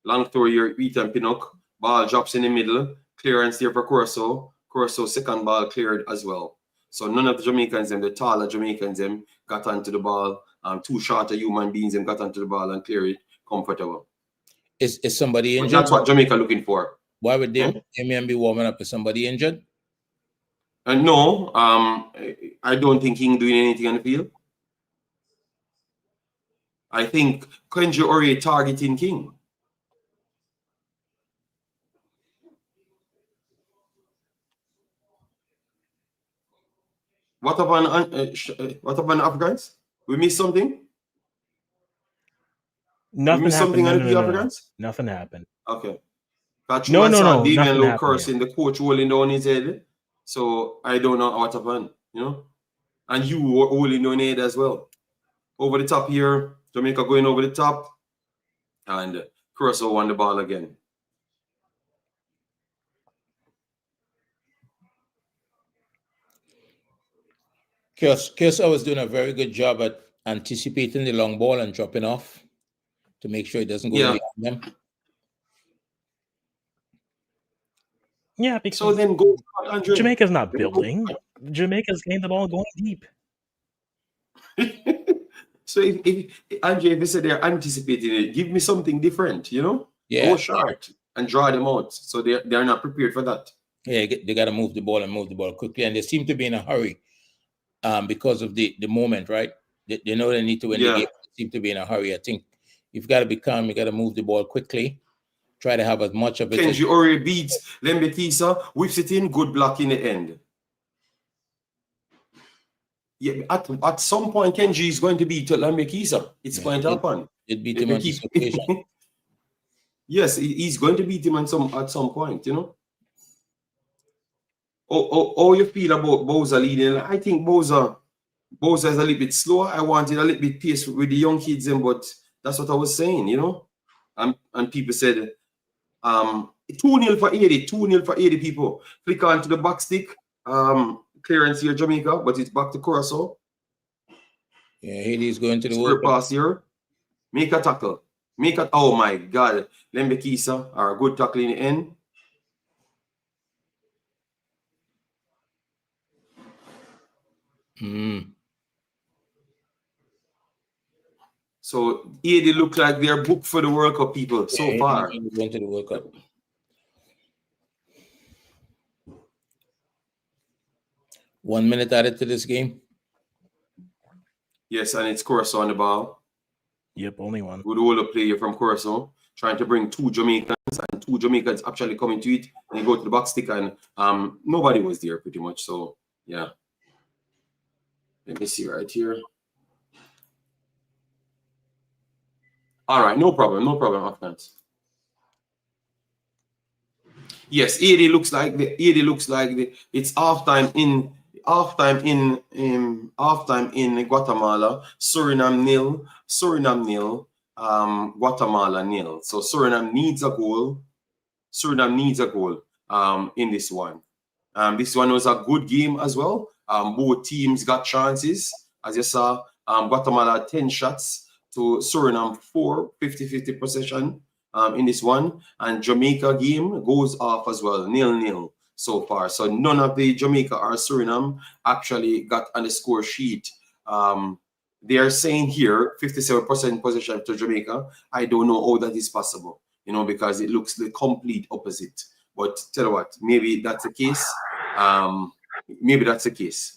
Long throw here, Ethan Pinnock. Ball drops in the middle. Clearance there for Curacao. Curacao second ball cleared as well. So none of the Jamaicans, the taller Jamaicans, got onto the ball. 2 shorter human beings, got onto the ball and clear it comfortable. Is somebody injured? But that's what Jamaica looking for. Why would Damian be warming up? Is somebody injured? No, I don't think he's doing anything on the field. I think Kenji Ori targeting King. What about Africans? We missed something? Nothing happened. No. Nothing happened. Okay. No. Damian Lowe cursing the coach holding down his head. So I don't know what happened, you know? And you were holding down your head as well. Over the top here, Jamaica going over the top. And Curacao won the ball again. Curacao was doing a very good job at anticipating the long ball and dropping off to make sure it doesn't go behind them. Yeah, because so then go Jamaica's not building. Jamaica's getting the ball going deep. So if Andre, if you say they're anticipating it, give me something different, you know? Yeah. Go short and draw them out. So they're not prepared for that. Yeah, they got to move the ball quickly. And they seem to be in a hurry because of the moment, right? They know they need to win the game. They seem to be in a hurry. I think you've got to be calm. You got to move the ball quickly. Try to have as much of it. Kenji Ori beats Lembekisa, whips it in, good block in the end. Yeah, at some point, Kenji is going to beat Lambekisa. It's going to happen. It beat him on this occasion. Yes, he's going to beat him at some point, you know. Oh, you feel about Bowser leading? I think Bowser is a little bit slower. I wanted a little bit pace with the young kids, but that's what I was saying, you know. And people said 2-0 for 80, 2-0 for 80 people. Flick on to the back stick. Clearance here, Jamaica, but it's back to Curacao. Yeah, Haiti's going to the Square pass here. Make a tackle. Oh my God. Lembekisa are a good tackle in the end. So here they look like they're booked for the World Cup, people, so far. Going to the World Cup. One minute added to this game. Yes, and it's Curacao on the ball. Yep, only one. Good older player from Curacao, trying to bring 2 Jamaicans, and 2 Jamaicans actually coming to it. And you go to the back stick, and nobody was there pretty much. So yeah. Let me see right here. All right, no problem, Afghans. Yes, 80 looks like it's halftime in Guatemala. Suriname nil, Guatemala nil. So Suriname needs a goal. In this one. This one was a good game as well. Both teams got chances. As you saw, Guatemala 10 shots to Suriname 4, 50-50 possession in this one. And Jamaica game goes off as well, 0-0 so far. So none of the Jamaica or Suriname actually got on the score sheet. They are saying here 57% possession to Jamaica. I don't know how that is possible, you know, because it looks the complete opposite. But tell you what, maybe that's the case.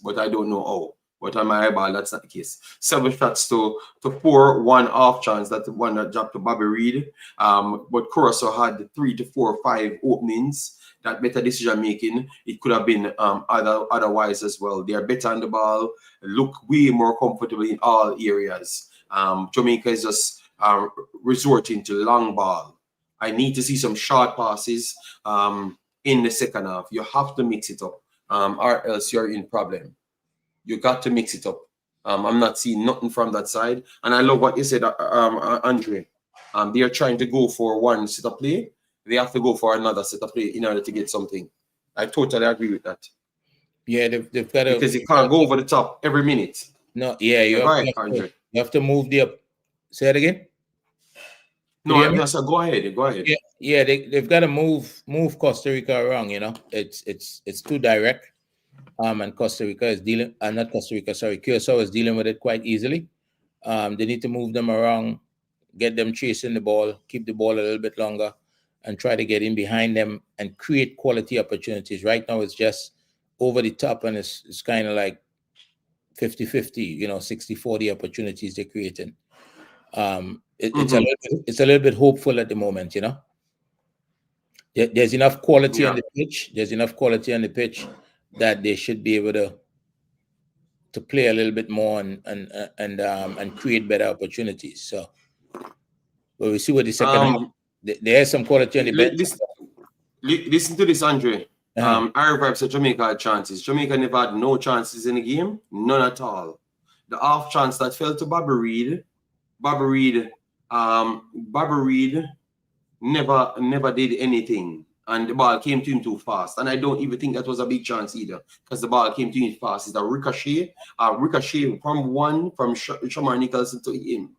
But I don't know how. But on my eyeball, that's not the case. 7 shots to 4, 1 off chance. That's the one that dropped to Bobby Reed. But Curacao had 3 to 4, 5 openings. That better decision making. It could have been otherwise as well. They are better on the ball, look way more comfortable in all areas. Jamaica is just resorting to long ball. I need to see some short passes in the second half. You have to mix it up, or else you're in problem. You got to mix it up. I'm not seeing nothing from that side. And I love what you said, Andre. They are trying to go for one set of play. They have to go for another set of play in order to get something. I totally agree with that. Yeah, they've got to, because you can't go over the top every minute. No, yeah, you have to move the up. Say it again. No, so go ahead. Yeah, they've got to move Costa Rica around. You know, it's too direct. And Costa Rica is dealing, not Costa Rica, sorry, Curacao is dealing with it quite easily. They need to move them around, get them chasing the ball, keep the ball a little bit longer, and try to get in behind them and create quality opportunities. Right now, it's just over the top, and it's kind of like 50-50, you know, 60-40 opportunities they're creating. It's a little bit hopeful at the moment, you know. There's enough quality on the pitch. There's enough quality on the pitch that they should be able to play a little bit more and create better opportunities. So, but we see what the second half. There's some quality on the bench. Listen to this, Andre. Arab said Jamaica had chances. Jamaica never had no chances in the game, none at all. The half chance that fell to Bobby Reed never did anything, and the ball came to him too fast. And I don't even think that was a big chance either, because the ball came to him fast. It's a ricochet from Shamar Nicholson to him.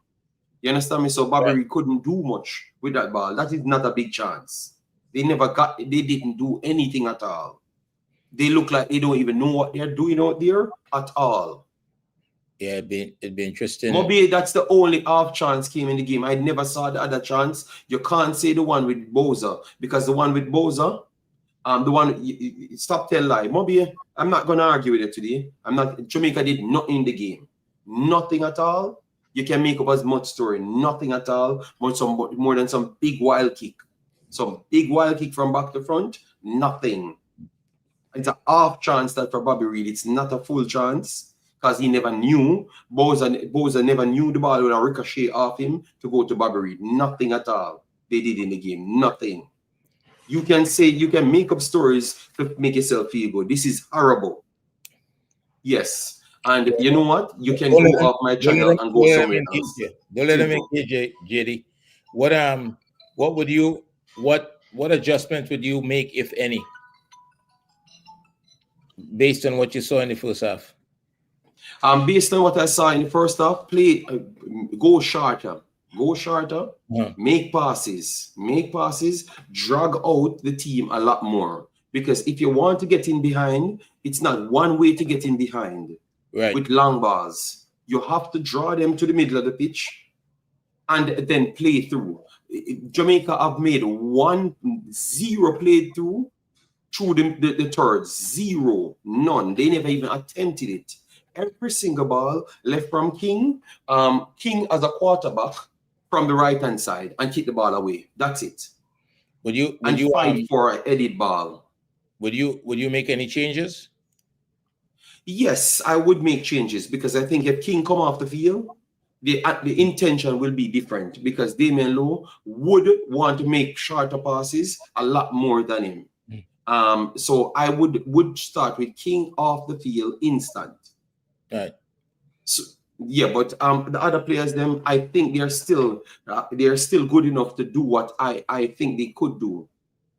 You understand me? So Bobby Reed couldn't do much with that ball. That is not a big chance. They didn't do anything at all. They look like they don't even know what they're doing out there at all. Yeah, it'd be interesting. Maybe that's the only half chance came in the game. I never saw the other chance. You can't say the one with Bowser, because the one with Bowser, stop tell lie. Maybe I'm not gonna argue with it today. Jamaica did nothing in the game. Nothing at all. You can make up as much story. Nothing at all. More than some big wild kick. Some big wild kick from back to front. Nothing. It's a half chance that for Bobby Reed. It's not a full chance. because he never knew. Bowser never knew the ball would ricochet off him to go to Bobby Reed. Nothing at all. They did in the game. Nothing. You can make up stories to make yourself feel good. This is horrible. Yes. And you know what? You can go off my channel and go somewhere else. Don't let them engage, JD. What adjustments would you make, if any, based on what you saw in the first half? Based on what I saw in the first half, go shorter. Make passes, drag out the team a lot more. Because if you want to get in behind, it's not one way to get in behind. Right. With long balls, you have to draw them to the middle of the pitch and then play through. Jamaica have made 1-0 played through the thirds. 0, none. They never even attempted it. Every single ball left from King. King as a quarterback from the right hand side and kick the ball away. That's it. Would you fight for an edit ball? Would you make any changes? Yes, I would make changes because I think if King come off the field, the intention will be different because Damian Lowe would want to make shorter passes a lot more than him. So I would start with King off the field instant. Right. So, yeah, but the other players, I think they're still good enough to do what I think they could do.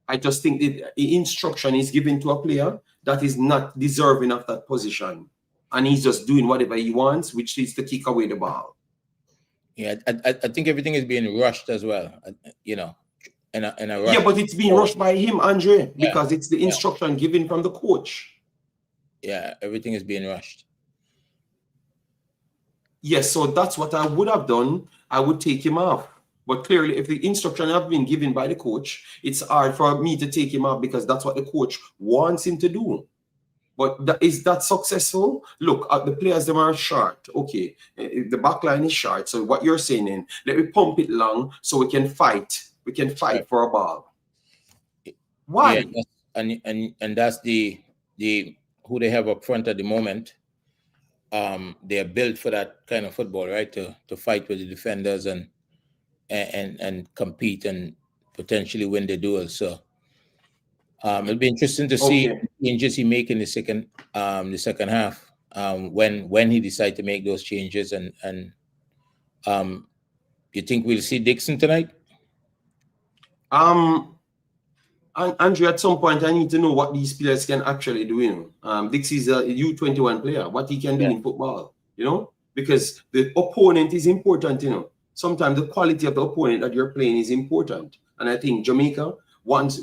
I just think that the instruction is given to a player that is not deserving of that position, and he's just doing whatever he wants, which is to kick away the ball. Yeah, I think everything is being rushed as well. In a rush. Yeah, but it's being rushed by him, Andre, because it's the instruction given from the coach. Yeah, everything is being rushed. Yes, so that's what I would have done. I would take him off. But clearly, if the instruction have been given by the coach, it's hard for me to take him off because that's what the coach wants him to do. But is that successful? Look, the players, them are short. Okay, the back line is short. So what you're saying, let me pump it long so we can fight. We can fight for a ball. Why? Yeah, and that's the who they have up front at the moment. They are built for that kind of football, right? To fight with the defenders and compete and potentially win the duel. So it'll be interesting to see the changes he make in the second half. When he decide to make those changes and you think we'll see Dixon tonight? Andrew, at some point, I need to know what these players can actually do. Dix is a U21 player, what he can do in football, because the opponent is important, Sometimes the quality of the opponent that you're playing is important. And I think Jamaica, once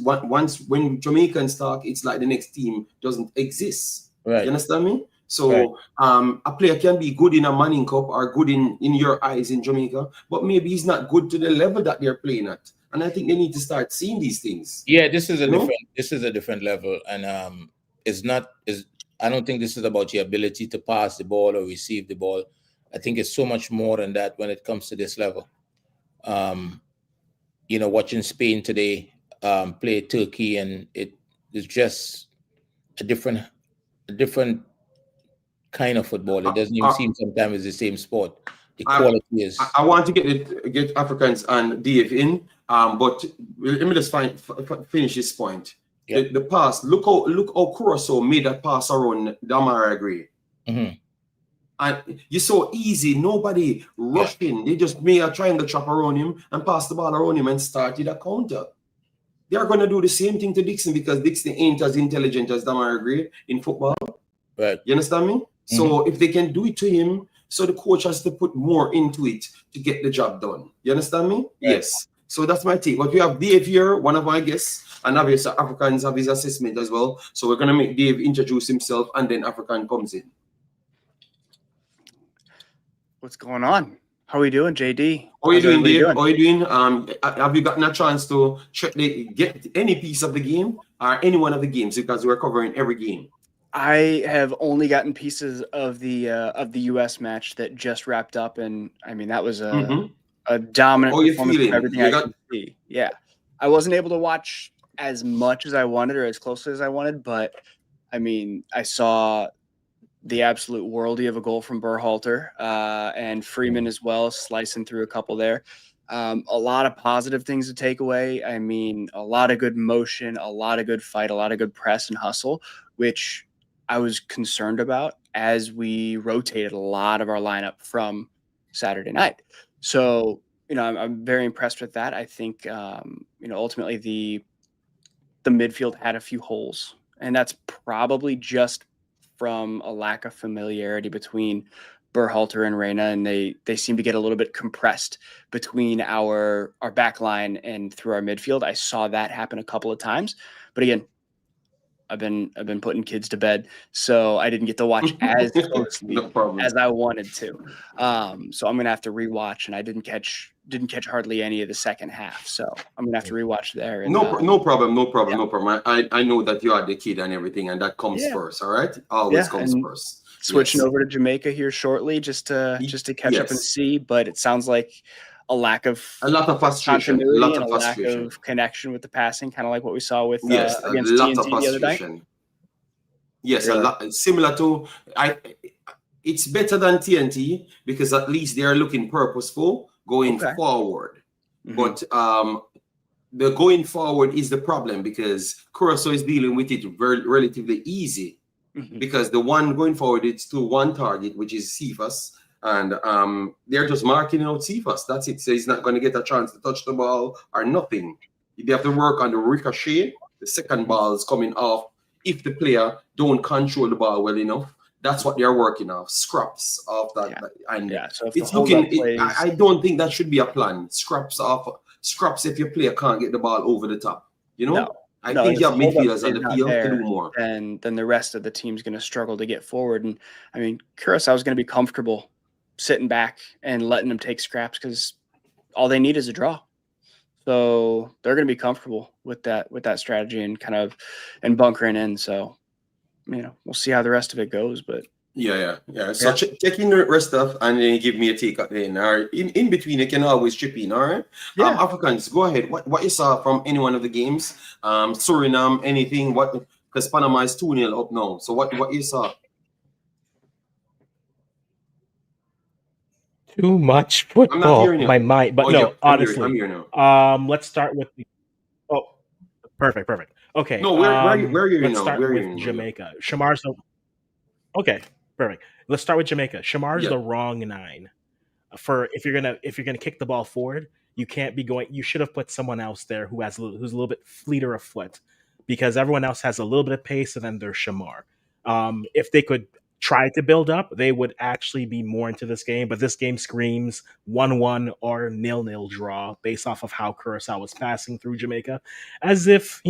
when Jamaicans talk, it's like the next team doesn't exist. Right. You understand me? So a player can be good in a Manning Cup or good in your eyes in Jamaica, but maybe he's not good to the level that they're playing at. And I think they need to start seeing these things. Yeah, this is a different level, and I don't think this is about your ability to pass the ball or receive the ball. I think it's so much more than that when it comes to this level. Watching Spain today play Turkey, and it is just a different kind of football. It doesn't even seem sometimes it's the same sport. The quality is. I want to get Africans and Dave in, but let me just finish this point. Yeah. The pass. Look how Curacao made that pass around Damara Gray. Mm-hmm. And you're so easy. Nobody rushed in. They just made a triangle trap around him and passed the ball around him and started a counter. They are going to do the same thing to Dixon because Dixon ain't as intelligent as Damara Gray in football. Right. You understand me? Mm-hmm. So if they can do it to him, so the coach has to put more into it to get the job done. You understand me? Right. Yes. So that's my take. But we have Dave here, one of my guests, and obviously Africans have his assessment as well. So we're going to make Dave introduce himself and then African comes in. What's going on? How are we doing, JD? How are you doing, Dave? How are you doing? Have you gotten a chance to get any piece of the game or any one of the games because we're covering every game? I have only gotten pieces of the U.S. match that just wrapped up, and I mean that was a dominant performance from everything I could see. Yeah, I wasn't able to watch as much as I wanted or as closely as I wanted, but I mean I saw the absolute worldie of a goal from Berhalter, and Freeman as well, slicing through a couple there. A lot of positive things to take away. I mean, a lot of good motion, a lot of good fight, a lot of good press and hustle, which I was concerned about as we rotated a lot of our lineup from Saturday night. So, I'm very impressed with that. I think, ultimately the midfield had a few holes, and that's probably just from a lack of familiarity between Berhalter and Reina, and they seem to get a little bit compressed between our back line and through our midfield. I saw that happen a couple of times, but again, I've been putting kids to bed, so I didn't get to watch as closely as I wanted to. So I'm gonna have to rewatch, and I didn't catch hardly any of the second half, so I'm gonna have to rewatch there. And, no problem. I know that you are the kid and everything, and that comes first. All right, always comes first. Switching over to Jamaica here shortly, just to catch up and see. But it sounds like a lot of frustration, lack of connection with the passing, kind of like what we saw with against TNT the other night. Yes, really? A lot similar to it's better than TNT because at least they are looking purposeful going forward. But the going forward is the problem because Curacao is dealing with it relatively easy because the one going forward it's to one target, which is Cephas. And they're just marking out Cephas. That's it. So he's not going to get a chance to touch the ball or nothing. They have to work on the ricochet. The second ball is coming off. If the player don't control the ball well enough, that's what they're working off. Scraps off that. And so it's looking. I don't think that should be a plan. Scraps if your player can't get the ball over the top. I think you have midfielders on the field to do more. And then the rest of the team's going to struggle to get forward. And I mean, Curacao is going to be comfortable sitting back and letting them take scraps because all they need is a draw. So they're going to be comfortable with that strategy and bunkering in. So, we'll see how the rest of it goes, but So check in the rest stuff and then give me a take at the end. All right. In between, you can always chip in. All right. Africans, go ahead. What you saw from any one of the games? Suriname, anything? Because Panama is 2-0 up now. So what you saw? Too much football. I'm not hearing you. My mind, but no, honestly. I'm here now. Let's start with perfect. Okay. No, where are you let's now? Start with Jamaica. Shamar's okay, perfect. Let's start with Jamaica. Shamar's the wrong 9. If you're gonna kick the ball forward, you can't be going. You should have put someone else there who's a little bit fleeter of foot, because everyone else has a little bit of pace, and then there's Shamar. If they could try to build up, they would actually be more into this game. But this game screams 1-1 or 0-0 draw based off of how Curacao was passing through Jamaica, as if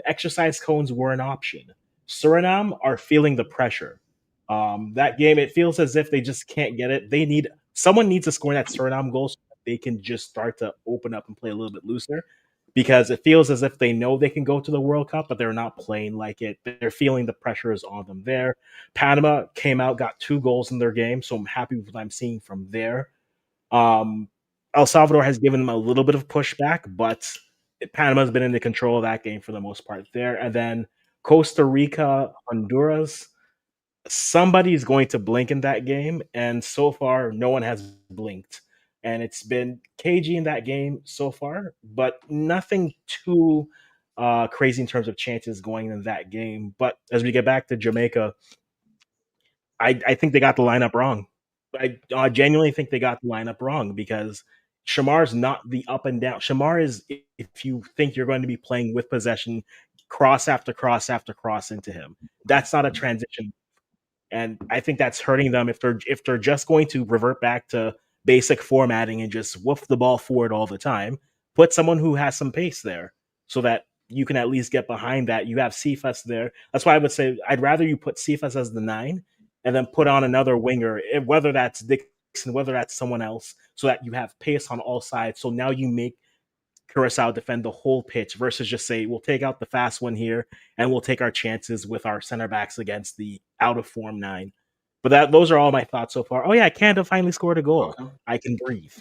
exercise cones were an option. Suriname are feeling the pressure. That game, it feels as if they just can't get it. Someone needs to score that Suriname goal so that they can just start to open up and play a little bit looser, because it feels as if they know they can go to the World Cup, but they're not playing like it. They're feeling the pressure is on them there. Panama came out, got 2 goals in their game, so I'm happy with what I'm seeing from there. El Salvador has given them a little bit of pushback, but Panama's been in the control of that game for the most part there. And then Costa Rica, Honduras, somebody's going to blink in that game, and so far no one has blinked. And it's been cagey in that game so far, but nothing too crazy in terms of chances going in that game. But as we get back to Jamaica, I think they got the lineup wrong. I genuinely think they got the lineup wrong, because Shamar's not the up and down. Shamar is, if you think you're going to be playing with possession, cross after cross after cross into him. That's not a transition. And I think that's hurting them if they're just going to revert back to basic formatting and just woof the ball forward all the time. Put someone who has some pace there so that you can at least get behind that. You have Cephas there. That's why I would say I'd rather you put Cephas as the 9 and then put on another winger, whether that's Dixon, whether that's someone else, so that you have pace on all sides. So now you make Curacao defend the whole pitch versus just say, we'll take out the fast one here and we'll take our chances with our center backs against the out of form 9. But those are all my thoughts so far. Oh yeah, Canada finally scored a goal. Okay. I can breathe.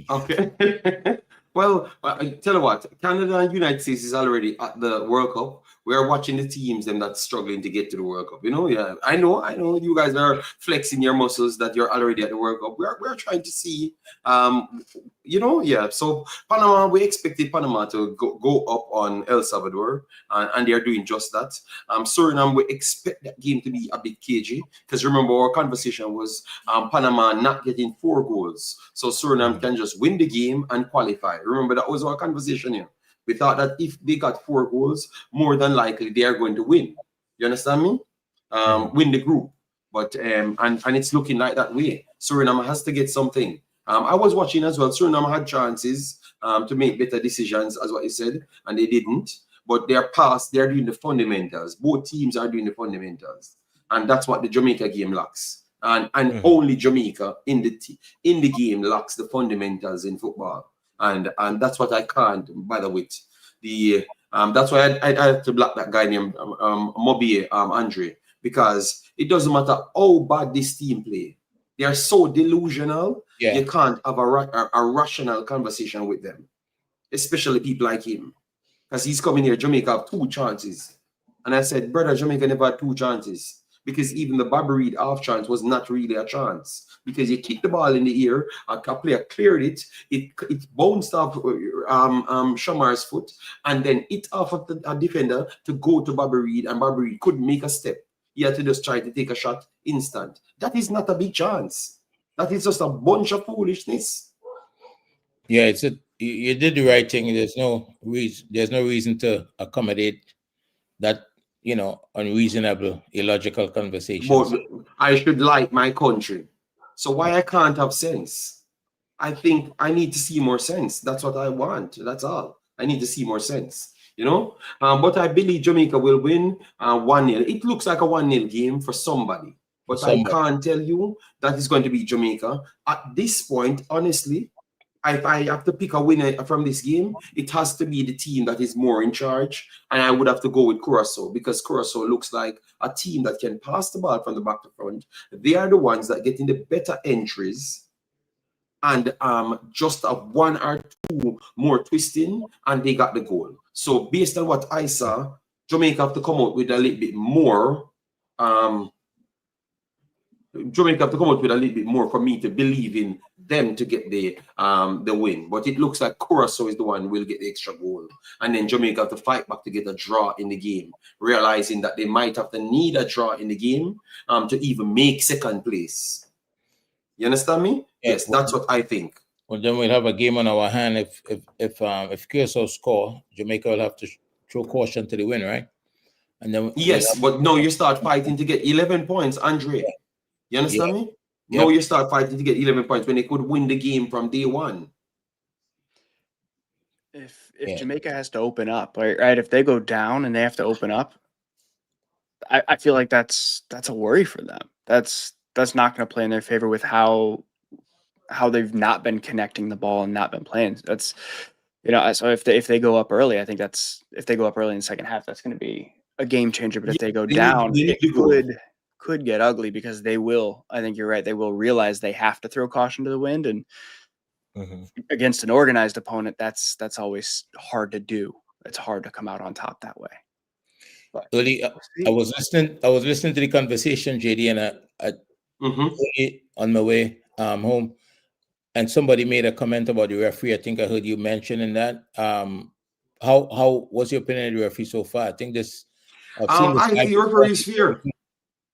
Okay. Well, I tell you what, Canada and United States is already at the World Cup. We are watching the teams them that's struggling to get to the World Cup. You know, yeah, I know. You guys are flexing your muscles that you're already at the World Cup. We're trying to see, you know, yeah. So Panama, we expected Panama to go up on El Salvador, and they are doing just that. Suriname, we expect that game to be a bit cagey because remember our conversation was Panama not getting 4 goals, so Suriname can just win the game and qualify. Remember that was our conversation here. We thought that if they got 4 goals, more than likely they are going to win. You understand me? Win the group. But and it's looking like that way. Suriname has to get something. I was watching as well. Suriname had chances to make better decisions, as what you said, and they didn't. But they're doing the fundamentals. Both teams are doing the fundamentals, and that's what the Jamaica game lacks. And only Jamaica in the game lacks the fundamentals in football. And that's what I can't bother with. That's why I had to block that guy named Mobie Andre, because it doesn't matter how bad this team play. They are so delusional. Yeah. You can't have a rational conversation with them, especially people like him, because he's coming here. Jamaica have 2 chances, and I said, brother, Jamaica never had 2 chances. Because even the Bobby Reed half chance was not really a chance, because you kicked the ball in the air, a player cleared it, it bounced off Shamar's foot, and then it off of a defender to go to Bobby Reed, and Bobby Reed couldn't make a step. He had to just try to take a shot instant. That is not a big chance. That is just a bunch of foolishness. Yeah, you did the right thing. There's no reason to accommodate that, you know, unreasonable, illogical conversations. But I should like my country. So why I can't have sense? I think I need to see more sense. That's what I want. That's all. I need to see more sense, you know? But I believe Jamaica will win 1-0. It looks like a 1-0 game for somebody. But I can't tell you that it's going to be Jamaica. At this point, honestly, if I have to pick a winner from this game, it has to be the team that is more in charge, and I would have to go with Curacao, because Curacao looks like a team that can pass the ball from the back to front. They are the ones that get in the better entries, and just a 1 or 2 more twisting, and they got the goal. So based on what I saw, Jamaica have to come out with a little bit more. Jamaica have to come out with a little bit more for me to believe in them to get the win. But it looks like Curacao is the one who will get the extra goal. And then Jamaica have to fight back to get a draw in the game, realizing that they might have to need a draw in the game to even make second place. You understand me? Yeah, yes, that's what I think. Well, then we'll have a game on our hand. If Curacao score, Jamaica will have to throw caution to the win, right? And then yes, but no, you start fighting to get 11 points, Andre. You understand me? Yep. No, you start fighting to get 11 points when they could win the game from day one. If Jamaica has to open up, right? If they go down and they have to open up, I feel like that's a worry for them. That's not going to play in their favor with how they've not been connecting the ball and not been playing. That's, you know, so if they go up early, I think if they go up early in the second half, that's going to be a game changer. But if they go down, it could get ugly, because they will. I think you're right. They will realize they have to throw caution to the wind, and against an organized opponent, that's always hard to do. It's hard to come out on top that way. But early, I was listening to the conversation, JD, and on my way home, and somebody made a comment about the referee. I think I heard you mentioning that. How was your opinion of the referee so far? I think this. I think the referee is fair.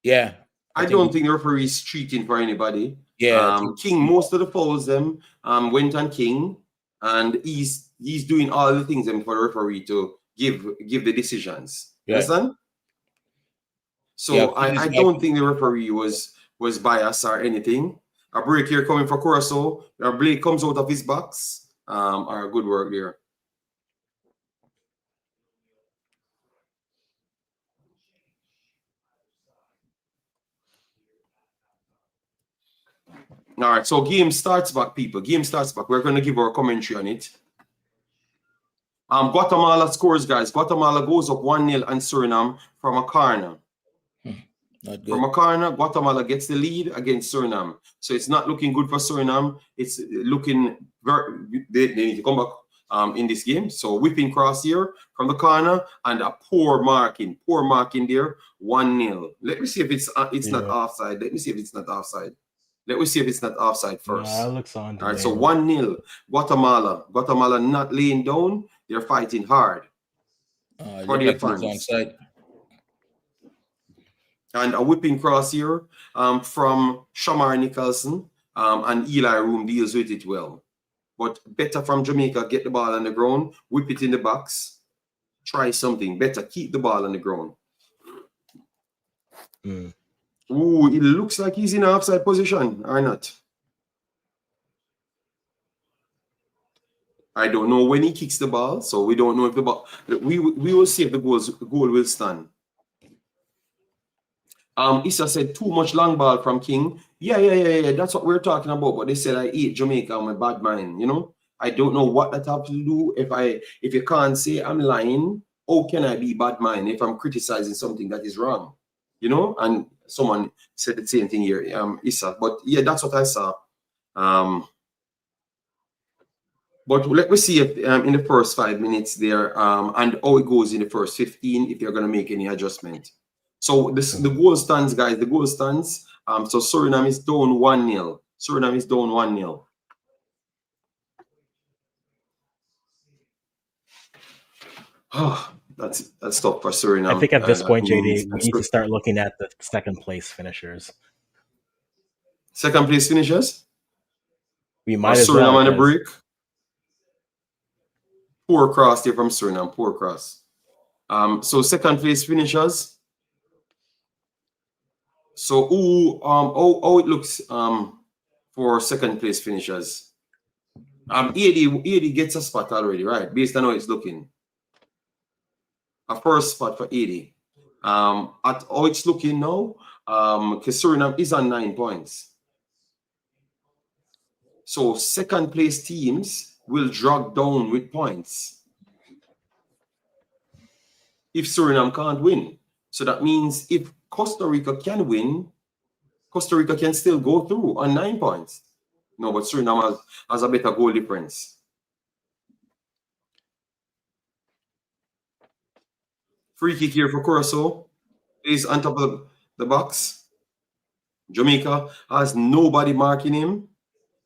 Yeah, I don't think the referee is cheating for anybody. Yeah, King, most of the fouls them went on King, and he's doing all the things for the referee to give the decisions. Yeah. Understand? So yeah, I don't think the referee was biased or anything. A break here coming for Curacao. Blake comes out of his box. Our good work there. All right, so game starts back, people. Game starts back. We're going to give our commentary on it. Guatemala scores, guys. Guatemala goes up 1-0 on Suriname from a corner. From a corner, Guatemala gets the lead against Suriname. So it's not looking good for Suriname. It's looking very... They need to come back. in this game. So whipping cross here from the corner and a poor marking there. 1-0. Let me see if it's not offside. Let me see if it's not offside. Let me see if it's not offside first. That looks on. All right, so 1-0. Guatemala not laying down. They're fighting hard. For the fans. And a whipping cross here from Shamar Nicholson. And Eli Room deals with it well. But better from Jamaica, get the ball on the ground, whip it in the box, try something. Better keep the ball on the ground. Ooh, it looks like he's in an offside position, or not? I don't know when he kicks the ball, so we don't know if the ball. We will see if the goal will stand. Issa said too much long ball from King. Yeah. That's what we're talking about. But they said I eat Jamaica on my bad mind. You know, I don't know what that has to do. If you can't say I'm lying, how can I be bad mind if I'm criticizing something that is wrong? You know, and someone said the same thing here, Issa. But yeah, that's what I saw. But let me see if in the first 5 minutes there, and how it goes in the first 15, if you're going to make any adjustment. So the goal stands, guys. The goal stands. So Suriname is down 1-0. Suriname is down 1-0. Oh, that's tough for Suriname. I think at this point, JD, we need to start looking at the second place finishers. Second place finishers? We might as well. Suriname on the break. Poor cross there from Suriname. Poor cross. So second place finishers. So how it looks for second place finishers. 80 gets a spot already, right? Based on how it's looking. A first spot for 80. At how it's looking now, because Suriname is on 9 points. So second place teams will drag down with points if Suriname can't win. So that means if Costa Rica can win, Costa Rica can still go through on 9 points. No, but Suriname has a better goal difference. Free kick here for Curacao. He's on top of the box. Jamaica has nobody marking him.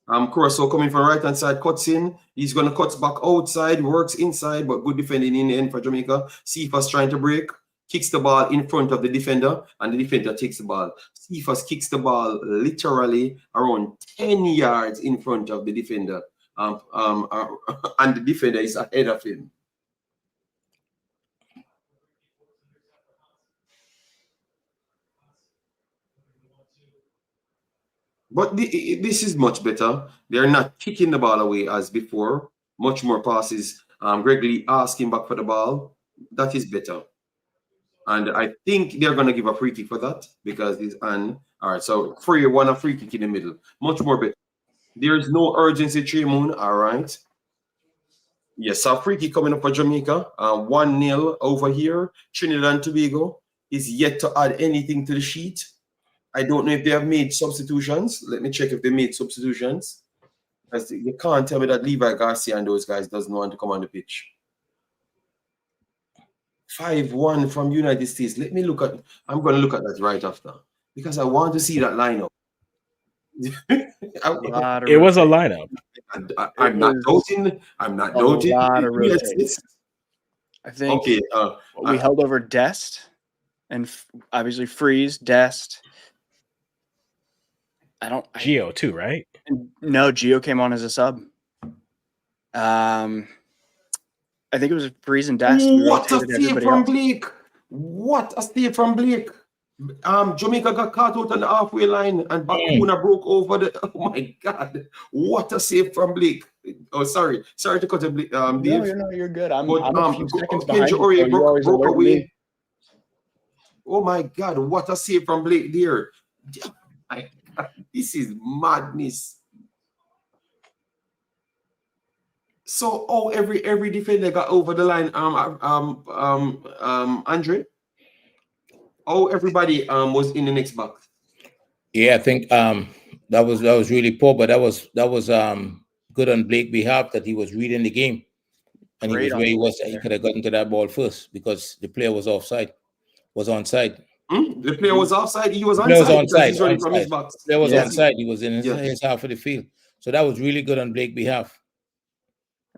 Curacao coming from right hand side, cuts in. He's going to cut back outside, works inside, but good defending in the end for Jamaica. Cephas trying to break. Kicks the ball in front of the defender, and the defender takes the ball. Cephas kicks the ball literally around 10 yards in front of the defender, and the defender is ahead of him. But this is much better. They're not kicking the ball away as before. Much more passes. Greg Lee asking back for the ball. That is better. And I think they're going to give a free kick for that because it's on. All right, so a free kick in the middle. Much more better. There's no urgency, Tremon. All right. Yes, a free kick coming up for Jamaica. 1-0 over here. Trinidad and Tobago is yet to add anything to the sheet. I don't know if they have made substitutions. Let me check if they made substitutions. Because you can't tell me that Levi Garcia and those guys doesn't want to come on the pitch. 5-1 from United States. Let me look at. I'm going to look at that right after because I want to see that lineup. It was a lineup. I'm not doubting. I'm not doubting. I think. Okay. We held over Dest and obviously Freeze, Dest. Gio too, right? No, Gio came on as a sub. I think it was Freeze and Dest. What a save from Blake! What a save from Blake! Jamaica got caught out on the halfway line and Bakuna broke over the. Oh my God! What a save from Blake! Oh, sorry to cut a Blake. Dave. No, you're good. I'm a few seconds behind you, broke away. Oh my God! What a save from Blake there! My God, this is madness. So, every defender got over the line. Andre. Everybody was in the next box. Yeah, I think that was really poor, but that was good on Blake's behalf that he was reading the game. And he was where he was. He could have gotten to that ball first because the player was offside, was onside. The player was offside. He was onside. He's running from his box. The player was onside. He was in his half of the field. So that was really good on Blake's behalf.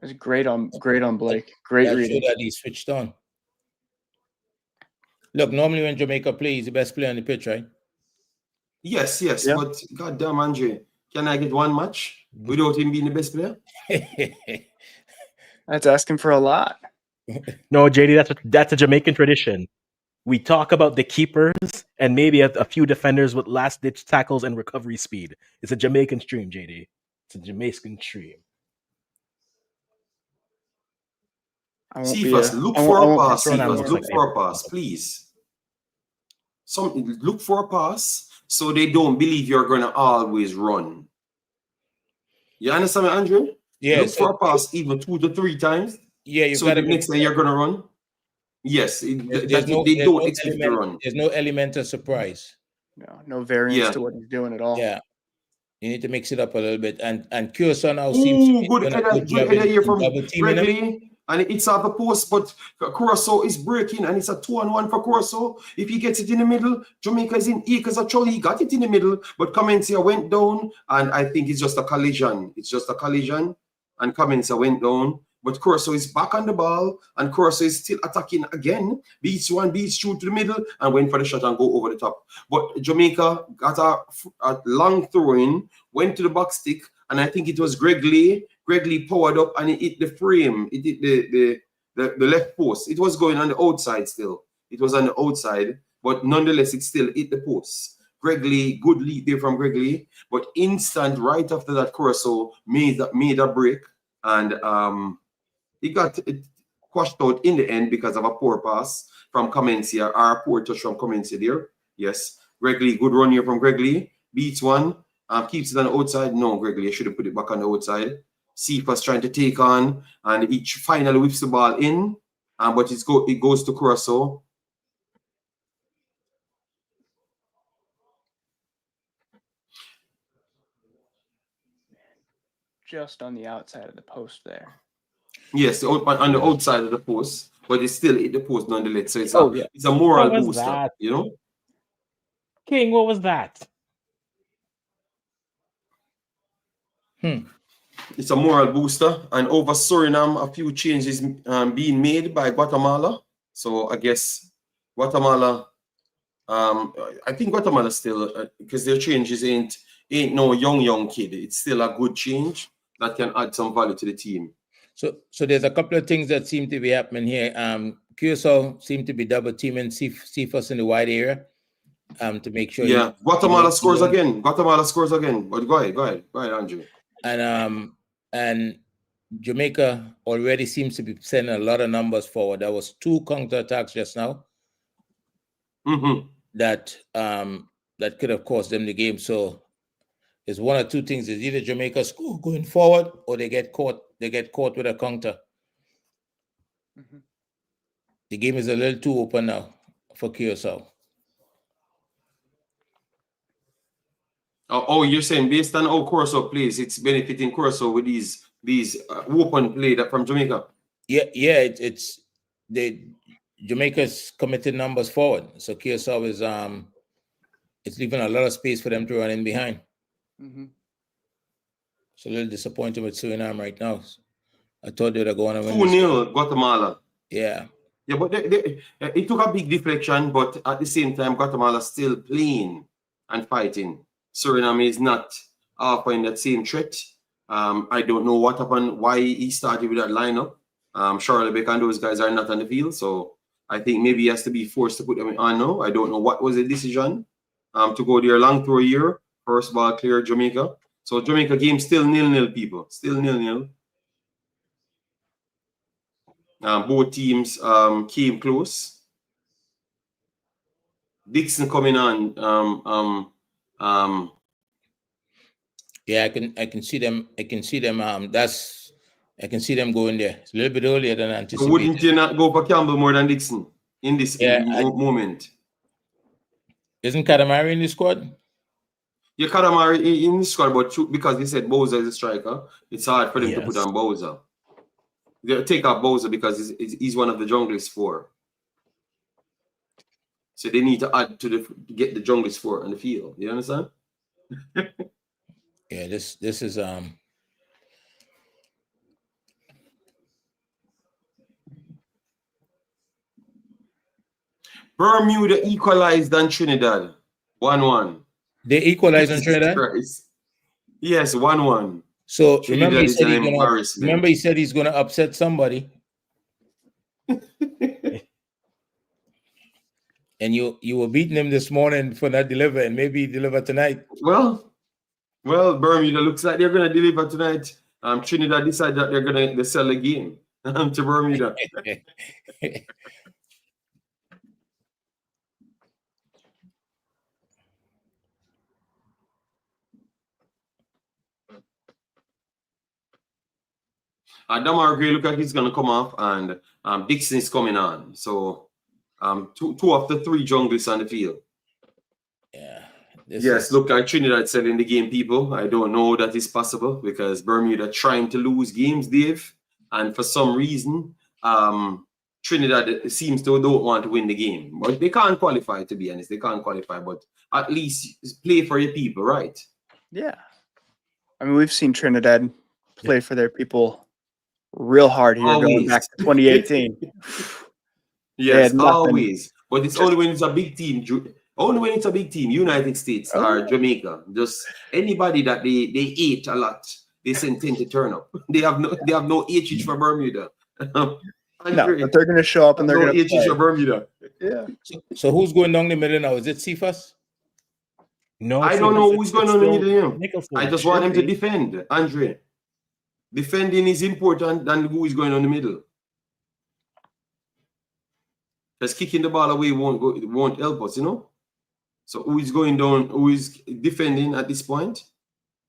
It was great on Blake. Great reading. That he switched on. Look, normally when Jamaica plays, he's the best player on the pitch, right? Yes. Yeah. But goddamn, Andre, can I get one match without him being the best player? That's asking for a lot. No, JD, that's a Jamaican tradition. We talk about the keepers and maybe a few defenders with last-ditch tackles and recovery speed. It's a Jamaican stream, JD. It's a Jamaican stream. Cephas, look for a pass. Cephas, look for a pass, please. Look for a pass so they don't believe you're going to always run. You understand me, Andrew? Yeah. Look for a pass even 2 to 3 times. Yeah, so the next time you're going to run. Yes, they don't expect to run. There's no element of surprise. No variance to what he's doing at all. Yeah. You need to mix it up a little bit. And Curacao now seems to be good header here from Gregory. And it's off the post, but Curacao is breaking, and it's a 2-on-1 for Curacao. If he gets it in the middle, Jamaica is in because actually he got it in the middle, but Comencia went down, and I think it's just a collision. It's just a collision, and Comencia went down. But Curacao is back on the ball, and Curacao is still attacking again. Beats one, beats two to the middle, and went for the shot and go over the top. But Jamaica got a long throw in, went to the back stick, and I think it was Greg Lee. Greg Lee powered up and it hit the frame. It hit the left post. It was going on the outside still. It was on the outside, but nonetheless, it still hit the post. Greg Lee, good lead there from Greg Lee, but instant right after that, Curacao made a break, and he got it quashed out in the end because of a poor pass from Comencia, or a poor touch from Comencia there. Yes, Greg Lee, good run here from Greg Lee. Beats one, keeps it on the outside. No, Greg Lee should have put it back on the outside. Cephas trying to take on, and each finally whips the ball in, but it goes to Curacao. Just on the outside of the post there. Yes, on the outside of the post, but it's still hit the post nonetheless. So it's a moral booster, you know. King, what was that? It's a moral booster, and over Suriname, a few changes being made by Guatemala. So I guess Guatemala, I think Guatemala still, because their changes ain't no young kid. It's still a good change that can add some value to the team. So there's a couple of things that seem to be happening here. Curacao seem to be double teaming Cephas in the wide area to make sure. Yeah, Guatemala scores again. Guatemala scores again. But go ahead, Andrew. And Jamaica already seems to be sending a lot of numbers forward. There was 2 counterattacks just now that could have cost them the game. So there's 1 or 2 things. It's either Jamaica score going forward or they get caught. They get caught with a counter. The game is a little too open now for Curacao. Oh, you're saying based on how Curacao plays, it's benefiting Curacao with these open play that from Jamaica. Yeah, it's Jamaica's committed numbers forward, so Curacao is it's leaving a lot of space for them to run in behind. It's a little disappointing with Suriname right now. I thought they were going to win. 2-0 Guatemala. Yeah, but it took a big deflection, but at the same time, Guatemala still playing and fighting. Suriname is not offering that same threat. I don't know what happened, why he started with that lineup. Charlie Beck and those guys are not on the field, so I think maybe he has to be forced to put them on now. I don't know what was the decision to go there. Long throw here, first ball clear Jamaica. So Jamaica game still 0-0, people. Still 0-0. Both teams came close. Dixon coming on. Yeah, I can see them. I can see them. I can see them going there. It's a little bit earlier than anticipated. So wouldn't you not go for Campbell more than Dixon in this moment? Isn't Katamari in the squad? Yeah, Katamari in the squad, but because they said Bowser is a striker, it's hard for them to put on Bowser. They take out Bowser because he's one of the junglist 4. So they need to add to get the junglist 4 on the field. You understand? Yeah, this is Bermuda equalized on Trinidad. 1-1. They equalized on Trinidad? Christ. Yes, 1-1. So Trinidad remember he said he's gonna upset somebody. And you were beating him this morning for not delivering. Maybe he deliver tonight. Well, Bermuda looks like they're gonna deliver tonight. Trinidad decided that they're gonna sell the game to Bermuda. Damar Gray look like he's gonna come off, and Dixon is coming on. So two of the 3 junglists on the field. Yeah. Yes, look like Trinidad selling the game, people. I don't know that is possible because Bermuda trying to lose games, Dave, and for some reason, Trinidad seems to don't want to win the game. But they can't qualify, to be honest. They can't qualify, but at least play for your people, right? Yeah. I mean, we've seen Trinidad play for their people real hard here going back to 2018. Yes, always. But it's only when it's a big team. Only when it's a big team, United States or Jamaica. Just anybody that they ate a lot, they tend to turn up. They have no HH for Bermuda. No, but they're going to show up and they're going to HH for Bermuda. Yeah. So who's going down the middle now? Is it Cephas? No, I don't know who's going on the middle. I just want him to defend, Andre. Defending is important than who is going on the middle. Because kicking the ball away won't help us, you know. So who is going down? Who is defending at this point?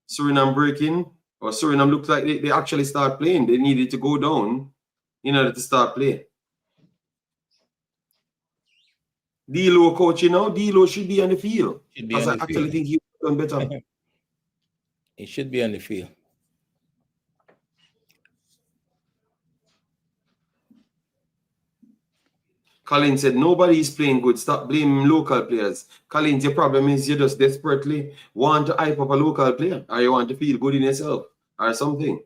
Suriname breaking, or Suriname looks like they actually start playing. They needed to go down in order to start playing. D'Lo coaching now. D'Lo should be on the field. Because I actually think he would have done better. He should be on the field. Colin said, nobody is playing good. Stop blaming local players. Colin, your problem is you just desperately want to hype up a local player, or you want to feel good in yourself or something.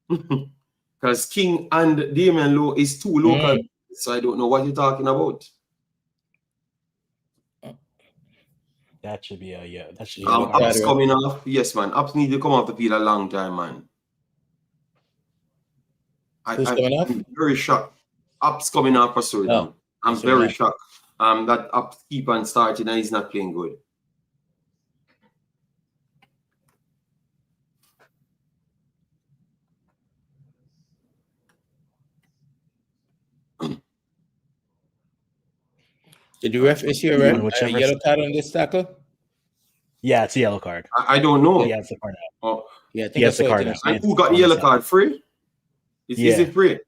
Because King and Damian Lowe is 2 local, so I don't know what you're talking about. That should be that should be Ups coming off. Yes, man. Ups need to come off the field a long time, man. Who's coming off? I'm very shocked. Ups coming off for Suriname. I'm very shocked. That Ups keep on starting and he's not playing good. Did the ref issue a yellow card on this tackle? Yeah, it's a yellow card. I don't know. Yeah, it's a card now. Oh, yeah, I think he has the card now. And who got the yellow card? Free? Is it free?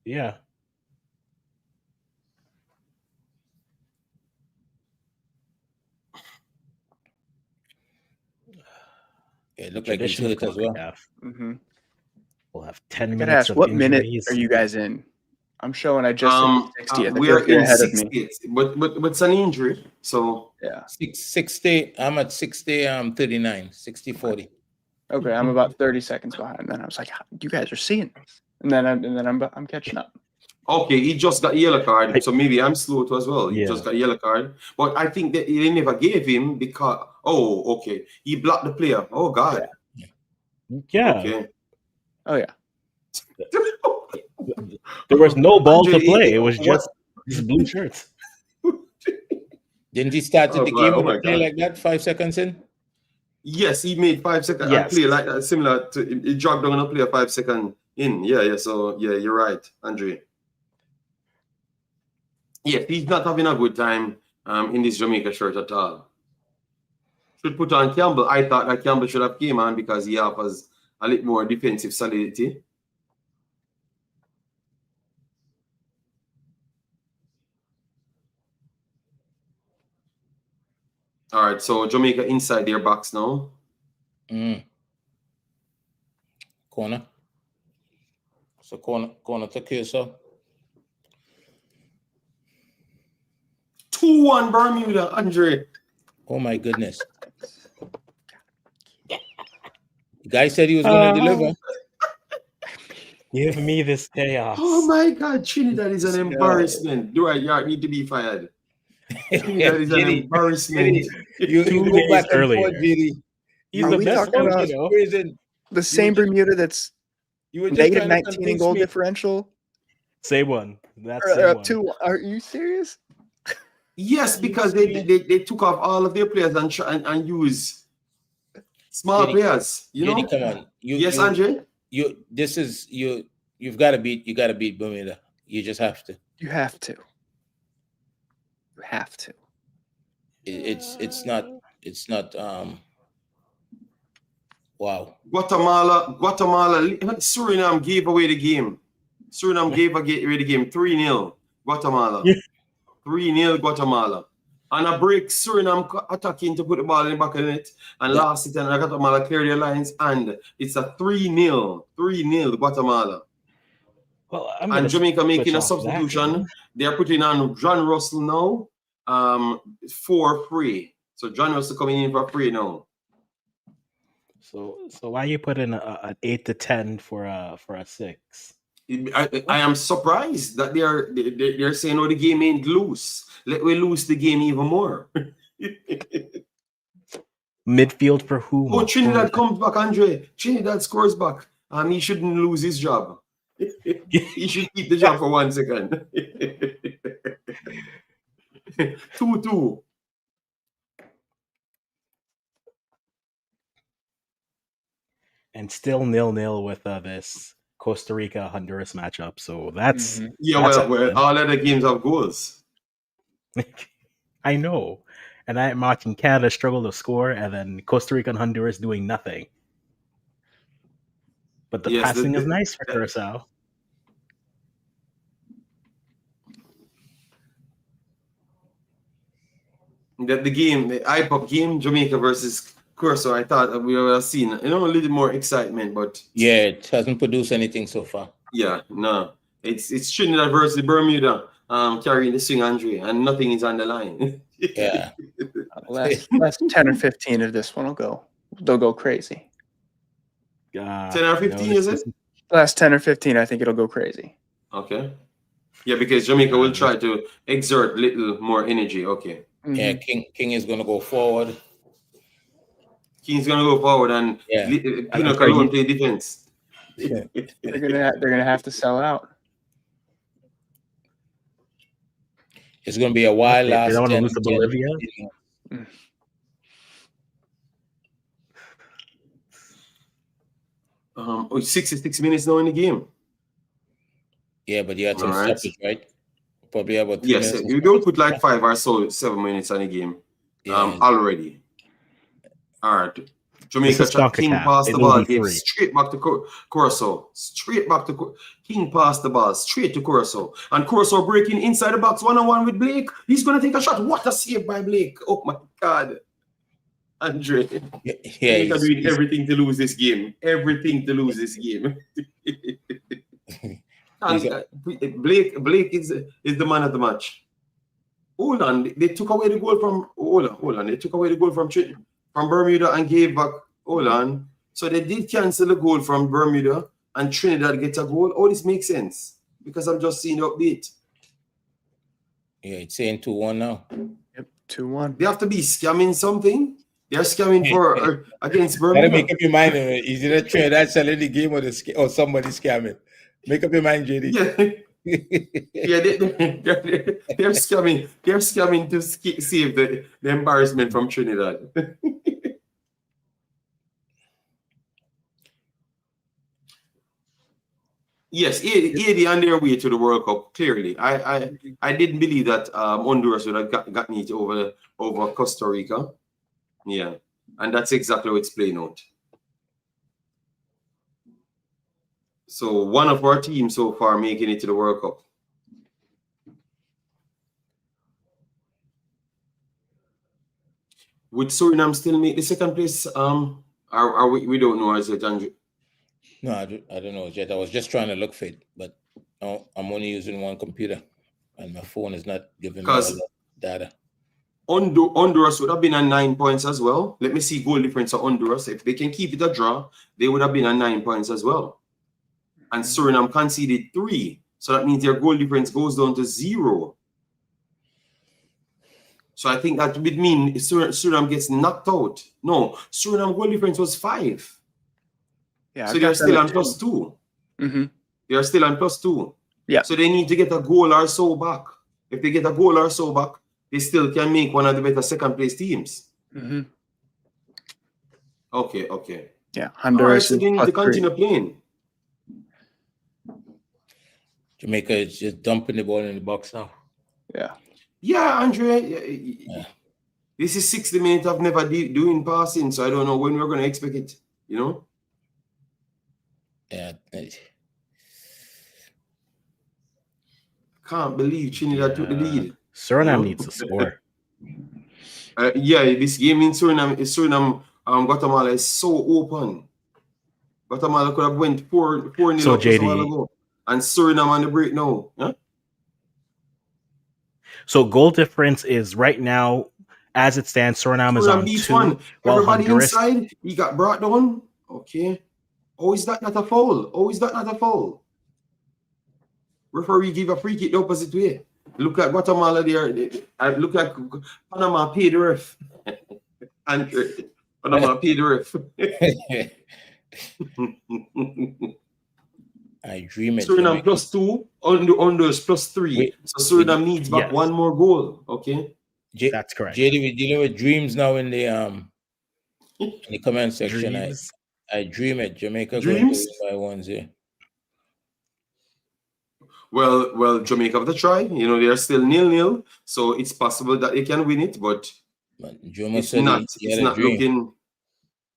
Yeah. It looked like he's hurt as well. Mm-hmm. We'll have 10 minutes. What minute are you guys in? I'm showing I just 60th. We're in 60th, but it's an injury, so yeah. 60. I'm at 39, 60-40. Okay, I'm about 30 seconds behind. And then I was like, "You guys are seeing this," and then I'm catching up. Okay, he just got a yellow card, so maybe I'm slow too as well. He just got a yellow card, but I think that they never gave him because he blocked the player. Oh God. Yeah. Okay. Oh yeah. There was no ball to play. It was just blue shirts. Didn't he start the game with a play like that 5 seconds in? Yes, he made 5 seconds. Yes. Play like that, similar to he jogged down a player 5 seconds in. Yeah. So yeah, you're right, Andre. Yes, he's not having a good time in this Jamaica shirt at all. Should put on Campbell. I thought that Campbell should have came on because he offers a little more defensive solidity. All right, so Jamaica inside their box now. Corner. So corner to Curacao. 2-1 Bermuda, Andre. Oh my goodness. The guy said he was going to deliver. Give me this chaos. Oh my God, Trinidad is an embarrassment. Do I need to be fired? Trinidad is an embarrassment. You go back and forth, JD. He's the best coach, you know. The same Bermuda that's negative 19 in goal differential. Same one. That's up to. Are you serious? Yes, because they took off all of their players and use small players. You know. Come on. Yes, Andre. You've got to beat Bermuda. You just have to. You have to. You have to. It's not. Wow. Guatemala. Suriname gave away the game. Suriname gave away the game 3-0. Guatemala. 3-0 Guatemala. And a break, Suriname attacking to put the ball in the back of the net and lost it, and Guatemala cleared their lines, and it's a 3-0 Guatemala. Well, and Jamaica making a substitution. They're putting on John Russell now for free. So John Russell coming in for free now. So why you put in an 8 to 10 for a 6? I am surprised that they're saying, "Oh, the game ain't loose. Let we lose the game even more." Midfield for whom? Oh, Trinidad comes back, Andre. Trinidad scores back. He shouldn't lose his job. He should keep the job for 1 second. 2-2. And still 0-0 with this Costa Rica Honduras matchup. So that's well, all other games have goals. I know, and I'm watching Canada struggle to score, and then Costa Rica and Honduras doing nothing. But the passing is nice for Curacao. The IPOP game, Jamaica versus Curacao, I thought that we would have seen a little more excitement, but it hasn't produced anything so far. Yeah, no, it's Trinidad versus Bermuda, carrying the swing, Andre, and nothing is on the line. Yeah, last 10 or 15 of this one they'll go crazy. 10 or 15, is it? Last 10 or 15, I think it'll go crazy. Okay. Yeah, because Jamaica will try to exert little more energy. Okay. Mm-hmm. Yeah, King is going to go forward. King's going to go forward, and Pino Calhoun play defense. They're gonna have to sell out. It's going to be a wild last. They don't want to lose to Bolivia. 66 minutes now in the game. Yeah, but you had some stoppage, right? Probably about 3 minutes. Yes, you don't put like 5 or so 7 minutes on the game. Already. All right. Jamaica King passed the ball, gave straight back to Curacao. King passed the ball straight to Curacao. And Curacao breaking inside the box 1-on-1 with Blake. He's going to take a shot. What a save by Blake. Oh my God. Andre. Jamaica doing everything to lose this game. Everything to lose this game. Blake is the man of the match. Hold on. They took away the goal from hold on. They took away the goal from Bermuda and gave back. Hold on. So they did cancel the goal from Bermuda and Trinidad get a goal. Oh, this makes sense because I'm just seeing the update. Yeah, it's saying 2-1 now. Yep, 2-1. They have to be scamming something. They're scamming for against Bermuda. Gotta make up your mind. Is it a Trinidad selling the game or somebody scamming? Make up your mind, JD. Yeah, they're scamming. They're scamming to save the embarrassment from Trinidad. Yes, 80 on their way to the World Cup. Clearly, I didn't believe that Honduras would have gotten it over Costa Rica. Yeah, and that's exactly how it's playing out. So one of our teams so far making it to the World Cup. Would Suriname still make the second place? We don't know, as it, Andrew? No, I don't know yet. I was just trying to look for it, but I'm only using one computer, and my phone is not giving me all the data. Honduras would have been at 9 points as well. Let me see goal difference of Honduras. If they can keep it a draw, they would have been at 9 points as well. And Suriname conceded 3. So that means their goal difference goes down to 0. So I think that would mean Suriname gets knocked out. No, Suriname goal difference was 5. Yeah, so they're still on +2. Mm-hmm. They are still on +2. Yeah. So they need to get a goal or so back. If they get a goal or so back, they still can make one of the better second place teams. Mm-hmm. Okay. Yeah, Honduras. So they need to continue playing. Jamaica is just dumping the ball in the box now. Yeah, Andre. This is 60 minutes I've never doing passing, so I don't know when we're going to expect it, you know? Yeah. Can't believe Trinidad took the lead. Suriname needs to score. This game in Suriname, Guatemala is so open. Guatemala could have went 4-0 so up a while ago. And Suriname on the break now. Huh? So goal difference is right now, as it stands, Suriname is on 2. While everybody Honduras, inside, he got brought down. Okay. Oh, is that not a foul? Referee give a free kick the opposite way. Look at Guatemala there. Look at Panama paid the ref. And Panama paid the ref. I dream it. Suriname +2, Honduras +3. So Suriname needs back one more goal. Okay. That's correct. JD, we're dealing with dreams now in the comment section. Dreams. I dream it. Jamaica Dreams? going to win by 1-0. Well, Jamaica have to try. You know, they are still 0-0, so it's possible that they can win it, but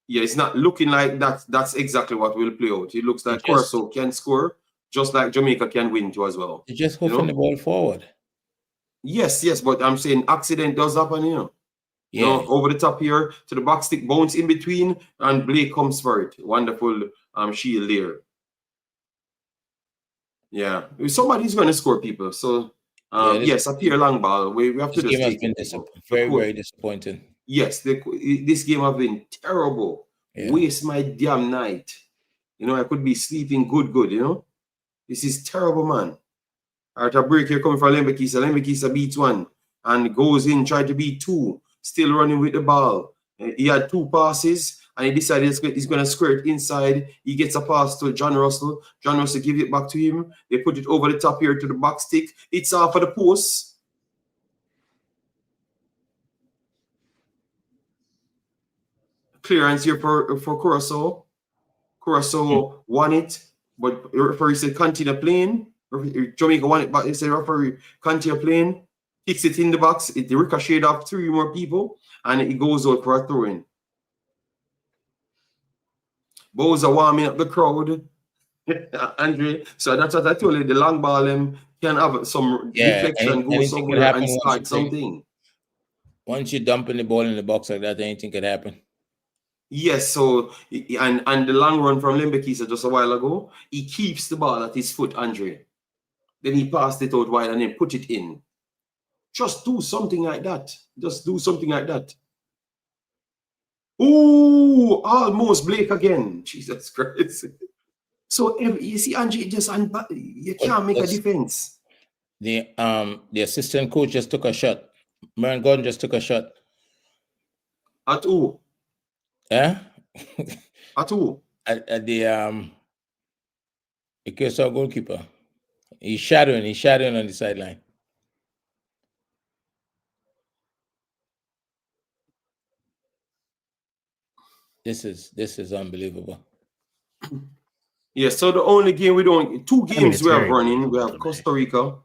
it's not looking like that. That's exactly what will play out. It looks like Curacao can score, just like Jamaica can win too as well. You're just hoofing the ball forward. Yes, but I'm saying accident does happen, you know. Yeah. You know, over the top here to the back stick, bounce in between, and Blake comes for it. Wonderful shield there. Yeah, somebody's going to score, people. So, yes, a pure long ball. We have to just take it. Very disappointing. Yes, this game has been terrible. Yeah. Waste my damn night. You know, I could be sleeping good, you know. This is terrible, man. All right, a break here coming from Lembekisa. Lembekisa beats 1 and goes in, tried to beat 2. Still running with the ball. He had 2 passes. And he decided he's going to square it inside. He gets a pass to John Russell. John Russell gives it back to him. They put it over the top here to the back stick. It's off of the post. Clearance here for Curacao. Curacao won it, but the referee said continue playing. Jamaica won it, but they said referee continue playing. Kicks it in the box. It ricocheted off 3 more people, and it goes out for a throw-in. Bowser warming up the crowd, Andre. So that's what I told you. The long ball can have some deflection, go somewhere and start something. Once you're dumping the ball in the box like that, anything could happen. Yes. So and the long run from Lembekisa just a while ago, he keeps the ball at his foot, Andre. Then he passed it out wide and then put it in. Just do something like that. Ooh, almost Blake again. Jesus Christ. So you see, Angie, you can't make a defense. The assistant coach just took a shot. Merritt Gordon just took a shot. At who? Yeah? At who? At the Curacao goalkeeper. He's shadowing on the sideline. This is unbelievable. Yeah, so the only game two games we have running. We have Costa Rica,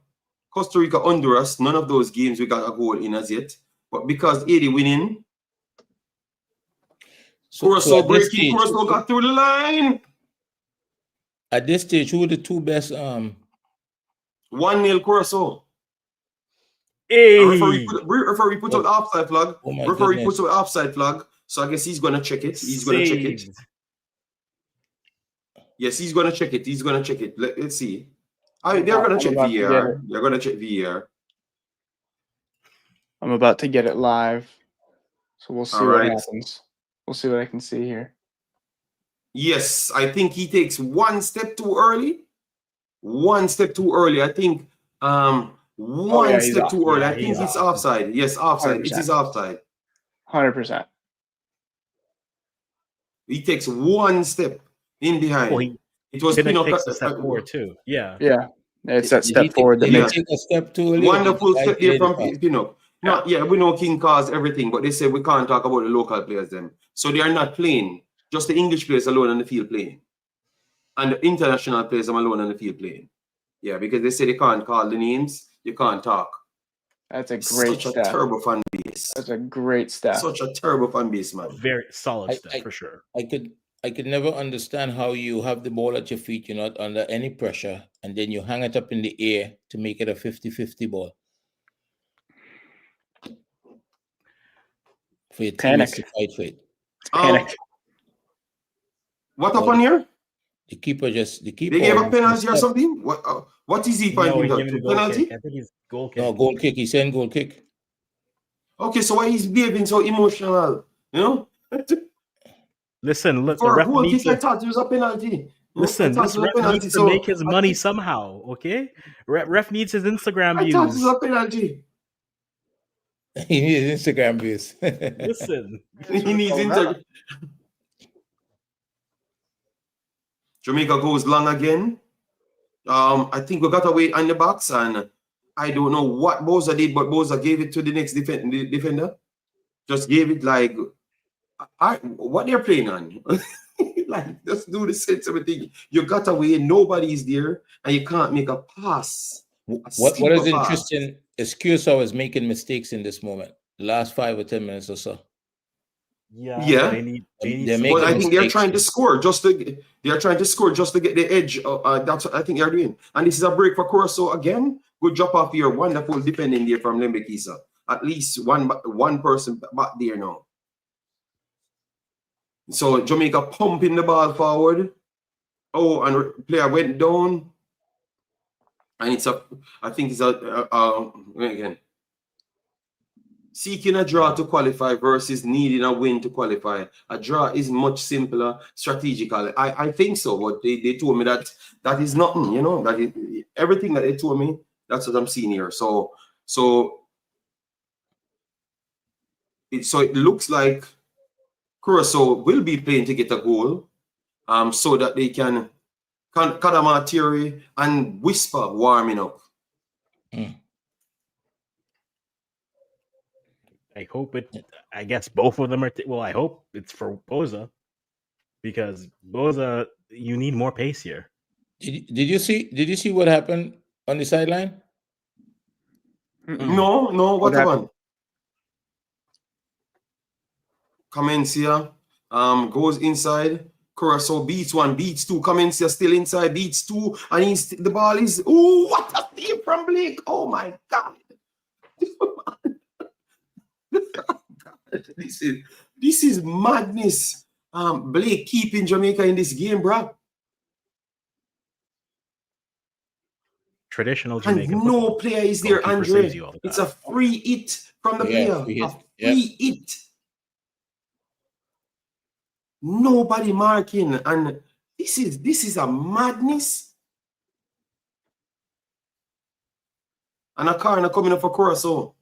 Honduras. None of those games we got a goal in as yet. But because Haiti winning, Curacao breaking, Curacao got through the line. At this stage, who are the 2 best? 1-0 Curacao. Hey. Referee put out offside flag. Referee puts out offside flag. So I guess he's gonna check it. Yes, he's gonna check it. He's gonna check it. Let's see. They're gonna check VAR. They're gonna check VAR. I'm about to get it live, so we'll see what happens. We'll see what I can see here. Yes, I think he takes one step too early. One step too early. I think one step too early. I think it's offside. Yes, offside. 100%. It is offside. 100%. He takes one step in behind. Well, it was takes a step forward too. Yeah. Yeah. It's that step forward that makes take a step too early. Wonderful step there from Pinnock. We know King caused everything, but they say we can't talk about the local players then. So they are not playing. Just the English players alone on the field playing. And the international players are alone on the field playing. Yeah, because they say they can't call the names, you can't talk. That's a great Such a terrible fan base. That's a great stat. Such a terrible fan base, man. Very solid stat for sure. I could never understand how you have the ball at your feet, you're not under any pressure, and then you hang it up in the air to make it a 50-50 ball. For your teammates to fight for it. Panic. What happened here? The keeper. They gave a penalty or something? What is he finding out? Penalty? I think he's goal kick. No, goal kick. He's saying goal kick. Okay, so why he's behaving so emotional? You know? Listen, look, for the ref needs to... I thought it was a penalty. Listen, this ref needs to make his money somehow, okay? Ref needs his Instagram views. I thought it was a penalty. He needs Instagram views. Listen. He needs Instagram. Jamaica goes long again. I think we got away on the box, and I don't know what Boza did, but Boza gave it to the next defender. Just gave it like, what they're playing on. Like, just do the sensible thing. You got away, nobody's there, and you can't make a pass. What is interesting is Curacao is making mistakes in this moment. The last 5 or 10 minutes or so. Yeah. But I think they're trying to score just to get the edge. That's what I think they're doing. And this is a break for Curacao again. Good drop off here. Wonderful defending there from Lembekisa. At least one person back there now. So Jamaica pumping the ball forward. Oh, and player went down. And I think it's again. Seeking a draw to qualify versus needing a win to qualify. A draw is much simpler strategically. I think so, but they told me that is nothing, you know, that everything that they told me, that's what I'm seeing here. So it looks like Curacao will be playing to get a goal, so that they can Kadama Thierry and Whisper warming up. I guess both of them are. I hope it's for Boza, because Boza, you need more pace here. Did you see what happened on the sideline? No. What happened? Comencia goes inside. Curacao beats 1, beats 2. Comencia still inside, beats 2, and the ball is. Oh, what a save from Blake! Oh my God. This is madness. Blake keeping Jamaica in this game, bro. Traditional Jamaican. And no player is there, Andre. It's a free hit from the player. Free hit. Nobody marking, and this is a madness. And a corner coming up for Curacao.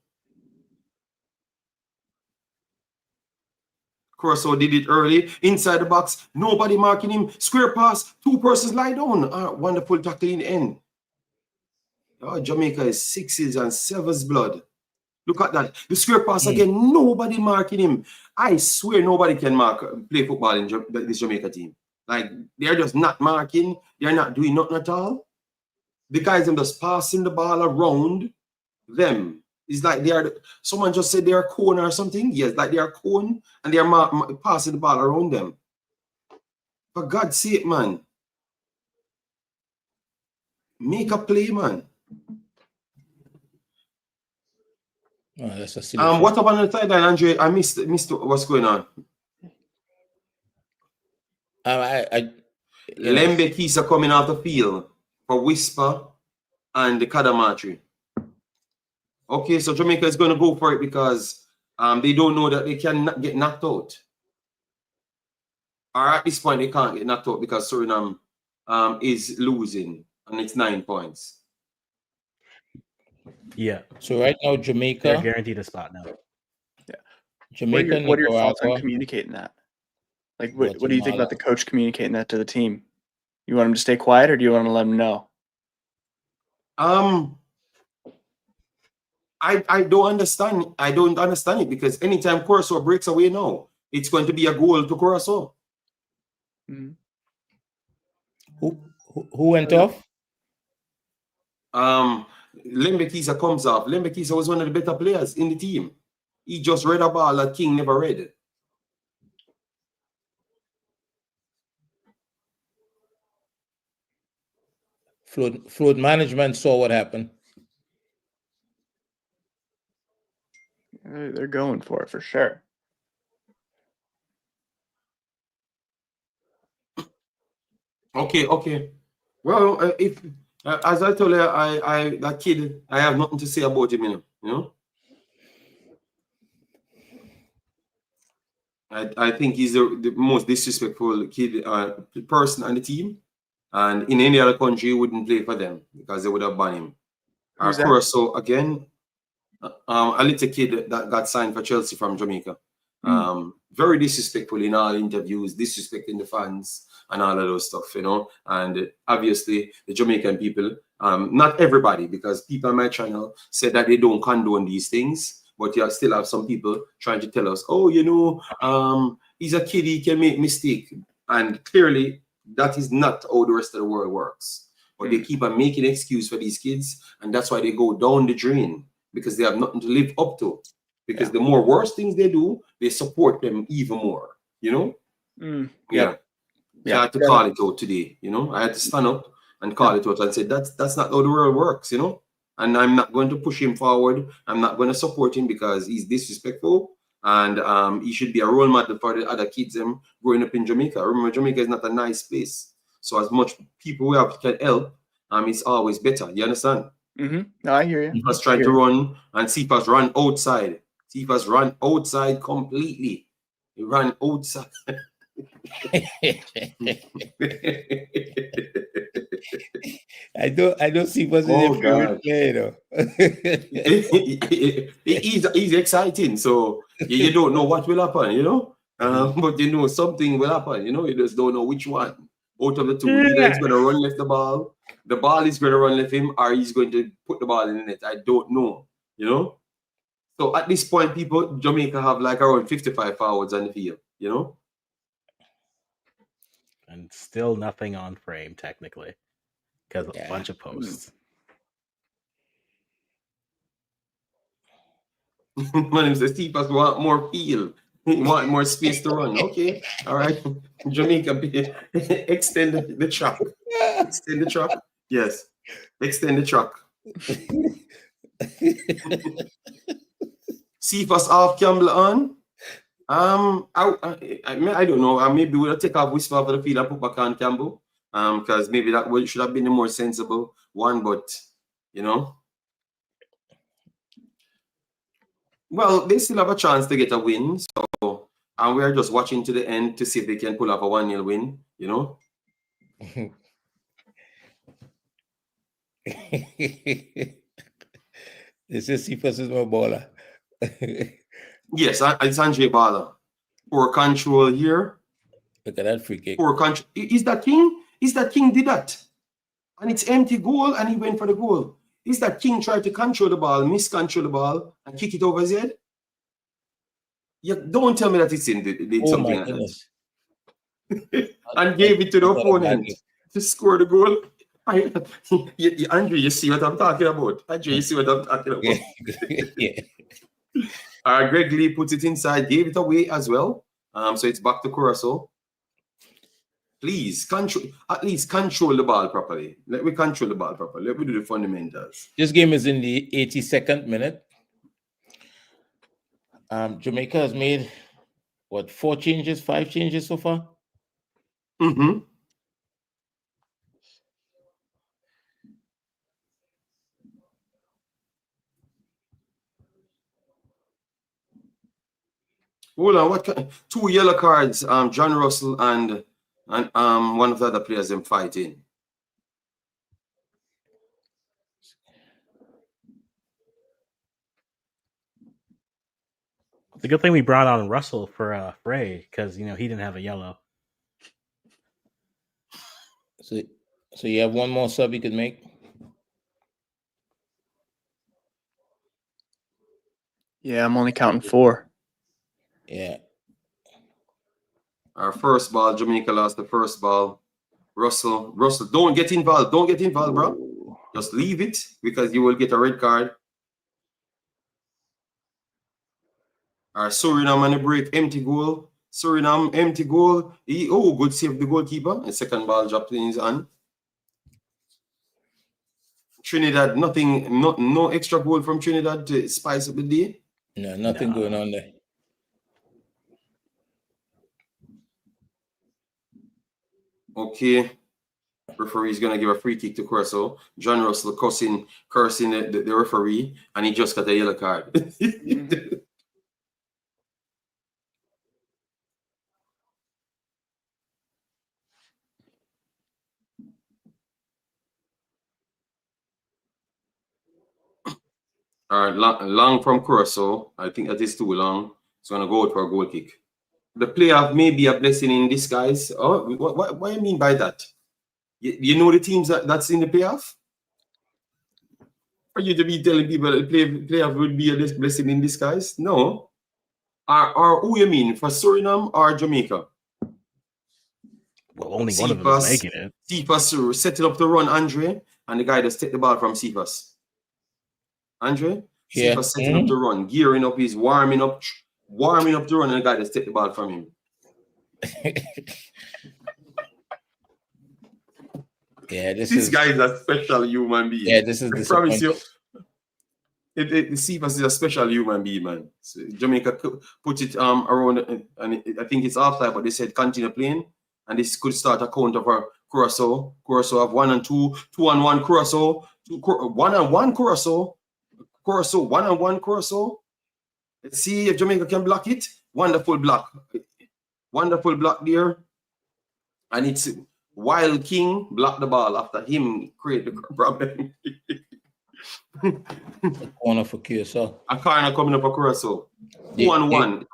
Curacao did it early, inside the box, nobody marking him, square pass, 2 persons lie down. Wonderful tackle in the end. Oh, Jamaica is 6s and 7s blood. Look at that. The square pass again, nobody marking him. I swear nobody can play football in this Jamaica team. Like, they're just not marking, they're not doing nothing at all. The guys are just passing the ball around them. It's like someone just said they're a cone or something. Yes, like they're a cone and they're passing the ball around them. For God's sake, man. Make a play, man. Oh, that's a silly what about on the sideline, Andre? I missed what's going on. Lembe Kisa coming off the field for Whisper and the Kadamatri. Okay, so Jamaica is going to go for it because they don't know that they can get knocked out. Or at this point, they can't get knocked out because Suriname is losing, and it's 9 points. Yeah. So right now, Jamaica, they're guaranteed a spot now. Yeah. Jamaica, what are your thoughts on Nicaragua, communicating that? Like, what do you think Guatemala. about the coach communicating that to the team? You want him to stay quiet, or do you want to let him know? I don't understand. I don't understand it because anytime Curacao breaks away now, it's going to be a goal to Curacao. Mm-hmm. Who went off? Lembe Kisa comes off. Lembe Kisa was one of the better players in the team. He just read a ball that King never read. Flood management saw what happened. They're going for it for sure. Okay. Well, if as I told you, that kid, I have nothing to say about him, you know. I think he's the most disrespectful kid person on the team, and in any other country, he wouldn't play for them because they would have banned him. Curacao again, a little kid that got signed for Chelsea from Jamaica. Very disrespectful in all interviews, disrespecting the fans and all of those stuff, you know. And obviously, the Jamaican people, not everybody, because people on my channel said that they don't condone these things. But you still have some people trying to tell us, oh, you know, he's a kid, he can make mistake. And clearly, that is not how the rest of the world works. But they keep on making excuse for these kids, and that's why they go down the drain, because they have nothing to live up to. Because the more worse things they do, they support them even more, you know? I had to call it out today, you know? I had to stand up and call it out and say, that's not how the world works, you know? And I'm not going to push him forward. I'm not going to support him because he's disrespectful. And he should be a role model for the other kids growing up in Jamaica. Remember, Jamaica is not a nice place. So as much people we have can help, it's always better. You understand? No, I hear you. He was trying to run, and Cephas ran outside. Cephas ran outside completely. He ran outside. I don't see what's in your favorite player, though. He's exciting, so you don't know what will happen, you know. But you know something will happen, you know. You just don't know which one out of the two. Either he's going to run left the ball is going to run left him, or he's going to put the ball in the net. I don't know, you know. So at this point, Jamaica have like around 55 forwards on the field, you know. And still nothing on frame, technically, because a bunch of posts. My name is Steve. Want more field. He want more space to run. Okay, all right. Jamaica, extend the track. Extend the track. Yes, extend the track. Cephas off, Campbell on. I don't know. Maybe we'll take off Whisper off the field and put back on Campbell. Because maybe that should have been the more sensible one, but you know. Well, they still have a chance to get a win, so and we're just watching to the end to see if they can pull off a 1-0 win, you know. This is Cephas is my baller. Yes, it's Andre Bala. Poor control here. Look at that free kick. Poor control. Is that King? Is that King did that? And it's empty goal, and he went for the goal. Is that King tried to control the ball, miscontrol the ball, and kick it over his head? Yeah, don't tell me that it's in did something like that. And gave it to the opponent to score the goal. Andrew, you see what I'm talking about? Andrew, you see what I'm talking about? Greg Lee puts it inside, gave it away as well. So it's back to Curacao. Please at least control the ball properly. Let me control the ball properly. Let me do the fundamentals. This game is in the 82nd minute. Jamaica has made 5 changes so far? Hold on, what kind? 2 yellow cards, John Russell and one of the other players them fighting. It's a good thing we brought on Russell for Frey, because he didn't have a yellow. So you have one more sub you could make? Yeah, I'm only counting 4. Yeah. Our first ball, Jamaica lost the first ball. Russell, don't get involved. Don't get involved, bro. Just leave it, because you will get a red card. Our Suriname on the break, empty goal. Suriname, empty goal. Good save the goalkeeper. The second ball dropped in his hand. Trinidad, nothing, no extra goal from Trinidad to spice up the day. No, nothing going on there. Okay. Referee is going to give a free kick to Curacao. John Russell cursing the referee, and he just got a yellow card. All right, long from Curacao. I think that is too long. It's going to go out for a goal kick. The playoff may be a blessing in disguise. Oh, what do you mean by that? You know the teams that's in the playoff? For you to be telling people that the playoff would be a blessing in disguise? No. Or who you mean? For Suriname or Jamaica? Well, only one of them is making it. Cephas setting up the run, Andre, and the guy just take the ball from Cephas. Andre? Yeah. Cephas setting up the run, gearing up, he's warming up the run, and the guy just take the ball from him. Yeah, this guy is a special human being. Yeah, this is the promise you. Cephas is a special human being, man. So Jamaica put it around, and I think it's offside, but they said continue playing, and this could start a counter for Curacao. Curacao have 1 and 2, 2 and 1 Curacao, 1 and 1 Curacao, 1 and 1 Curacao. Let's see if Jamaica can block it. Wonderful block there, and it's Wild King blocked the ball after him create the problem. A corner for Curacao. A corner coming up for Curacao. 2 and 1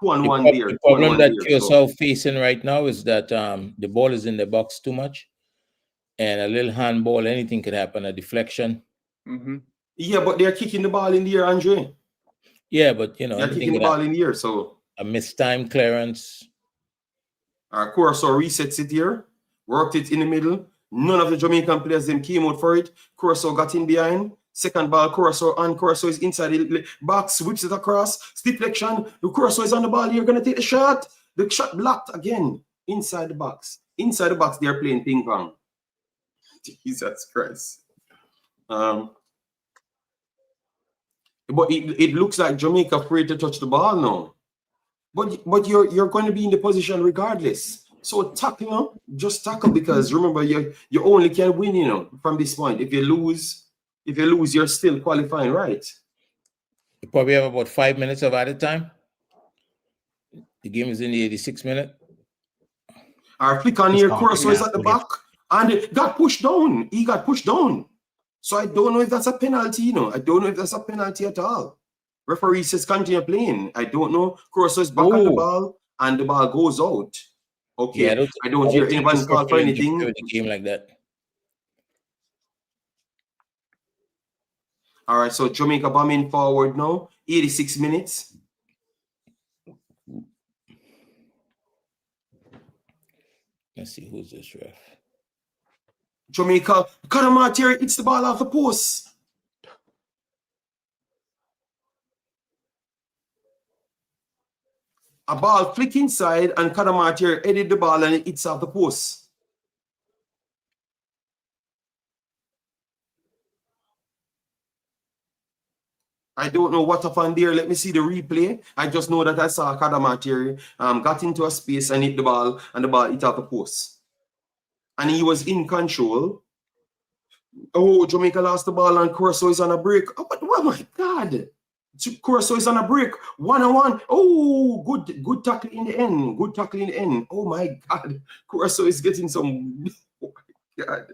there. The problem that Curacao facing right now is that the ball is in the box too much, and a little handball, anything could happen, a deflection. Yeah, but they're kicking the ball in the air, Andre. Yeah, but they're kicking the ball in the air, so a mistimed clearance. Curacao resets it here, worked it in the middle. None of the Jamaican players then came out for it. Curacao got in behind. Second ball, Curacao is inside the box, whips it across. Deflection. The Curacao is on the ball. You're gonna take the shot. The shot blocked again inside the box. Inside the box, they're playing ping pong. Jesus Christ. But it looks like Jamaica afraid to touch the ball now. But you're going to be in the position regardless. So tackle, just tackle, because remember you only can win, from this point. If you lose, you're still qualifying, right? You probably have about 5 minutes of added time. The game is in the 86th minute. Our flick on here, Curacao is at the back, and it got pushed down. He got pushed down. So I don't know if that's a penalty, I don't know if that's a penalty at all. Referee says continue playing. I don't know. Curacao is back on the ball, and the ball goes out. Okay, yeah, I don't hear anyone call for anything. The game like that. All right, so Jamaica bombing forward now. 86 minutes. Let's see who's this ref. Jamaica, Kadamateri hits the ball off the post. A ball flick inside, and Kadamateri headed the ball and it hits off the post. I don't know what happened there. Let me see the replay. I just know that I saw Kadamateri got into a space and hit the ball, and the ball hit off the post. And he was in control. Oh, Jamaica lost the ball and Curacao is on a break. Oh my God. Curacao is on a break. 1-on-1. Oh, good tackle in the end. Good tackle in the end. Oh my God. Curacao is getting some. Oh my God.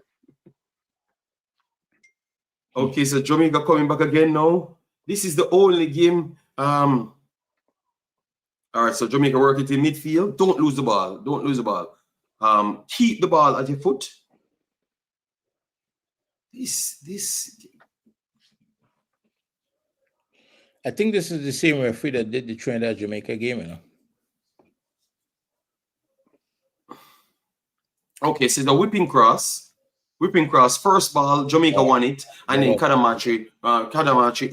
Okay, so Jamaica coming back again now. This is the only game. All right, so Jamaica work it in midfield. Don't lose the ball. Don't lose the ball. Keep the ball at your foot. This. I think this is the same referee that did the Trinidad Jamaica game, you know. Okay, so the whipping cross, first ball, Jamaica won it, and then Kadamachi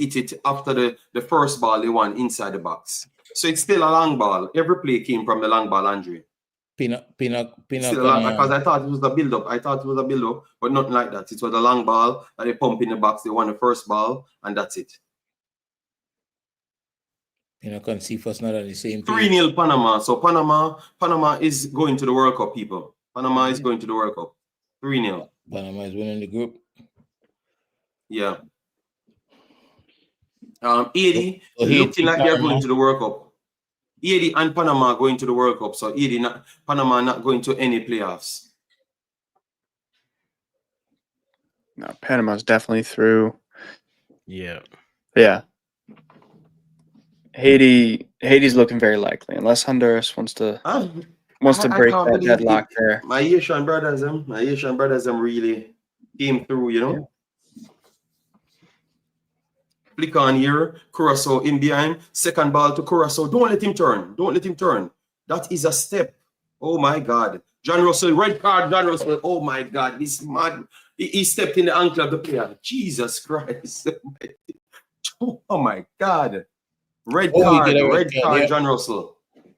hit it after the first ball they won inside the box. So it's still a long ball. Every play came from the long ball, Andre. Peanut. Because I thought it was a build-up. But nothing like that. It was a long ball that they pump in the box. They won the first ball, and that's it. Concacaf not on the same page. 3-0 Panama. So Panama is going to the World Cup, people. Panama is going to the World Cup. 3-0. Panama is winning the group. Yeah. Haiti looking like they're going to the World Cup. Haiti and Panama going to the World Cup. So Panama not going to any playoffs. No, Panama's definitely through. Yeah. Yeah. Haiti's looking very likely, unless Honduras wants to break that deadlock there. My Asian brothers, really came through, you know. Yeah. Flick on here, Curacao in behind, second ball to Curacao. Don't let him turn. That is a step. Oh my God. John Russell, red card, John Russell. Oh my God, this man, he stepped in the ankle of the player. Jesus Christ. Oh my God. Red card, yeah. John Russell.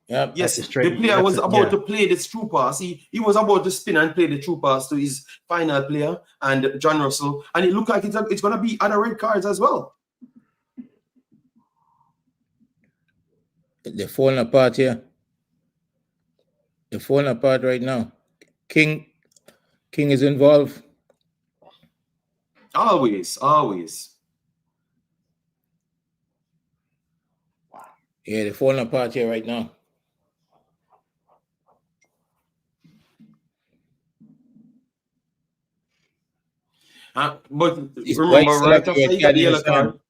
Yep. Yes, the player was about to play the true pass. He was about to spin and play the true pass to his final player and John Russell. And it looked like it's going to be other red cards as well. They're falling apart here. They're falling apart right now. King is involved. Always. Yeah, they're falling apart here right now. But remember, right after he got the yellow card,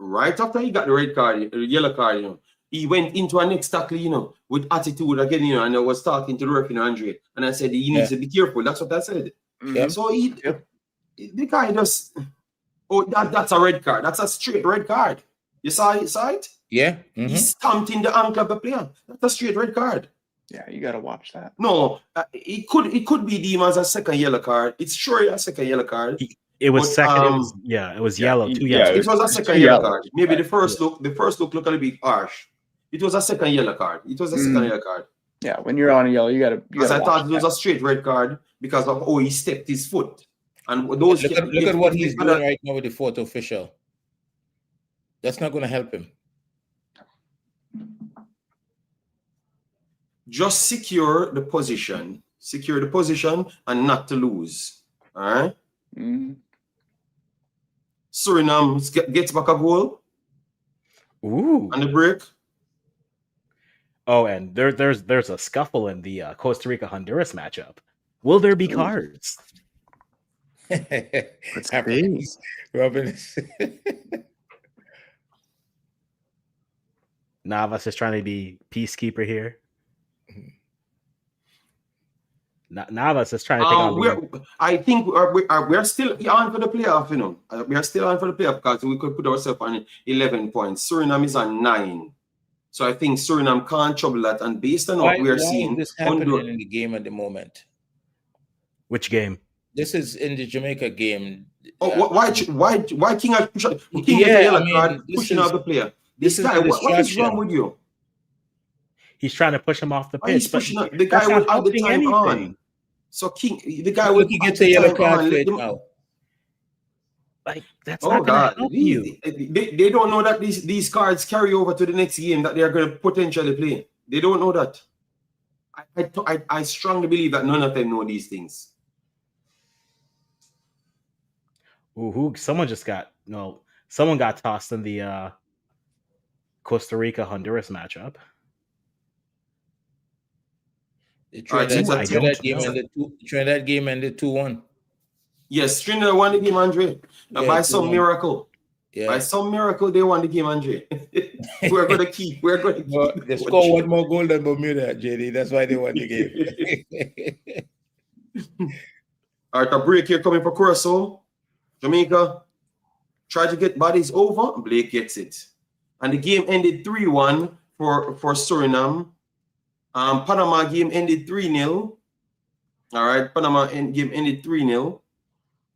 right after he got the red card, the yellow card, you know, he went into a next tackle, you know, with attitude again, you know, and I was talking to the referee, Andre, and I said he needs to be careful. That's what I said. Yeah. So the guy just, that's a red card. That's a straight red card. You saw it? Yeah. Mm-hmm. He stamped in the ankle of the player. That's a straight red card. Yeah, you got to watch that. No, it could be deemed as a second yellow card. It's sure a second yellow card. It was second. It was yellow. 2 yellow. It was a second yellow card. Maybe the first look looked a little bit harsh. It was a second yellow card. Yellow card. Yeah, when you're on a yellow, you got to. Because I thought it was a straight red card because of he stepped his foot. And those look at what he's doing right now with the fourth official. That's not going to help him. Just secure the position and not to lose. All right. Mm-hmm. Suriname gets back a goal. Ooh. On the break. Oh, and there's a scuffle in the Costa Rica Honduras matchup. Will there be cards? Let's see. Robin. Navas is trying to be peacekeeper here. Navas is trying to take on. I think we're still on for the playoff, you know. We are still on for the playoff because we could put ourselves on 11 points. Suriname is on 9. So I think Suriname can't trouble that. And based on what we are seeing, this happening in the game at the moment. Which game? This is in the Jamaica game. Oh, why King has pushed pushing out the player? This guy, what is wrong with you? He's trying to push him off the pitch. He's pushing up. The guy will have the time on. So King, the guy will get a yellow card now. Like that's not going to help you. They don't know that these cards carry over to the next game that they are going to potentially play. They don't know that. I strongly believe that none of them know these things. Ooh, someone got tossed in the Costa Rica Honduras matchup. The Trinidad game ended 2-1. Yes, Trinidad won the game, Andre. By some miracle. Yeah. By some miracle, they won the game, Andre. We're going to keep. They scored one more goal than Bermuda, JD. That's why they won the game. All right, a break here coming for Curacao. Jamaica tried to get bodies over. Blake gets it. And the game ended 3-1 for Suriname. Panama game ended 3-0. All right, Panama game ended 3-0.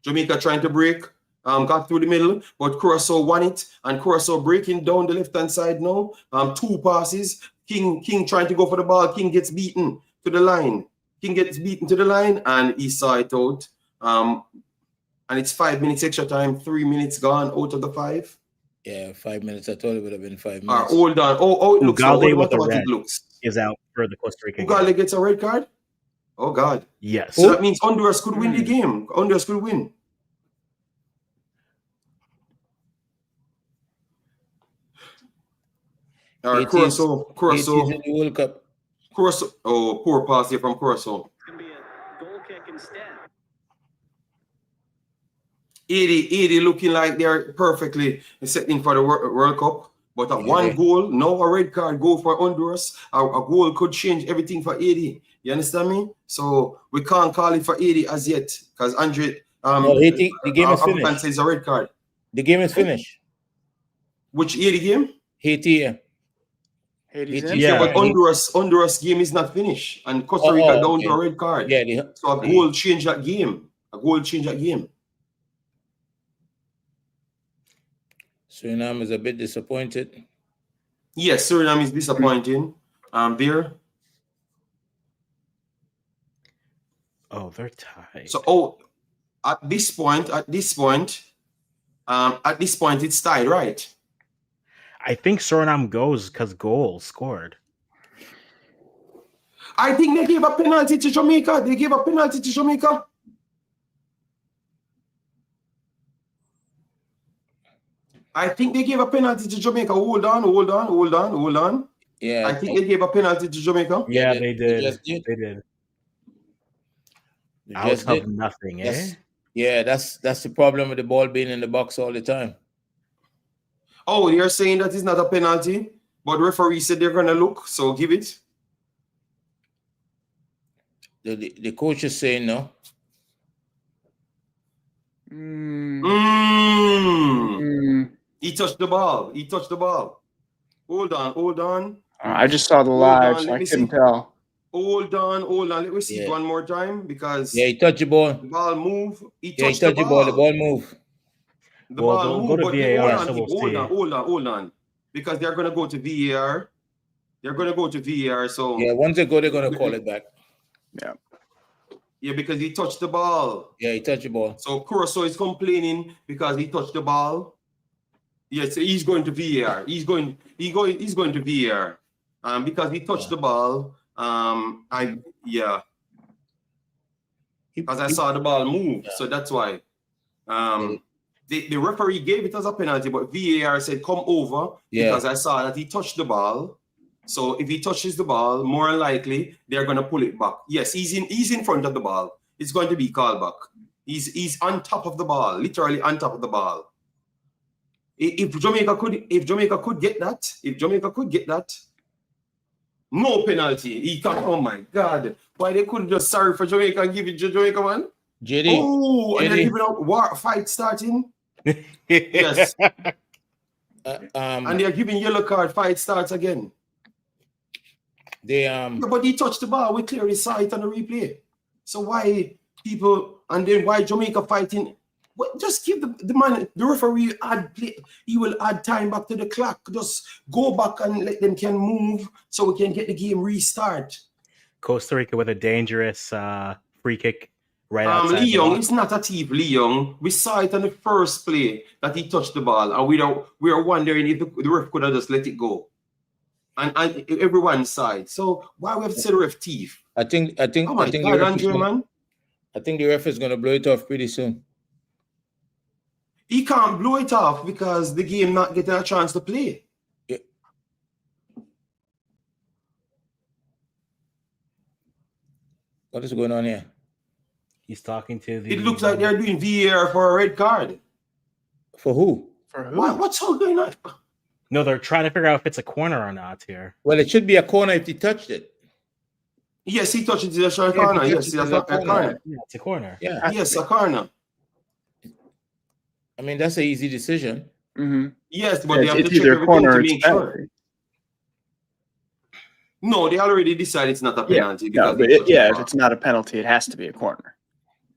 Jamaica trying to break. Got through the middle, but Curacao won it, and Curacao breaking down the left-hand side now. 2 passes. King trying to go for the ball. King gets beaten to the line. King gets beaten to the line, and he saw it out. And it's 5 minutes extra time. 3 minutes gone out of the 5. Yeah, 5 minutes. I thought it would have been 5 minutes. Hold on. Oh, it looks like with the red is out for the Costa Rica. Ugalde gets a red card. Oh God. Yes. So that means Honduras could win the game. Honduras could win. All right, Curacao. In the World Cup. Curacao. Oh, poor pass here from Curacao. It's going to be a goal kick instead. 80 looking like they're perfectly setting for the World Cup. But at 1 goal, now a red card go for Honduras. A goal could change everything for 80. You understand me? So we can't call it for 80 as yet. Because Andre, Haiti, the game is finished. Says a red card. The game is finished. Which 80 game? Haiti, yeah. Yeah, but Honduras game is not finished. And Costa Rica down to a red card. Yeah, so a goal change that game. Suriname is a bit disappointed. Yes, Suriname is disappointing. There. Oh, they're tied. So, at this point, it's tied, right? I think Suriname goes because goal scored. I think they gave a penalty to Jamaica. I think they gave a penalty to Jamaica. Hold on. Yeah. I think they gave a penalty to Jamaica. Yeah, they did. They did. Out of nothing, Yeah, that's the problem with the ball being in the box all the time. Oh, you're saying that it's not a penalty, but the referee said they're gonna look, so give it. The coach is saying no. He touched the ball. Hold on. I just saw the live, so I couldn't tell. Hold on. Let me see it one more time because he touched the ball. The ball move. He touched the ball. The ball move. The ball move. Go to VAR. Hold on. Because they're gonna go to VAR. So once they go, they're gonna call it back. Yeah, because he touched the ball. Yeah, he touched the ball. So Curacao is complaining because he touched the ball. Yes, he's going to VAR. He's going to VAR. Because he touched the ball. Because I saw the ball move, so that's why. The referee gave it as a penalty, but VAR said come over because I saw that he touched the ball. So if he touches the ball, more likely they're gonna pull it back. Yes, he's in front of the ball. It's going to be called back. He's on top of the ball, literally on top of the ball. If Jamaica could get that, no penalty. He can't. Oh my God! Why they couldn't just sorry for Jamaica and give it to Jamaica, man? JD. Oh, and they're giving out fight starting. Yes. And they're giving yellow card. Fight starts again. But he touched the ball. We clearly saw it on the replay. So why why Jamaica fighting? Well, just give the referee he will add time back to the clock. Just go back and let them can move so we can get the game restart. Costa Rica with a dangerous free kick right outside. Leon, it's not a thief, Leon. We saw it on the first play that he touched the ball, and we are wondering if the ref could have just let it go. And everyone's side. So why we have to say the ref thief? I think the ref is going to blow it off pretty soon. He can't blow it off because the game not getting a chance to play. Yeah. What is going on here? He's talking to the. It looks like they're doing VAR for a red card. For who? For who? What's all going on? No, they're trying to figure out if it's a corner or not here. Well, it should be a corner if he touched it. Yes, he touched it to the corner. Yes, it's a corner. Yeah, it's a corner. Yeah. Yes, a corner. I mean, that's an easy decision. Mm-hmm. Yes, but they have It's to check either everything corner to or make it's sure. penalty. No, they already decided it's not a penalty. No, because but they touched the if ball. it's not a penalty, it has to be a corner.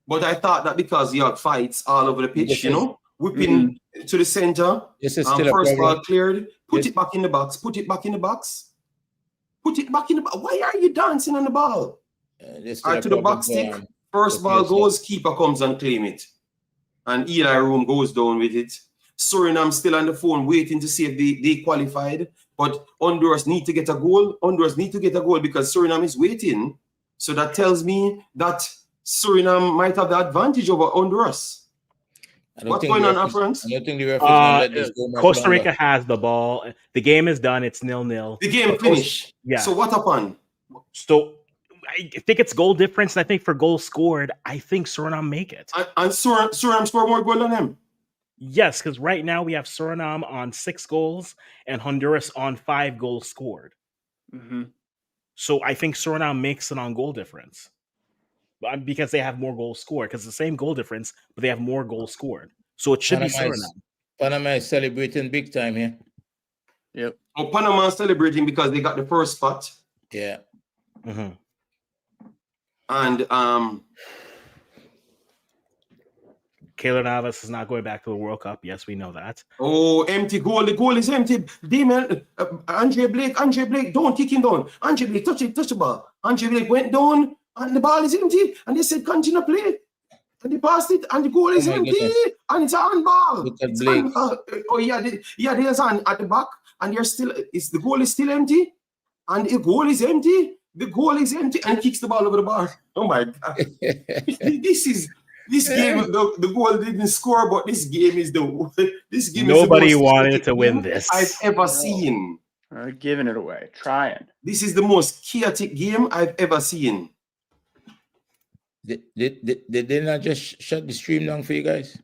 But I thought that because you had fights all over the pitch, This you know, whipping to the center. This is still a First problem. ball cleared. Put Yes. it back in the box. Put it back in the box. Put it back in the box. Why are you dancing on the ball? This All right, to the box stick. First ball yes, goes, keeper comes and claim it. And Eli Room goes down with it. Suriname still on the phone waiting to see if they qualified. But Honduras need to get a goal. Honduras need to get a goal because Suriname is waiting. So that tells me that Suriname might have the advantage over Honduras. What's going on, friends? I don't think the referees gonna let this go much Costa longer. Rica has the ball. The game is done. It's 0-0. The game finished. Yeah. So what happened? So I think it's goal difference. And I think for goals scored, I think Suriname make it. And Suriname score more goal than him. Yes, because right now we have Suriname on 6 goals and Honduras on 5 goals scored. Mm-hmm. So I think Suriname makes it on goal difference because they have more goals scored. Because it's the same goal difference, but they have more goals scored. So it should be Suriname. Panama is celebrating big time here. Yep. Oh, Panama is celebrating because they got the first spot. Yeah. Mm-hmm. And Keylor Navas is not going back to the World Cup. Yes, we know that. oh, empty goal. The goal is empty. Damon, Andre Blake, don't kick him down. Andre Blake, touch the ball. Andre Blake went down and the ball is empty. And they said, continue play. And they passed it and the goal is empty. Goodness. And it's a handball. Look at It's Blake. handball. Oh, yeah, there's an at the back. And they're still, the goal is still empty. And the goal is empty. The goal is empty. And he kicks the ball over the bar. Oh, my God. This game, the goal didn't score, but this game is Nobody is the most wanted chaotic to win game this. I've ever seen. Giving it away, trying. This is the most chaotic game I've ever seen. Did they not just shut the stream down for you guys?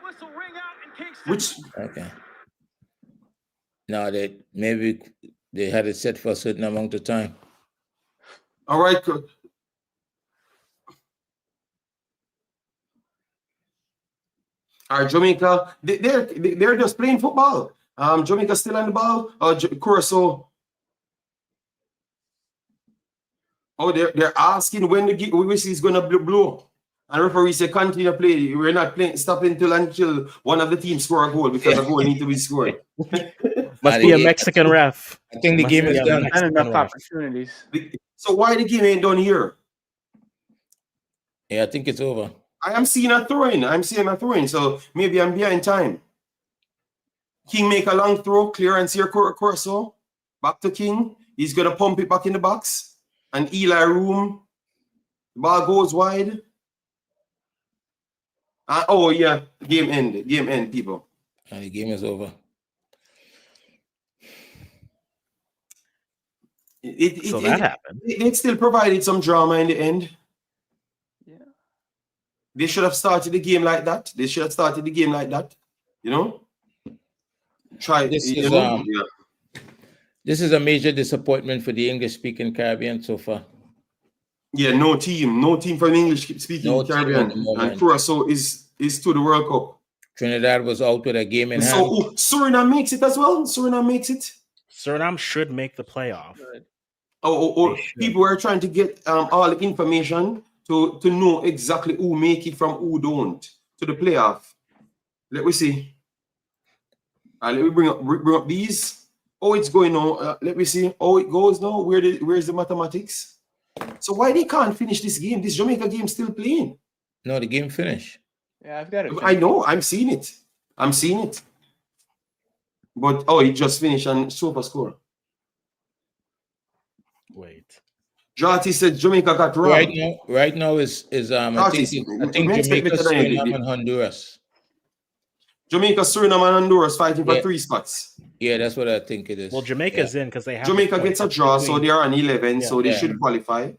Whistle ring out in Kingston. Which Okay. No, maybe they had it set for a certain amount of time. all right, Jamaica, they're just playing football. Jamaica still on the ball. Curacao. Oh, they're asking when the whistle is gonna blow. And referee say continue to play. We're not playing stopping until one of the teams score a goal because a goal need to be scored. Must be a Mexican ref. I think the game is done. Not enough opportunities. So why the game ain't done here? Yeah, I think it's over. I am seeing a throw-in. So maybe I'm behind time. King make a long throw, clearance here, Curacao. Back to King. He's going to pump it back in the box. And Eli Room. The ball goes wide. Oh, yeah. Game end, people. And the game is over. That happened. It still provided some drama in the end. Yeah. They should have started the game like that. You know? This is a major disappointment for the English-speaking Caribbean so far. Yeah, no team from English-speaking Caribbean. And Curacao is to the World Cup. Trinidad was out with a game in hand. So Suriname makes it as well? Suriname should make the playoff. People are trying to get all the information to know exactly who make it from who don't to the playoff. Let me see. Let me bring up these. It's going on. Let me see. It goes now. Where's the mathematics? So why they can't finish this game? This Jamaica game still playing? No, the game finished. Yeah, I've got it. I know. I'm seeing it. But it just finished and super score. Wait. Jati said Jamaica got robbed. Right now is I think Jamaica, Suriname, and Honduras. Jamaica, Suriname, and Honduras fighting for 3 spots. Yeah, that's what I think it is. Well, Jamaica's in because they have Jamaica gets a draw, so they are on 11, so they should qualify.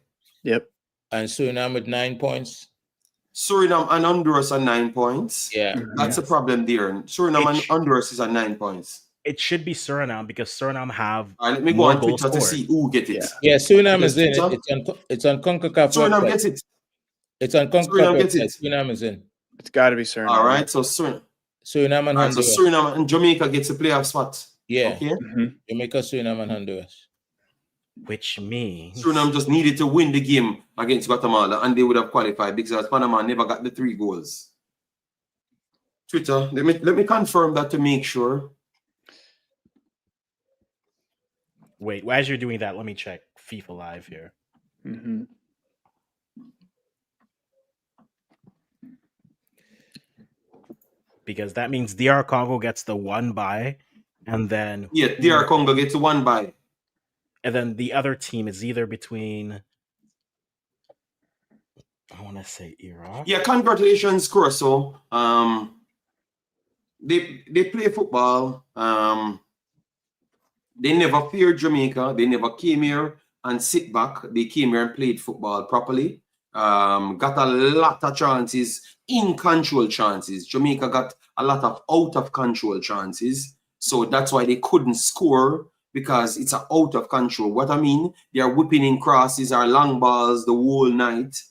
Yep. And Suriname with 9 points. Suriname and Honduras are 9 points. Yeah. That's the problem there. Suriname and Honduras is at 9 points. It should be Suriname because Suriname have. All right, let me go on Twitter to see who get it. Yeah, Suriname is in. It's on Concacaf. Suriname gets it. It's on Concacaf. Suriname gets it. Suriname is in. It's got to be Suriname. All right, so Suriname and Honduras. So Suriname and Jamaica gets a playoff spot. Yeah. Okay. Jamaica, Suriname, and Honduras. Which means Suriname just needed to win the game against Guatemala, and they would have qualified because Panama never got the 3 goals. Twitter, let me confirm that to make sure. Wait, as you're doing that, let me check FIFA Live here. Because that means DR Congo gets the 1 bye, and then DR Congo gets 1 bye. And then the other team is either between, I want to say Iraq. Yeah, congratulations, Curacao. They play football. They never feared Jamaica. They never came here and sit back. They came here and played football properly. Got a lot of chances, in control chances. Jamaica got a lot of out of control chances. So that's why they couldn't score, because it's out of control. What I mean, they are whipping in crosses or long balls the whole night.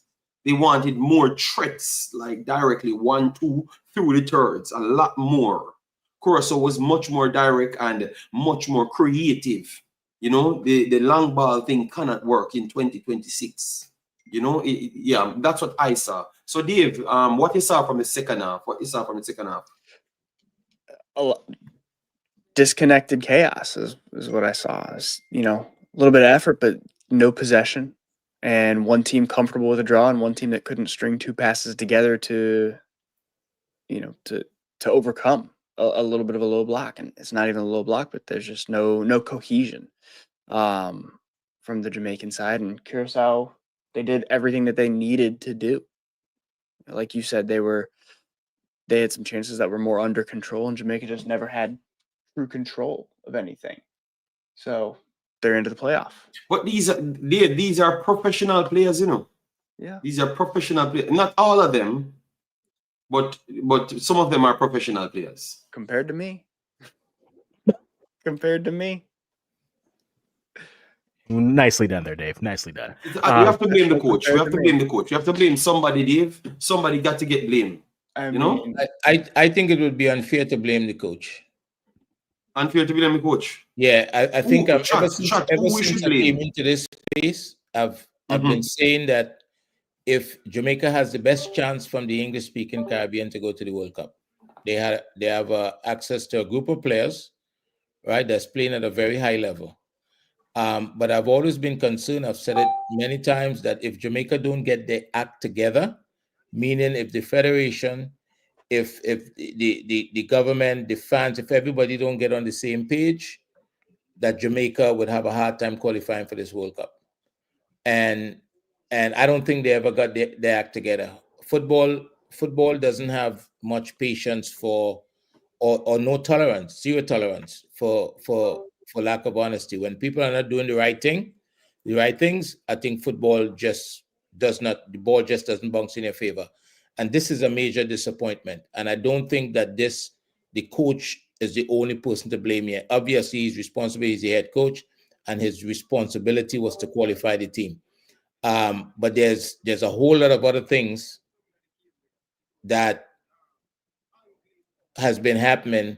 They wanted more threats, like directly 1-2 through the thirds, a lot more. Curacao was much more direct and much more creative. You know, the long ball thing cannot work in 2026. You know, yeah, that's what I saw. So, Dave, what you saw from the second half? Disconnected chaos is what I saw. It's, a little bit of effort, but no possession. And one team comfortable with a draw, and one team that couldn't string 2 passes together to overcome a little bit of a low block. And it's not even a low block, but there's just no cohesion from the Jamaican side. And Curacao, they did everything that they needed to do. Like you said, they had some chances that were more under control, and Jamaica just never had true control of anything. So they're into the playoff. But these are professional players, Yeah. These are professional players. Not all of them, but some of them are professional players. Compared to me. Nicely done there, Dave. Nicely done. You have to blame the coach. You have to blame the coach. You have to blame somebody, Dave. Somebody got to get blamed. I think it would be unfair to blame the coach. Unfair to blame the coach? Yeah, I think ever since I came into this space, I've been saying that if Jamaica has the best chance from the English-speaking Caribbean to go to the World Cup, they have access to a group of players, right, that's playing at a very high level. But I've always been concerned, I've said it many times, that if Jamaica don't get their act together, meaning if the federation, if the government, the fans, if everybody don't get on the same page, that Jamaica would have a hard time qualifying for this World Cup. And I don't think they ever got their act together. Football doesn't have much patience for, or no tolerance, zero tolerance for lack of honesty. When people are not doing the right things, I think football just the ball just doesn't bounce in your favor. And this is a major disappointment. And I don't think that the coach is the only person to blame here. Obviously, he's responsible. He's the head coach, and his responsibility was to qualify the team. But there's a whole lot of other things that has been happening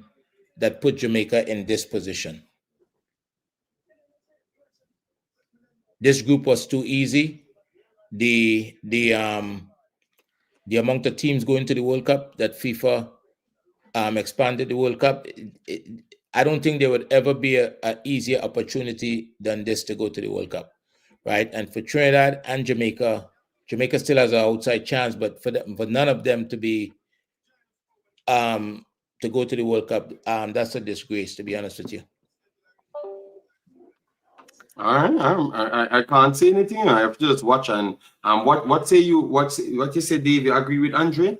that put Jamaica in this position. This group was too easy. The amount of teams going to the World Cup that FIFA expanded the World Cup, I don't think there would ever be an easier opportunity than this to go to the World Cup, right? And for Trinidad and Jamaica still has an outside chance, but for none of them to be to go to the World Cup, that's a disgrace, to be honest with you. All right, I can't say anything. I have to just watch. And what say you? What you say, Dave? You agree with Andre?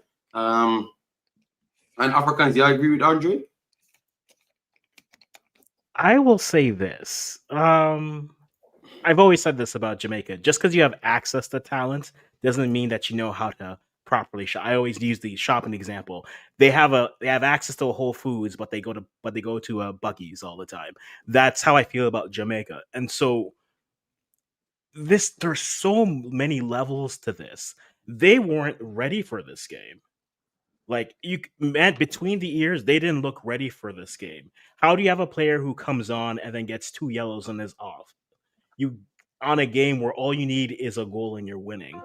And Africans, you agree with Andre? I will say this. I've always said this about Jamaica. Just because you have access to talent doesn't mean that you know how to properly shop. I always use the shopping example. They have access to a Whole Foods, but they go to a Buc-ee's all the time. That's how I feel about Jamaica. And so there's so many levels to this. They weren't ready for this game. Like between the ears, they didn't look ready for this game. How do you have a player who comes on and then gets 2 yellows and is off? You on a game where all you need is a goal and you're winning.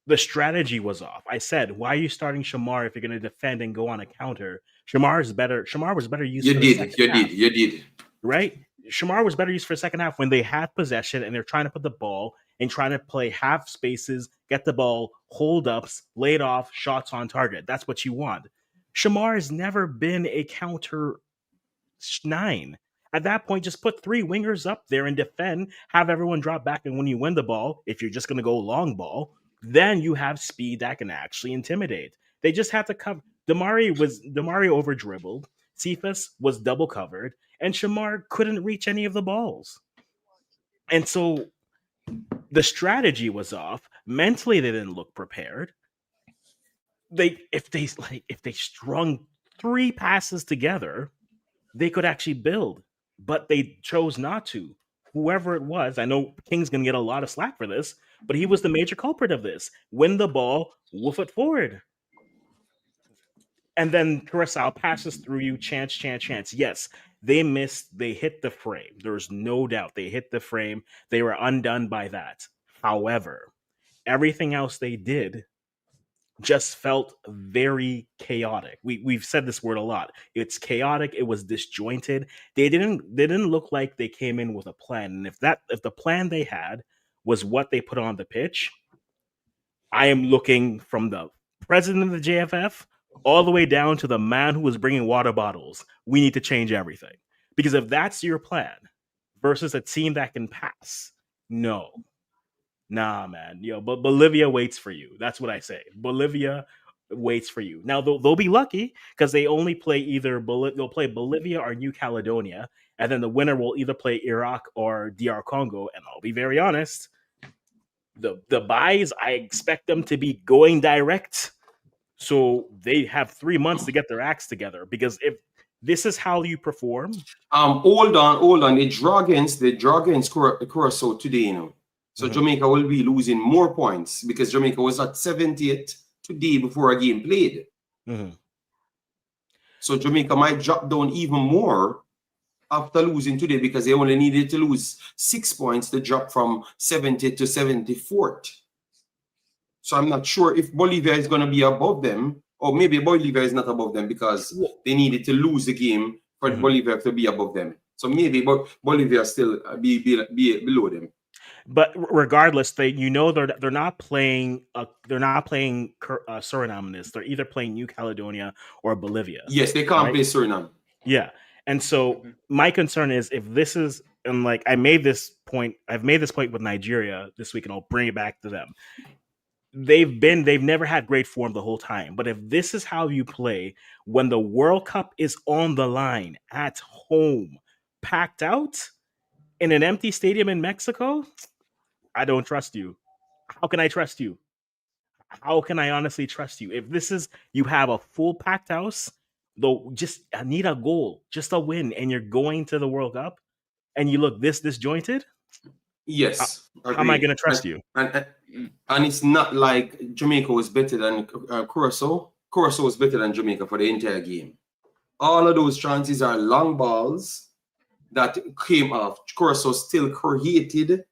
The strategy was off. I said, why are you starting Shamar if you're going to defend and go on a counter? Shamar was better used. You did. Right? Shamar was better used for the second half when they had possession and they're trying to put the ball and trying to play half spaces, get the ball, hold ups, laid off, shots on target. That's what you want. Shamar has never been a counter 9. At that point, just put 3 wingers up there and defend, have everyone drop back. And when you win the ball, if you're just going to go long ball, then you have speed that can actually intimidate. They just had to cover. Damari over dribbled. Cephas was double covered, and Shamar couldn't reach any of the balls. And so the strategy was off. Mentally, they didn't look prepared. If they strung 3 passes together, they could actually build, but they chose not to. Whoever it was, I know King's going to get a lot of slack for this, but he was the major culprit of this. Win the ball, woof it forward. And then Curacao passes through you, chance. Yes, they missed. They hit the frame. There's no doubt they hit the frame. They were undone by that. However, everything else they did just felt very chaotic. We've said this word a lot. It's chaotic. It was disjointed. They didn't look like they came in with a plan. And if the plan they had was what they put on the pitch, I am looking from the president of the JFF all the way down to the man who was bringing water bottles. We need to change everything. Because if that's your plan versus a team that can pass, no. Nah, man. But Bolivia waits for you. That's what I say. Bolivia waits for you. Now, they'll be lucky because they only play they'll play Bolivia or New Caledonia, and then the winner will either play Iraq or DR Congo. And I'll be very honest, the buys, I expect them to be going direct. So they have 3 months to get their acts together, because if this is how you perform. Hold on. They draw against Curacao today, So Jamaica will be losing more points because Jamaica was at 78 today before a game played. So Jamaica might drop down even more after losing today because they only needed to lose 6 points to drop from 70 to 74th. So I'm not sure if Bolivia is going to be above them, or maybe Bolivia is not above them because they needed to lose the game for Bolivia to be above them. So maybe Bolivia still be below them. But regardless, they're not playing Suriname in this. They're either playing New Caledonia or Bolivia. Yes, they can't play Suriname. Yeah, and so my concern is if this is, and like I've made this point with Nigeria this week, and I'll bring it back to them. They've never had great form the whole time. But if this is how you play when the World Cup is on the line at home, packed out in an empty stadium in Mexico, I don't trust you. How can I trust you? How can I honestly trust you? If this is, you have a full packed house, though, I need a goal, just a win, and you're going to the World Cup, and you look this disjointed. Yes. How am I going to trust you? And it's not like Jamaica was better than Curacao. Curacao was better than Jamaica for the entire game. All of those chances are long balls that came off. Curacao still created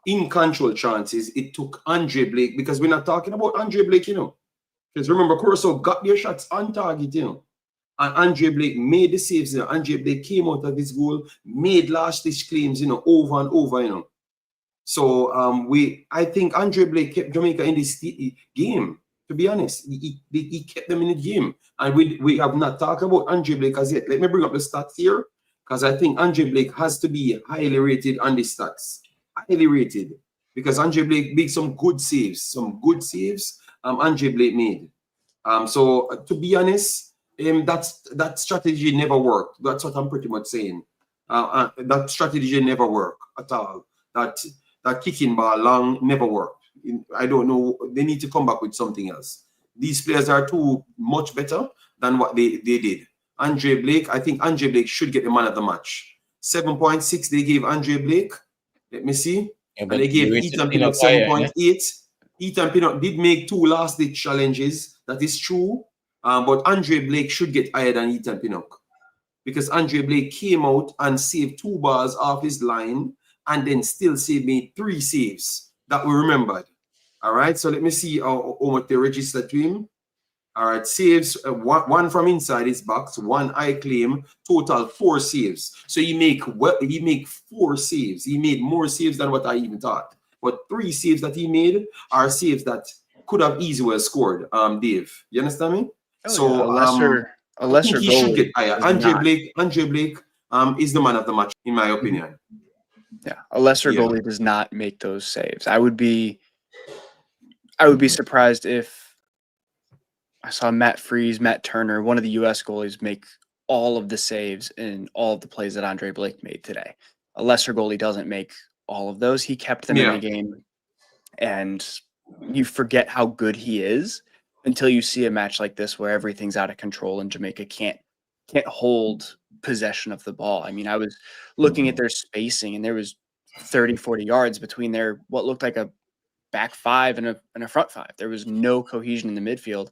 in control chances. It took Andre Blake, because we're not talking about Andre Blake, Because remember, Curacao got their shots on target, And Andre Blake made the saves. Andre Blake came out of his goal, made last-ditch claims, over and over, So I think Andre Blake kept Jamaica in this game. To be honest, he kept them in the game, and we have not talked about Andre Blake as yet. Let me bring up the stats here, because I think Andre Blake has to be highly rated on the stats. Highly rated, because Andre Blake made some good saves. Andre Blake made. So to be honest, that strategy never worked. That's what I'm pretty much saying. That strategy never worked at all. That kicking ball long never worked. I don't know. They need to come back with something else. These players are too much better than what they did. Andre Blake, I think Andre Blake should get the man of the match. 7.6 they gave Andre Blake. Let me see. Yeah, and they gave Ethan Pinnock 7.8. Yeah? Ethan Pinnock did make 2 last-ditch challenges. That is true. But Andre Blake should get higher than Ethan Pinnock, because Andre Blake came out and saved 2 balls off his line and then still made 3 saves that we remembered. All right, so let me see how much they registered to him. All right, saves, one from inside his box, 1 high claim, total 4 saves. So he make 4 saves. He made more saves than what I even thought. But 3 saves that he made are saves that could have easily scored. Dave, you understand me? Oh, so a lesser he should get higher. Andre Blake is the man of the match, in my opinion. Yeah, a lesser goalie does not make those saves. I would be surprised if I saw Matt Freese, Matt Turner, one of the U.S. goalies, make all of the saves in all of the plays that Andre Blake made today. A lesser goalie doesn't make all of those. He kept them in the game, and you forget how good he is until you see a match like this where everything's out of control and Jamaica can't hold possession of the ball. I mean, I was looking at their spacing, and there was 30, 40 yards between their what looked like a back 5 and a front 5. There was no cohesion in the midfield.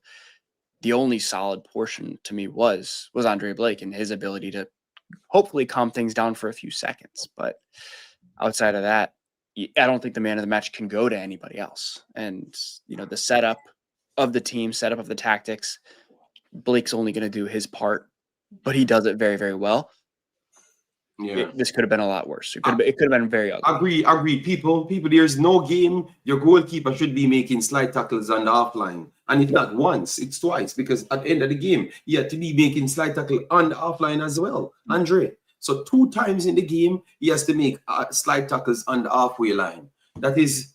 The only solid portion to me was Andre Blake and his ability to hopefully calm things down for a few seconds. But outside of that, I don't think the man of the match can go to anybody else. And, the setup of the team, setup of the tactics, Blake's only going to do his part, but he does it very, very well. Yeah, this could have been a lot worse. It could have been very ugly. Agree. People, there's no game your goalkeeper should be making slide tackles on the offline. And if not once, it's twice, because at the end of the game, he had to be making slide tackle on the offline as well, Andre. So 2 times in the game, he has to make slide tackles on the halfway line. That's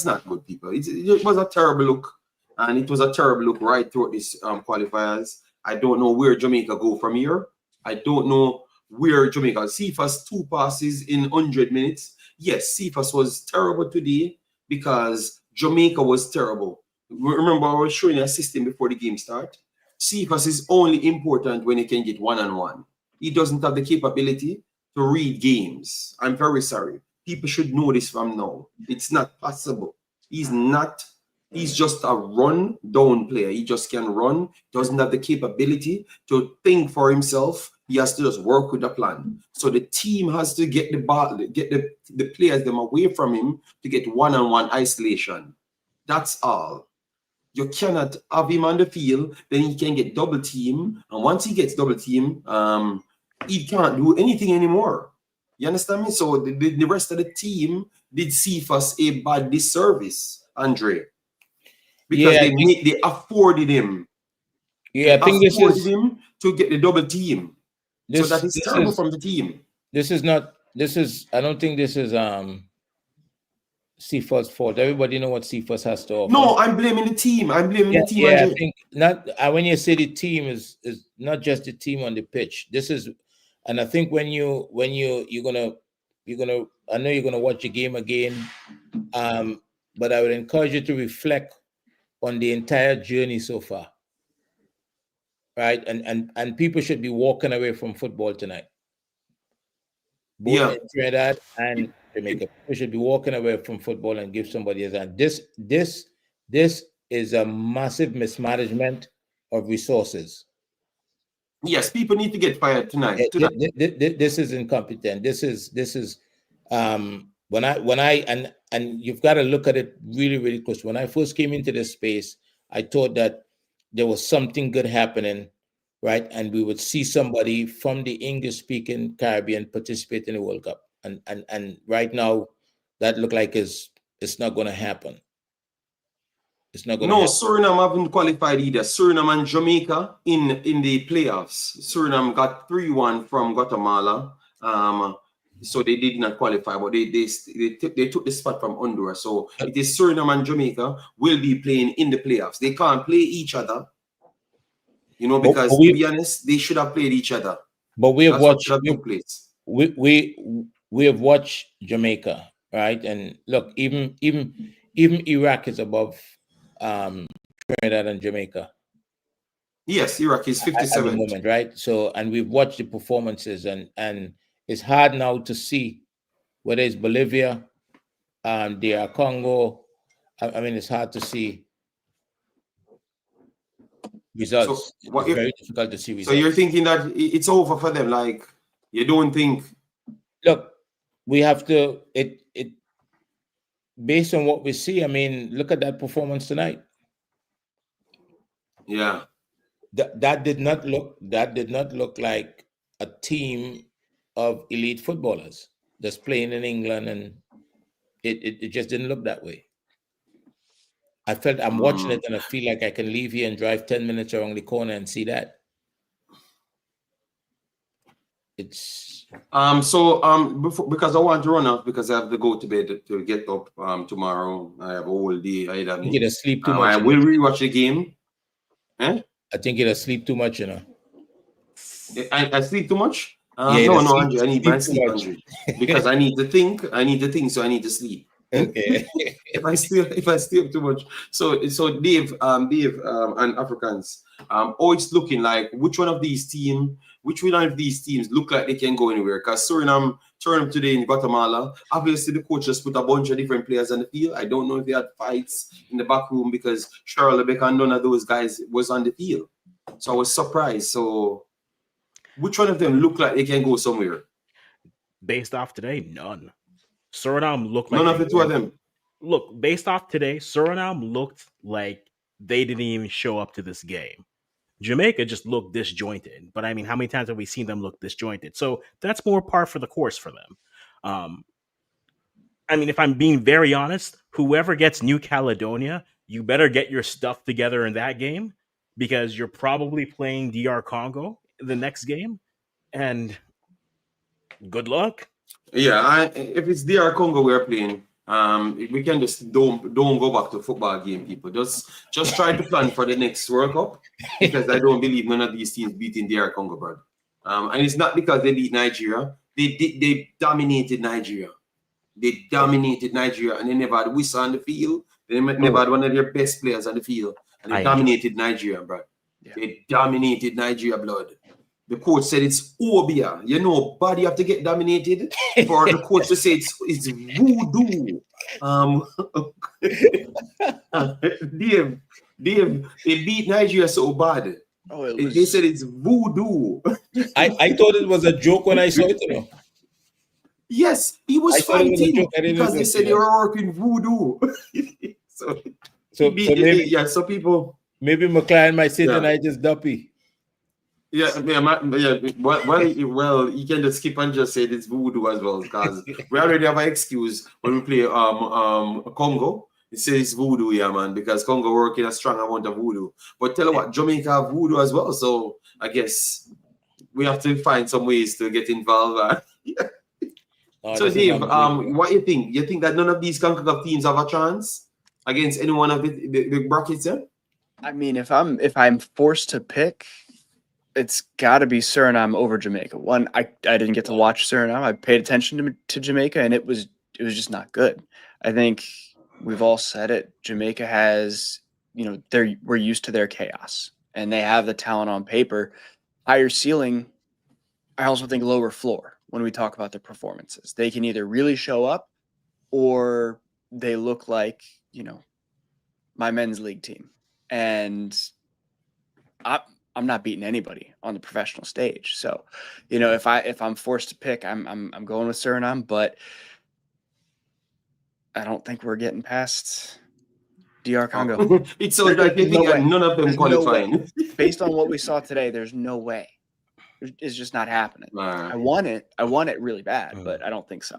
not good, people. It was a terrible look, and it was a terrible look right throughout this qualifiers. I don't know where Jamaica go from here. I don't know where Jamaica. Cephas 2 passes in 100 minutes. Yes, Cephas was terrible today because Jamaica was terrible. Remember, I was showing you a system before the game start. Cephas is only important when he can get 1-on-1. He doesn't have the capability to read games. I'm very sorry. People should know this from now. It's not possible. He's just a run-down player. He just can run, doesn't have the capability to think for himself. He has to just work with the plan. So the team has to get the ball, get the players them away from him to get 1-on-1 isolation. That's all. You cannot have him on the field, then he can get double team. And once he gets double team, he can't do anything anymore. You understand me? So the rest of the team did Cephas a bad disservice, Andre. Because they afforded him. Yeah, I think this is him to get the double team. So that is terrible from the team. I don't think this is Cephas' fault. Everybody know what Cephas has to offer. No, I'm blaming the team. The team. Yeah, I think not. When you say the team is not just the team on the pitch. This is, and I think when you're gonna I know you're gonna watch the game again. But I would encourage you to reflect on the entire journey so far, right? And people should be walking away from football tonight. Both in Trinidad and Jamaica, people should be walking away from football and give somebody a hand. This is a massive mismanagement of resources. Yes, people need to get fired tonight. This is incompetent. This is when I you've got to look at it really, really close. When I first came into this space, I thought that there was something good happening, right? And we would see somebody from the English-speaking Caribbean participate in the World Cup. And right now, that look like it's not going to happen. It's not going to happen. Suriname haven't qualified either. Suriname and Jamaica in the playoffs. Suriname got 3-1 from Guatemala. So they did not qualify, but they took the spot from Honduras. So it is Suriname and Jamaica will be playing in the playoffs. They can't play each other You know, because to be honest, they should have played each other. But we have watched. Place. We have watched Jamaica, right? And look, even Iraq is above Trinidad and Jamaica. Yes, Iraq is 57 at the moment, right? So, and we've watched the performances, and it's hard now to see whether it's Bolivia, DR Congo. I mean, it's hard to see results. So it's very difficult to see results. So you're thinking that it's over for them? Like, you don't think? Look, we have to. It based on what we see. I mean, look at that performance tonight. Yeah. That did not look like a team of elite footballers just playing in England, and it just didn't look that way. I felt I'm watching it and I feel like I can leave here and drive 10 minutes around the corner and see that. It's before, because I want to run off because I have to go to bed to get up tomorrow. I have a whole day ahead of me. You get sleep too much. I will rewatch the game. Eh? I think you'll sleep too much, you know. I sleep too much? Yeah, no, Andrew, I need my sleep, Andrew. Because I need to think, so I need to sleep. Okay. if I stay up too much. So Dave, and Africans, it's looking like which one of these teams look like they can go anywhere? Because Suriname turned today in Guatemala. Obviously, the coach just put a bunch of different players on the field. I don't know if they had fights in the back room because Charles Lebec and none of those guys was on the field. So I was surprised. So which one of them look like they can go somewhere? Based off today, none. Suriname looked like none of the two of them. Look, based off today, Suriname looked like they didn't even show up to this game. Jamaica just looked disjointed, but I mean, how many times have we seen them look disjointed? So that's more par for the course for them. I mean, if I'm being very honest, whoever gets New Caledonia, you better get your stuff together in that game because you're probably playing DR Congo the next game, and good luck. Yeah, if it's DR Congo we're playing, we can just don't go back to football game, people. Just try to plan for the next World Cup because I don't believe none of these teams beating DR Congo, bro. And it's not because they beat Nigeria. They dominated Nigeria. They dominated Nigeria, and they never had whistle on the field. They never had one of their best players on the field, and they dominated Nigeria, bro. Yeah. They dominated Nigeria, blood. The coach said it's Obia. You know, body have to get dominated for the coach to say it's voodoo. Dave, they beat Nigeria so bad. They said it's voodoo. I thought it was a joke when I saw it, you know. Yes, he was fighting because they said they were working voodoo. so people. Maybe McLaren might say tonight is duppy. Yeah. Well, you can just skip and just say it's voodoo as well because we already have an excuse when we play Congo. It says voodoo, yeah, man, because Congo working a strong amount of voodoo. But tell you what, Jamaica have voodoo as well, so I guess we have to find some ways to get involved. So Dave, what do you think? You think that none of these Concacaf teams have a chance against any one of the brackets? Yeah? I mean, if I'm forced to pick, it's got to be Suriname over Jamaica. One, I didn't get to watch Suriname. I paid attention to Jamaica, and it was just not good. I think we've all said it. Jamaica has, we're used to their chaos, and they have the talent on paper. Higher ceiling, I also think lower floor when we talk about their performances. They can either really show up or they look like, my men's league team. And I'm not beating anybody on the professional stage. So, if I'm forced to pick, I'm going with Suriname, but I don't think we're getting past DR Congo. It sounds like you think none of them qualifying. Based on what we saw today, there's no way. It's just not happening. I want it really bad, but I don't think so.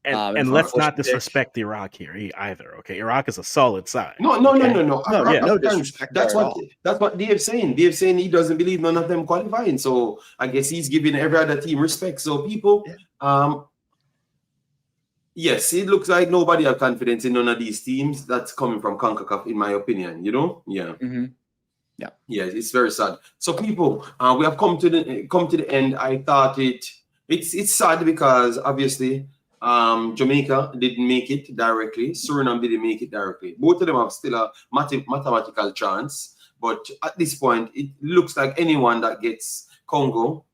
And let's not disrespect Iraq here either. Okay, Iraq is a solid side. No. No disrespect. That's what Dave's saying. Dave's saying he doesn't believe none of them qualifying. So I guess he's giving every other team respect. So people, yes, it looks like nobody has confidence in none of these teams. That's coming from Concacaf, in my opinion. Yeah. Mm-hmm. Yeah, it's very sad. So people, we have come to the end. I thought it's sad because obviously Jamaica didn't make it directly. Suriname didn't make it directly. Both of them have still a mathematical chance. But at this point, it looks like anyone that gets Congo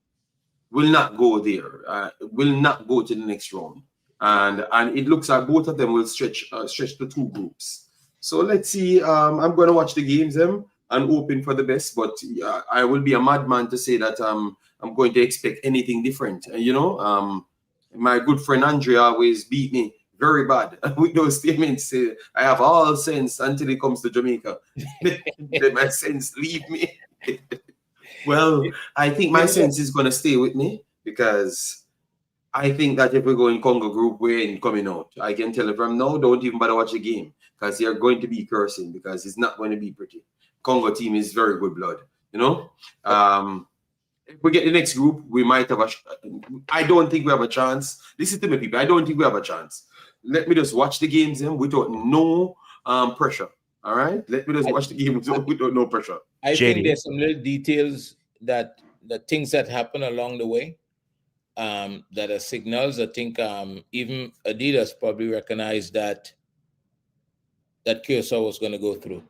will not go there, will not go to the next round. And it looks like both of them will stretch to two groups. So let's see. I'm going to watch the games and hoping for the best. But I will be a madman to say that I'm going to expect anything different. And, my good friend Andrea always beat me very bad with those statements. I have all sense until it comes to Jamaica. Then my sense leave me. Well, I think my sense is going to stay with me because I think that if we go in Congo group, we ain't coming out. I can tell you from now, don't even bother watch the game because you're going to be cursing because it's not going to be pretty. Congo team is very good blood, If we get the next group, we might have I don't think we have a chance. Listen to me, people. I don't think we have a chance. Let me just watch the games without no pressure. All right? Let me just watch the games without no pressure. I think there's some little details that the things that happen along the way that are signals. I think even Adidas probably recognized that Curacao was going to go through,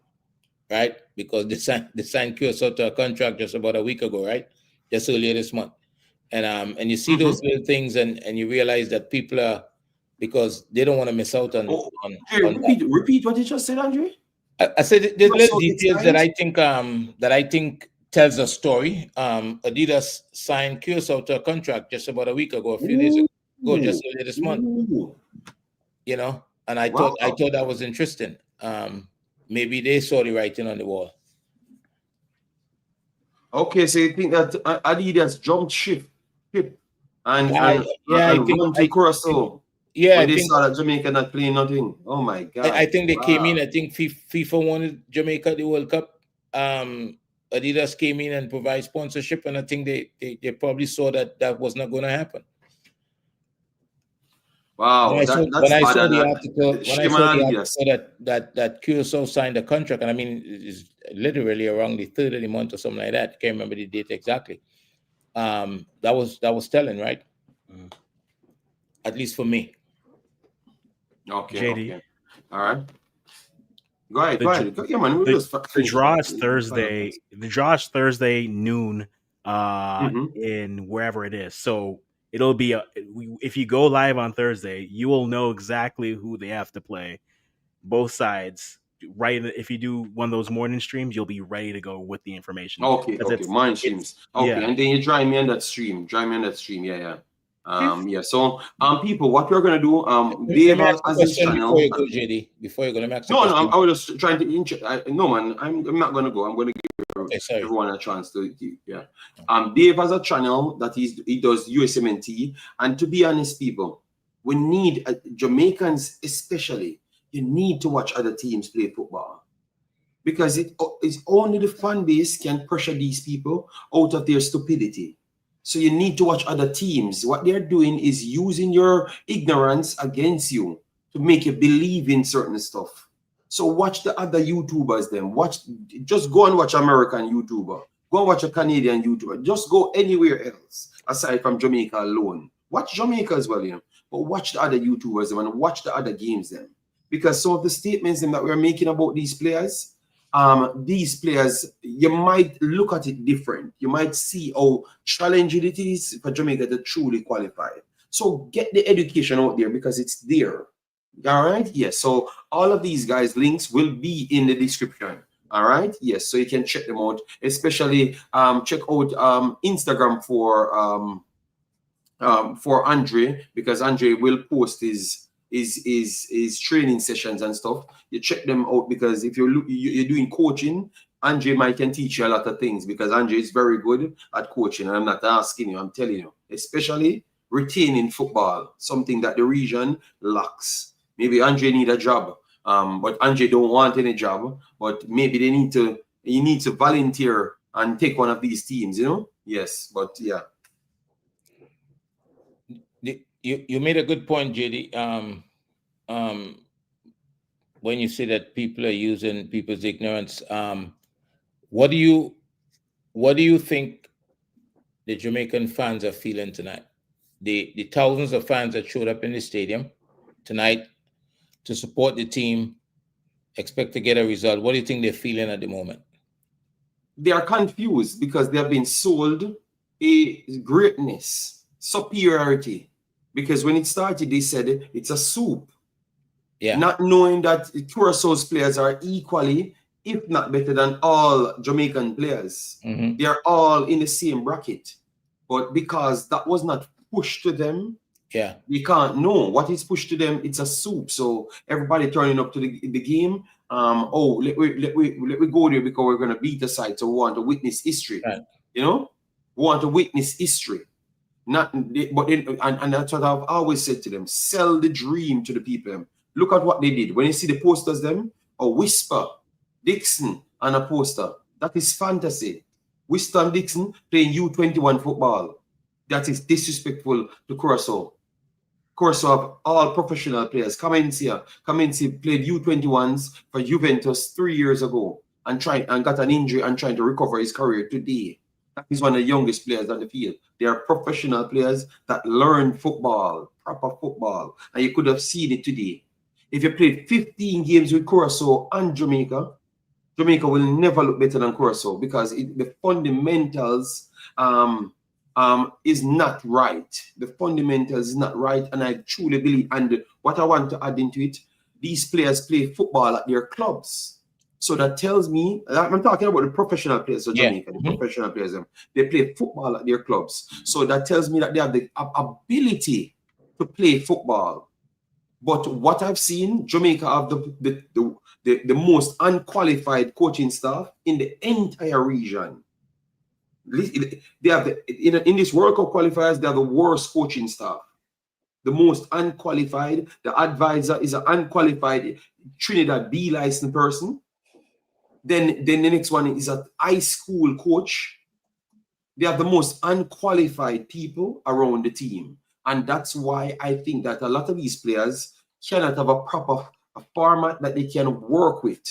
right? Because they signed Curacao to a contract just about a week ago, right? Just earlier this month. And you see those little things and you realize that people are, because they don't want to miss out on. Repeat what you just said, Andre. I said there's little details that I think tells a story. Adidas signed Curacao to a contract just about a week ago, a few days ago, just earlier this month. And I thought that was interesting. Maybe they saw the writing on the wall. Okay, so you think that Adidas jumped ship and run to Curacao? Yeah, when they saw that Jamaica not playing nothing. Oh my God! I think they came in. I think FIFA wanted Jamaica the World Cup. Adidas came in and provided sponsorship, and I think they probably saw that was not going to happen. Wow, when I saw the article that Curacao signed a contract, and I mean it's literally around the third of the month or something like that. I can't remember the date exactly. That was telling, right? At least for me. Okay. JD. Okay. All right. Go ahead. Yeah, man. The draw is Thursday. The draw is Thursday noon in wherever it is. So it'll be if you go live on Thursday, you will know exactly who they have to play. Both sides. Right. If you do one of those morning streams, you'll be ready to go with the information. Okay. Morning streams. Okay. Yeah. And then you join me on that stream. Yeah. So people, what we're gonna do, Dave has his channel. Before you go, JD, before you go, let me ask you I was just trying to no man, I'm not gonna go. I'm gonna give everyone a chance to Dave has a channel that he does USMNT, and to be honest, people, we need Jamaicans especially. You need to watch other teams play football because it's only the fan base can pressure these people out of their stupidity. So you need to watch other teams. What they're doing is using your ignorance against you to make you believe in certain stuff. So watch the other YouTubers then. Just go and watch American YouTuber. Go and watch a Canadian YouTuber. Just go anywhere else aside from Jamaica alone. Watch Jamaica as well, but watch the other YouTubers and watch the other games then. Because some of the statements that we're making about these players, you might look at it different. You might see how challenging it is for Jamaica to truly qualify. So get the education out there because it's there. All right? Yes. So all of these guys' links will be in the description. All right? Yes. So you can check them out. Especially check out Instagram for Andre, because Andre will post his training sessions and stuff. You check them out because if you're doing coaching, Andre can teach you a lot of things because Andre is very good at coaching. And I'm not asking you, I'm telling you, especially retaining football, something that the region lacks. Maybe Andre need a job, but Andre don't want any job. But maybe you need to volunteer and take one of these teams. Yes, but yeah. You made a good point, JD. When you say that people are using people's ignorance, What do you think the Jamaican fans are feeling tonight? The thousands of fans that showed up in the stadium tonight to support the team, expect to get a result. What do you think they're feeling at the moment? They are confused because they have been sold a greatness, superiority. Because when it started, they said it's a soup. Yeah. Not knowing that Curaçao's players are equally, if not better than all Jamaican players. Mm-hmm. They are all in the same bracket. But because that was not pushed to them, yeah, they can't know what is pushed to them. It's a soup. So everybody turning up to the game. Let me go there because we're gonna beat the side. So we want to witness history. Right. You know, we want to witness history. And that's what I've always said to them: sell the dream to the people. Look at what they did. When you see the posters, them a Whisper, Dixon, and a poster. That is fantasy. Whisper and Dixon playing U21 football. That is disrespectful to Curacao. Curacao have all professional players. Kamensi played U21s for Juventus 3 years ago and got an injury and trying to recover his career today. That is one of the youngest players on the field. They are professional players that learn football, proper football. And you could have seen it today. If you played 15 games with Curacao and Jamaica, Jamaica will never look better than Curacao because the fundamentals is not right. The fundamentals is not right, and I truly believe. And what I want to add into it, these players play football at their clubs. So that tells me, I'm talking about the professional players of Jamaica, the professional players, they play football at their clubs. So that tells me that they have the ability to play football. But what I've seen, Jamaica have the most unqualified coaching staff in the entire region. They have in this World Cup qualifiers, they have the worst coaching staff. The most unqualified. The advisor is an unqualified Trinidad B licensed person. Then the next one is a high school coach. They have the most unqualified people around the team. And that's why I think that a lot of these players cannot have a proper format that they can work with.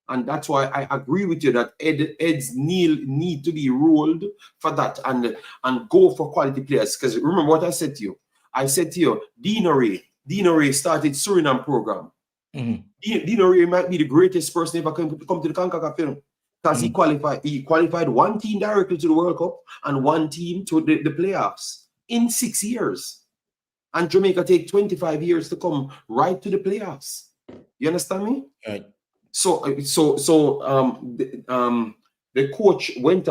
And that's why I agree with you that Eds need to be ruled for that and go for quality players. Because remember what I said to you. I said to you, Dino Ray started Suriname program. Mm-hmm. Dino Ray might be the greatest person ever come to the Concacaf film. Because he qualified one team directly to the World Cup and one team to the playoffs in 6 years. And Jamaica take 25 years to come right to the playoffs. You understand me? Right. So the coach went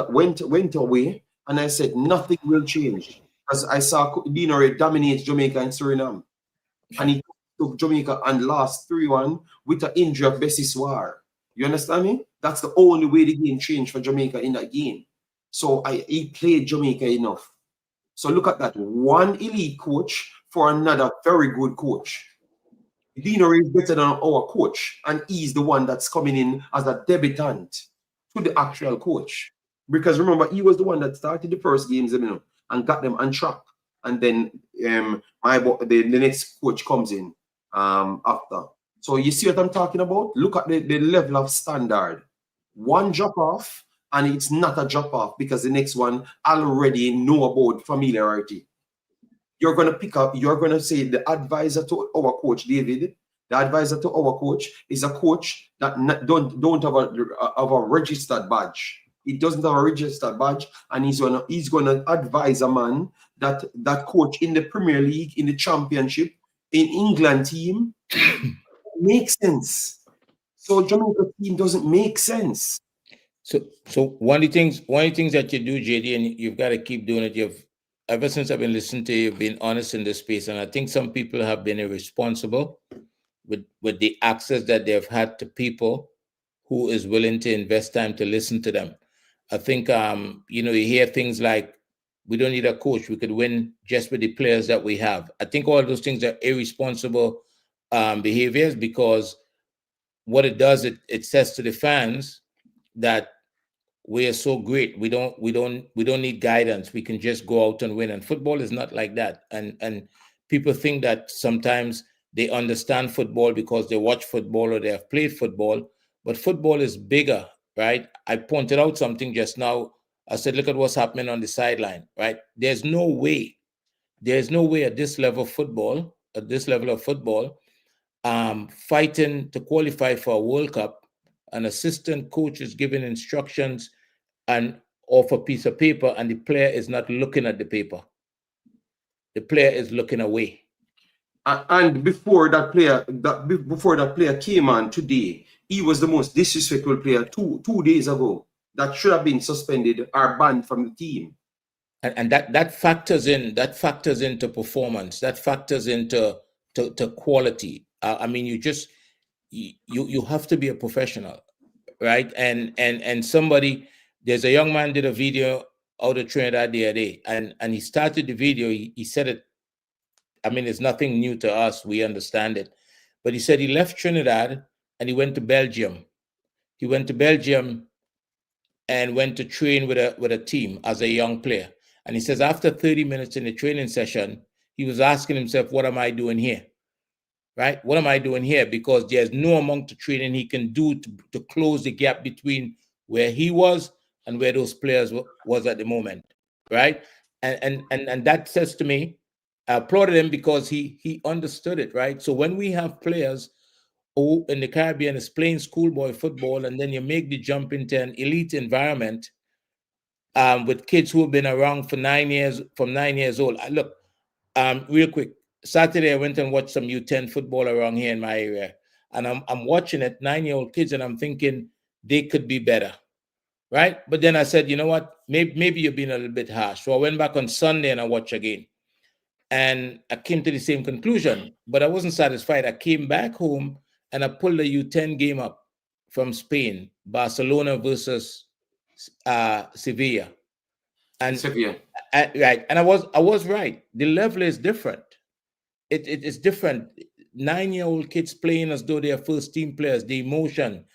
away, and I said nothing will change because I saw Dino Ray dominate Jamaica and Suriname, and he took Jamaica and lost 3-1 with an injury of Bessie Swar. You understand me? That's the only way the game changed for Jamaica in that game. So he played Jamaica enough. So look at that. One elite coach for another very good coach. Dino is better than our coach, and he's the one that's coming in as a debutant to the actual coach. Because remember, he was the one that started the first games, and got them on track. And then the next coach comes in after. So you see what I'm talking about? Look at the level of standard. One drop off, and it's not a drop off because the next one already know about familiarity. You're going to say the advisor to our coach, David, the advisor to our coach is a coach that don't have a registered badge. He doesn't have a registered badge, and he's gonna advise a man that coach in the Premier League, in the Championship, in England team makes sense. So Jamaica team doesn't make sense. So one of the things that you do, JD, and you've got to keep doing it. Ever since I've been listening to you, you've been honest in this space, and I think some people have been irresponsible with the access that they've had to people who is willing to invest time to listen to them. I think you hear things like, we don't need a coach, we could win just with the players that we have. I think all those things are irresponsible behaviors, because what it does, it says to the fans that we are so great. We don't need guidance. We can just go out and win. And football is not like that. And people think that sometimes they understand football because they watch football or they have played football. But football is bigger. right? I pointed out something just now. I said, look at what's happening on the sideline, right? There's no way at this level of football, fighting to qualify for a World Cup, an assistant coach is giving instructions and off a piece of paper, and the player is not looking at the paper. The player is looking away. And before that player came on today, he was the most disrespectful player two days ago that should have been suspended or banned from the team. And that factors into performance. That factors into to quality. I mean, you have to be a professional, right? And somebody, there's a young man did a video out of Trinidad the other day, and he started the video. He said it. I mean, it's nothing new to us. We understand it. But he said he left Trinidad and he went to Belgium. He went to Belgium and went to train with a team as a young player. And he says after 30 minutes in the training session, he was asking himself, what am I doing here? Right? What am I doing here? Because there's no amount of training he can do to close the gap between where he was and where those players was at the moment. Right? And that says to me, I applauded him because he understood it, right? So when we have players who in the Caribbean is playing schoolboy football, and then you make the jump into an elite environment with kids who have been around for 9 years, from 9 years old. Look, real quick, Saturday I went and watched some U10 football around here in my area, and I'm watching it, 9-year-old kids, and I'm thinking they could be better, right? But then I said, you know what? Maybe you're being a little bit harsh. So I went back on Sunday and I watched again. And I came to the same conclusion, but I wasn't satisfied. I came back home and I pulled the U10 game up from Spain, Barcelona versus Sevilla. And Sevilla. Right. And I was right. The level is different. It's different. 9-year-old kids playing as though they are first team players, the emotion,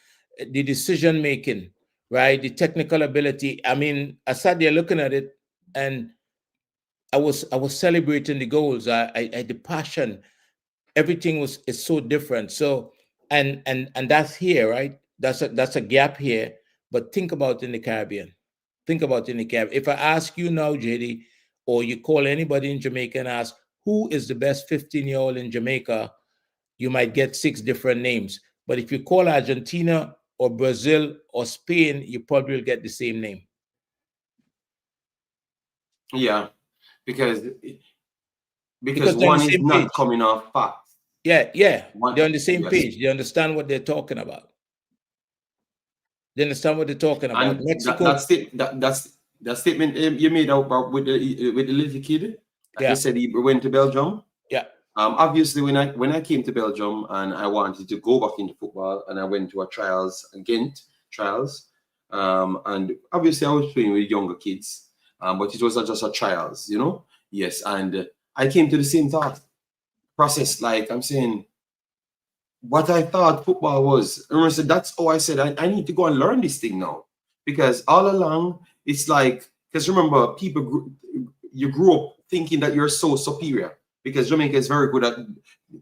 the decision making, right? The technical ability. I mean, I sat there looking at it and I was celebrating the goals. The passion, everything is so different. So and that's here, right? That's a gap here. But think about in the Caribbean. Think about in the Caribbean. If I ask you now, JD, or you call anybody in Jamaica and ask who is the best 15-year-old in Jamaica, you might get 6 different names. But if you call Argentina or Brazil or Spain, you probably will get the same name. Yeah. Because one is not coming off fast. Yeah. They're on the same page. They understand what they're talking about. They understand what they're talking about. And Mexico. that statement you made about with the little kid. That You said he went to Belgium. Yeah. Obviously, when I came to Belgium and I wanted to go back into football, and I went to a trials. And obviously I was playing with younger kids. But it was not just a trials, you know. Yes, and I came to the same thought process. Like I'm saying, what I thought football was. Remember, so that's how I said I need to go and learn this thing now, because all along it's like, because remember, you grew up thinking that you're so superior, because Jamaica is very good at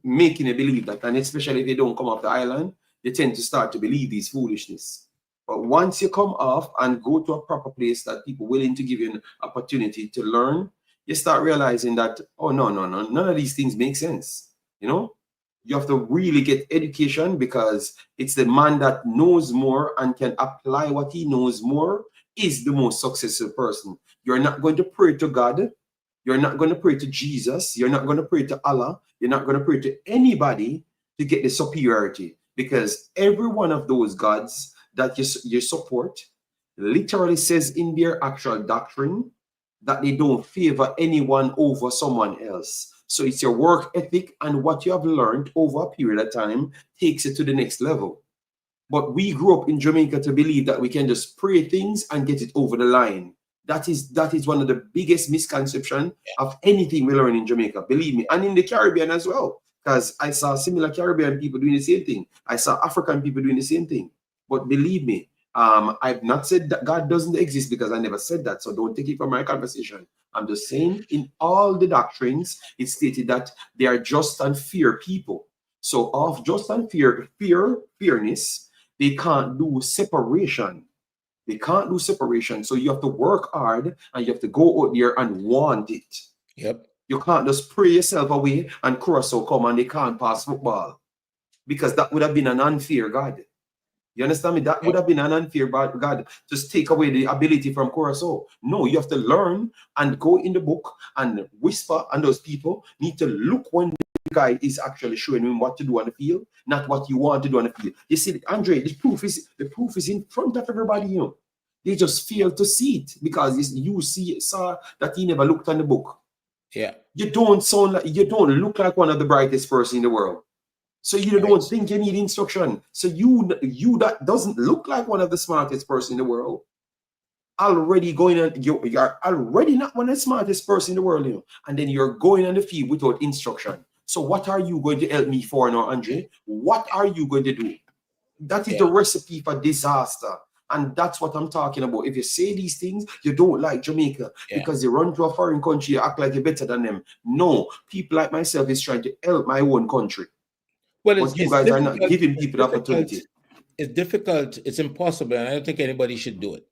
making you believe that, and especially if they don't come off the island, they tend to start to believe these foolishness. But once you come off and go to a proper place that people willing to give you an opportunity to learn, you start realizing that, oh, no, none of these things make sense. You know, you have to really get education, because it's the man that knows more and can apply what he knows more is the most successful person. You're not going to pray to God. You're not going to pray to Jesus. You're not going to pray to Allah. You're not going to pray to anybody to get the superiority, because every one of those gods that you support literally says in their actual doctrine that they don't favor anyone over someone else. So it's your work ethic and what you have learned over a period of time takes it to the next level. But we grew up in Jamaica to believe that we can just pray things and get it over the line. That is one of the biggest misconceptions of anything we learn in Jamaica, believe me, and in the Caribbean as well. Because I saw similar Caribbean people doing the same thing. I saw African people doing the same thing. But believe me, I've not said that God doesn't exist, because I never said that. So don't take it from my conversation. I'm just saying in all the doctrines, it's stated that they are just and fair people. So of just and fairness, They can't do separation. They can't do separation. So you have to work hard and you have to go out there and want it. Yep. You can't just pray yourself away and Curacao come and they can't pass football. Because that would have been an unfair God. You understand me? That would have been an unfair God. Just take away the ability from Curacao. No, you have to learn and go in the book and whisper, and those people need to look when the guy is actually showing him what to do on the field, not what you want to do on the field. You see, Andre, the proof is in front of everybody, you know. They just fail to see it because you saw that he never looked on the book. Yeah. You don't look like one of the brightest person in the world. So you don't think you need instruction. So you that doesn't look like one of the smartest person in the world. Already going on, you're already not one of the smartest person in the world, you know, and then you're going on the field without instruction. So what are you going to help me for now, Andre? What are you going to do? That is the recipe for disaster. And that's what I'm talking about. If you say these things, you don't like Jamaica because you run to a foreign country, you act like you're better than them. No, people like myself is trying to help my own country. Well, but you guys are not giving people the opportunity. It's difficult. It's impossible. And I don't think anybody should do it.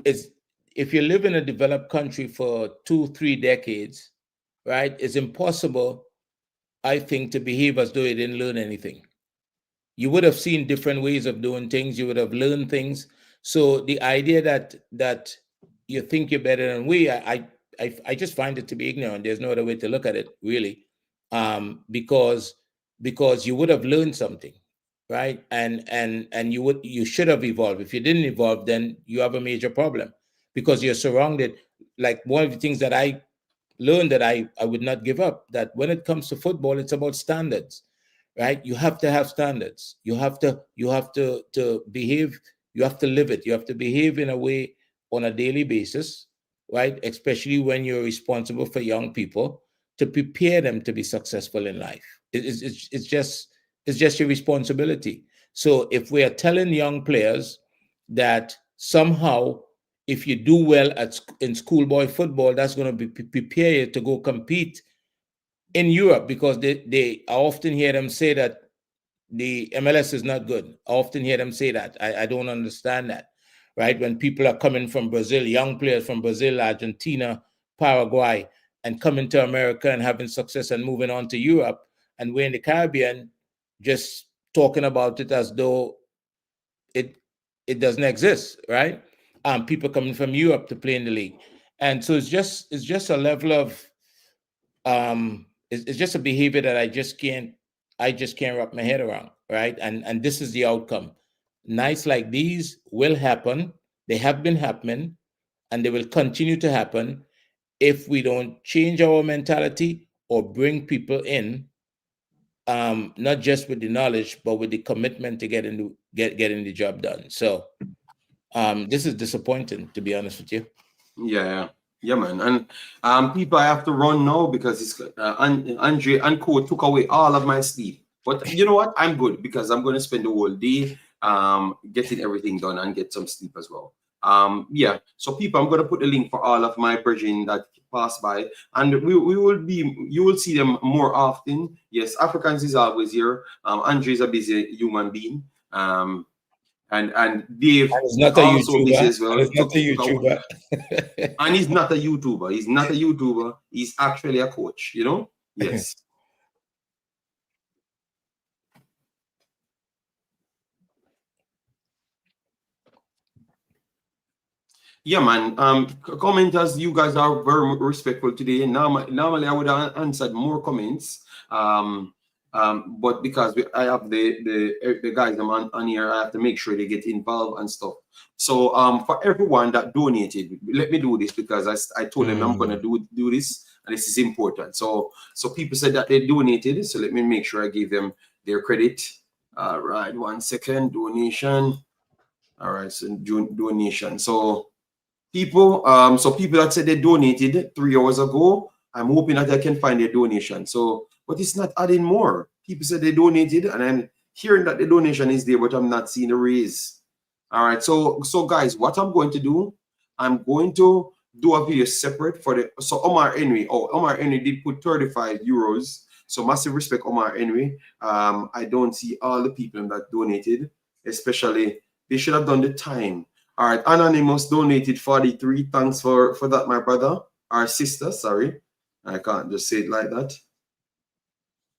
It's if you live in a developed country for 2-3 decades, right? It's impossible, I think, to behave as though you didn't learn anything. You would have seen different ways of doing things. You would have learned things. So the idea that you think you're better than we, I just find it to be ignorant. There's no other way to look at it, really, because you would have learned something, right? And you should have evolved. If you didn't evolve, then you have a major problem because you're surrounded. Like one of the things that I learned that I would not give up, that when it comes to football, it's about standards. Right? You have to have standards. You have to behave. You have to live it. You have to behave in a way on a daily basis, right? Especially when you're responsible for young people to prepare them to be successful in life. It's just your responsibility. So if we are telling young players that somehow if you do well in schoolboy football, that's going to prepare you to go compete in Europe, because I often hear them say that the MLS is not good. I often hear them say that. I don't understand that, right? When people are coming from Brazil, young players from Brazil, Argentina, Paraguay, and coming to America and having success and moving on to Europe, and we're in the Caribbean just talking about it as though it doesn't exist, right? People coming from Europe to play in the league. And so it's just a level of it's just a behavior that I just can't wrap my head around, right? And this is the outcome. Nights like these will happen. They have been happening, and they will continue to happen if we don't change our mentality or bring people in, not just with the knowledge, but with the commitment to getting the job done. So this is disappointing, to be honest with you. Yeah, man. And people, I have to run now because it's Andre and Co took away all of my sleep. But you know what? I'm good because I'm going to spend the whole day getting everything done and get some sleep as well. Yeah. So people, I'm going to put the link for all of my brethren that pass by, and you will see them more often. Yes, Africans is always here. Andre is a busy human being. And Dave is not a also busy YouTuber. as well. He's not a YouTuber. And he's not a YouTuber. He's not a YouTuber. He's actually a coach, you know? Yes. Yeah, man. Commenters, you guys are very respectful today. Normally I would have answered more comments. But because I have the guys on here, I have to make sure they get involved and stuff. So for everyone that donated, let me do this because I told them I'm gonna do this, and this is important. So people said that they donated, so let me make sure I give them their credit. All right, 1 second. Donation. All right, so donation. So people that said they donated 3 hours ago, I'm hoping that I can find their donation. So, but it's not adding more. People said they donated, and I'm hearing that the donation is there, but I'm not seeing a raise. All right, so guys, what I'm going to do, I'm going to do a video separate for so Omar Henry. Oh, Omar Henry did put 35 euros. So massive respect, Omar Henry. I don't see all the people that donated. especially they should have done the time. All right, Anonymous donated 43. Thanks for that, my brother. Our sister, sorry. I can't just say it like that.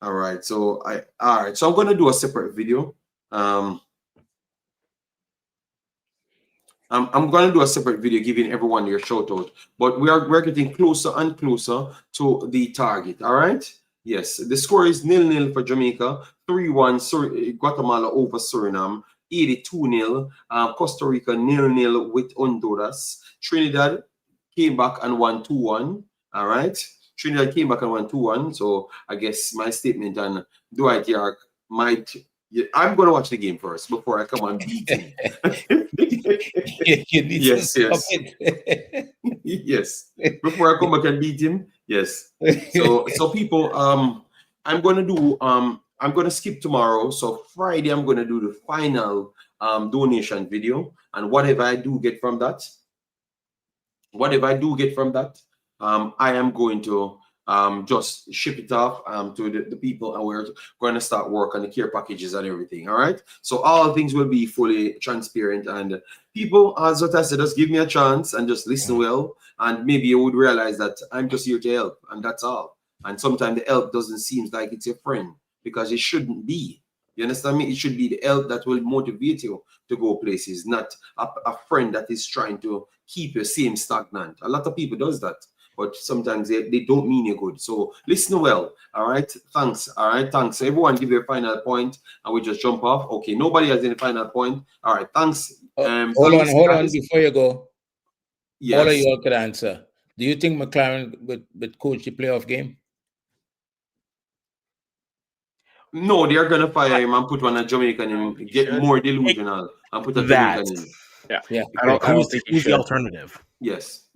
All right, so I'm gonna do a separate video. I'm gonna do a separate video giving everyone your shout out. But we're getting closer and closer to the target. All right. Yes, the score is 0-0 for Jamaica, 3-1 Guatemala over Suriname, 82-0. Costa Rica 0-0 with Honduras. Trinidad came back and won 2-1. All right. Trinidad came back and won 2-1. So I guess my statement on Dwight York might. Yeah, I'm gonna watch the game first before I come and beat him. Yes. Yes. Before I come back and beat him. Yes. So people, I'm gonna skip tomorrow. So Friday I'm gonna do the final donation video, and whatever I do get from that, I am going to just ship it off to the people, and we're going to start work on the care packages and everything. All right, so all things will be fully transparent, and people, as what I said, just give me a chance and just listen well, and maybe you would realize that I'm just here to help, and that's all. And sometimes the help doesn't seem like it's your friend, because it shouldn't be. You understand me? It should be the help that will motivate you to go places, not a friend that is trying to keep you same stagnant. A lot of people does that, but sometimes they don't mean you good. So listen well. All right. Thanks. All right. Thanks. Everyone give you a final point, and we just jump off. Okay. Nobody has any final point. All right. Thanks. Hold on before you go. Yes. All of you all could answer. Do you think McLaren would coach the playoff game? No, they're gonna fire him and put one a Jamaican in, get more delusional and put a Jamaican in. Yeah. I don't think who's the alternative? Yes.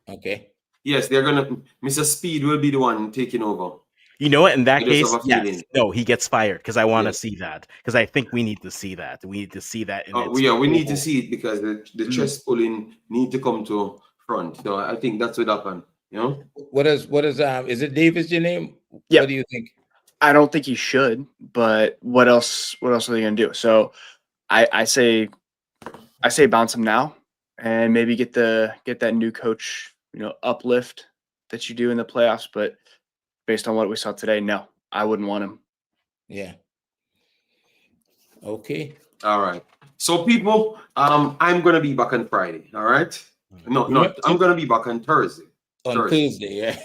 Okay. Yes, they're gonna. Mr. Speed will be the one taking over. You know what? In that case, yes. Feeling. No, he gets fired because I want to see that. Because I think we need to see that. We need to see that. We need to see it because the chest pulling need to come to front. So I think that's what happened. You know. What is it Davis your name? Yeah. What do you think? I don't think he should, but what else are they gonna do? So I say bounce him now and maybe get that new coach, uplift that you do in the playoffs. But based on what we saw today, no, I wouldn't want him. Yeah. Okay. All right. So people, I'm gonna be back on Friday. All right. No, I'm gonna be back on Thursday. Thursday, yeah.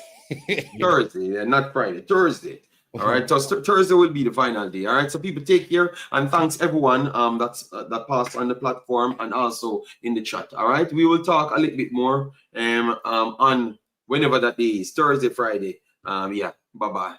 Thursday, yeah, not Friday. Thursday. All right, so Thursday will be the final day. All right, so people take care, and thanks everyone that passed on the platform and also in the chat. All right, we will talk a little bit more on whenever that day is, Thursday, Friday. Yeah, bye bye.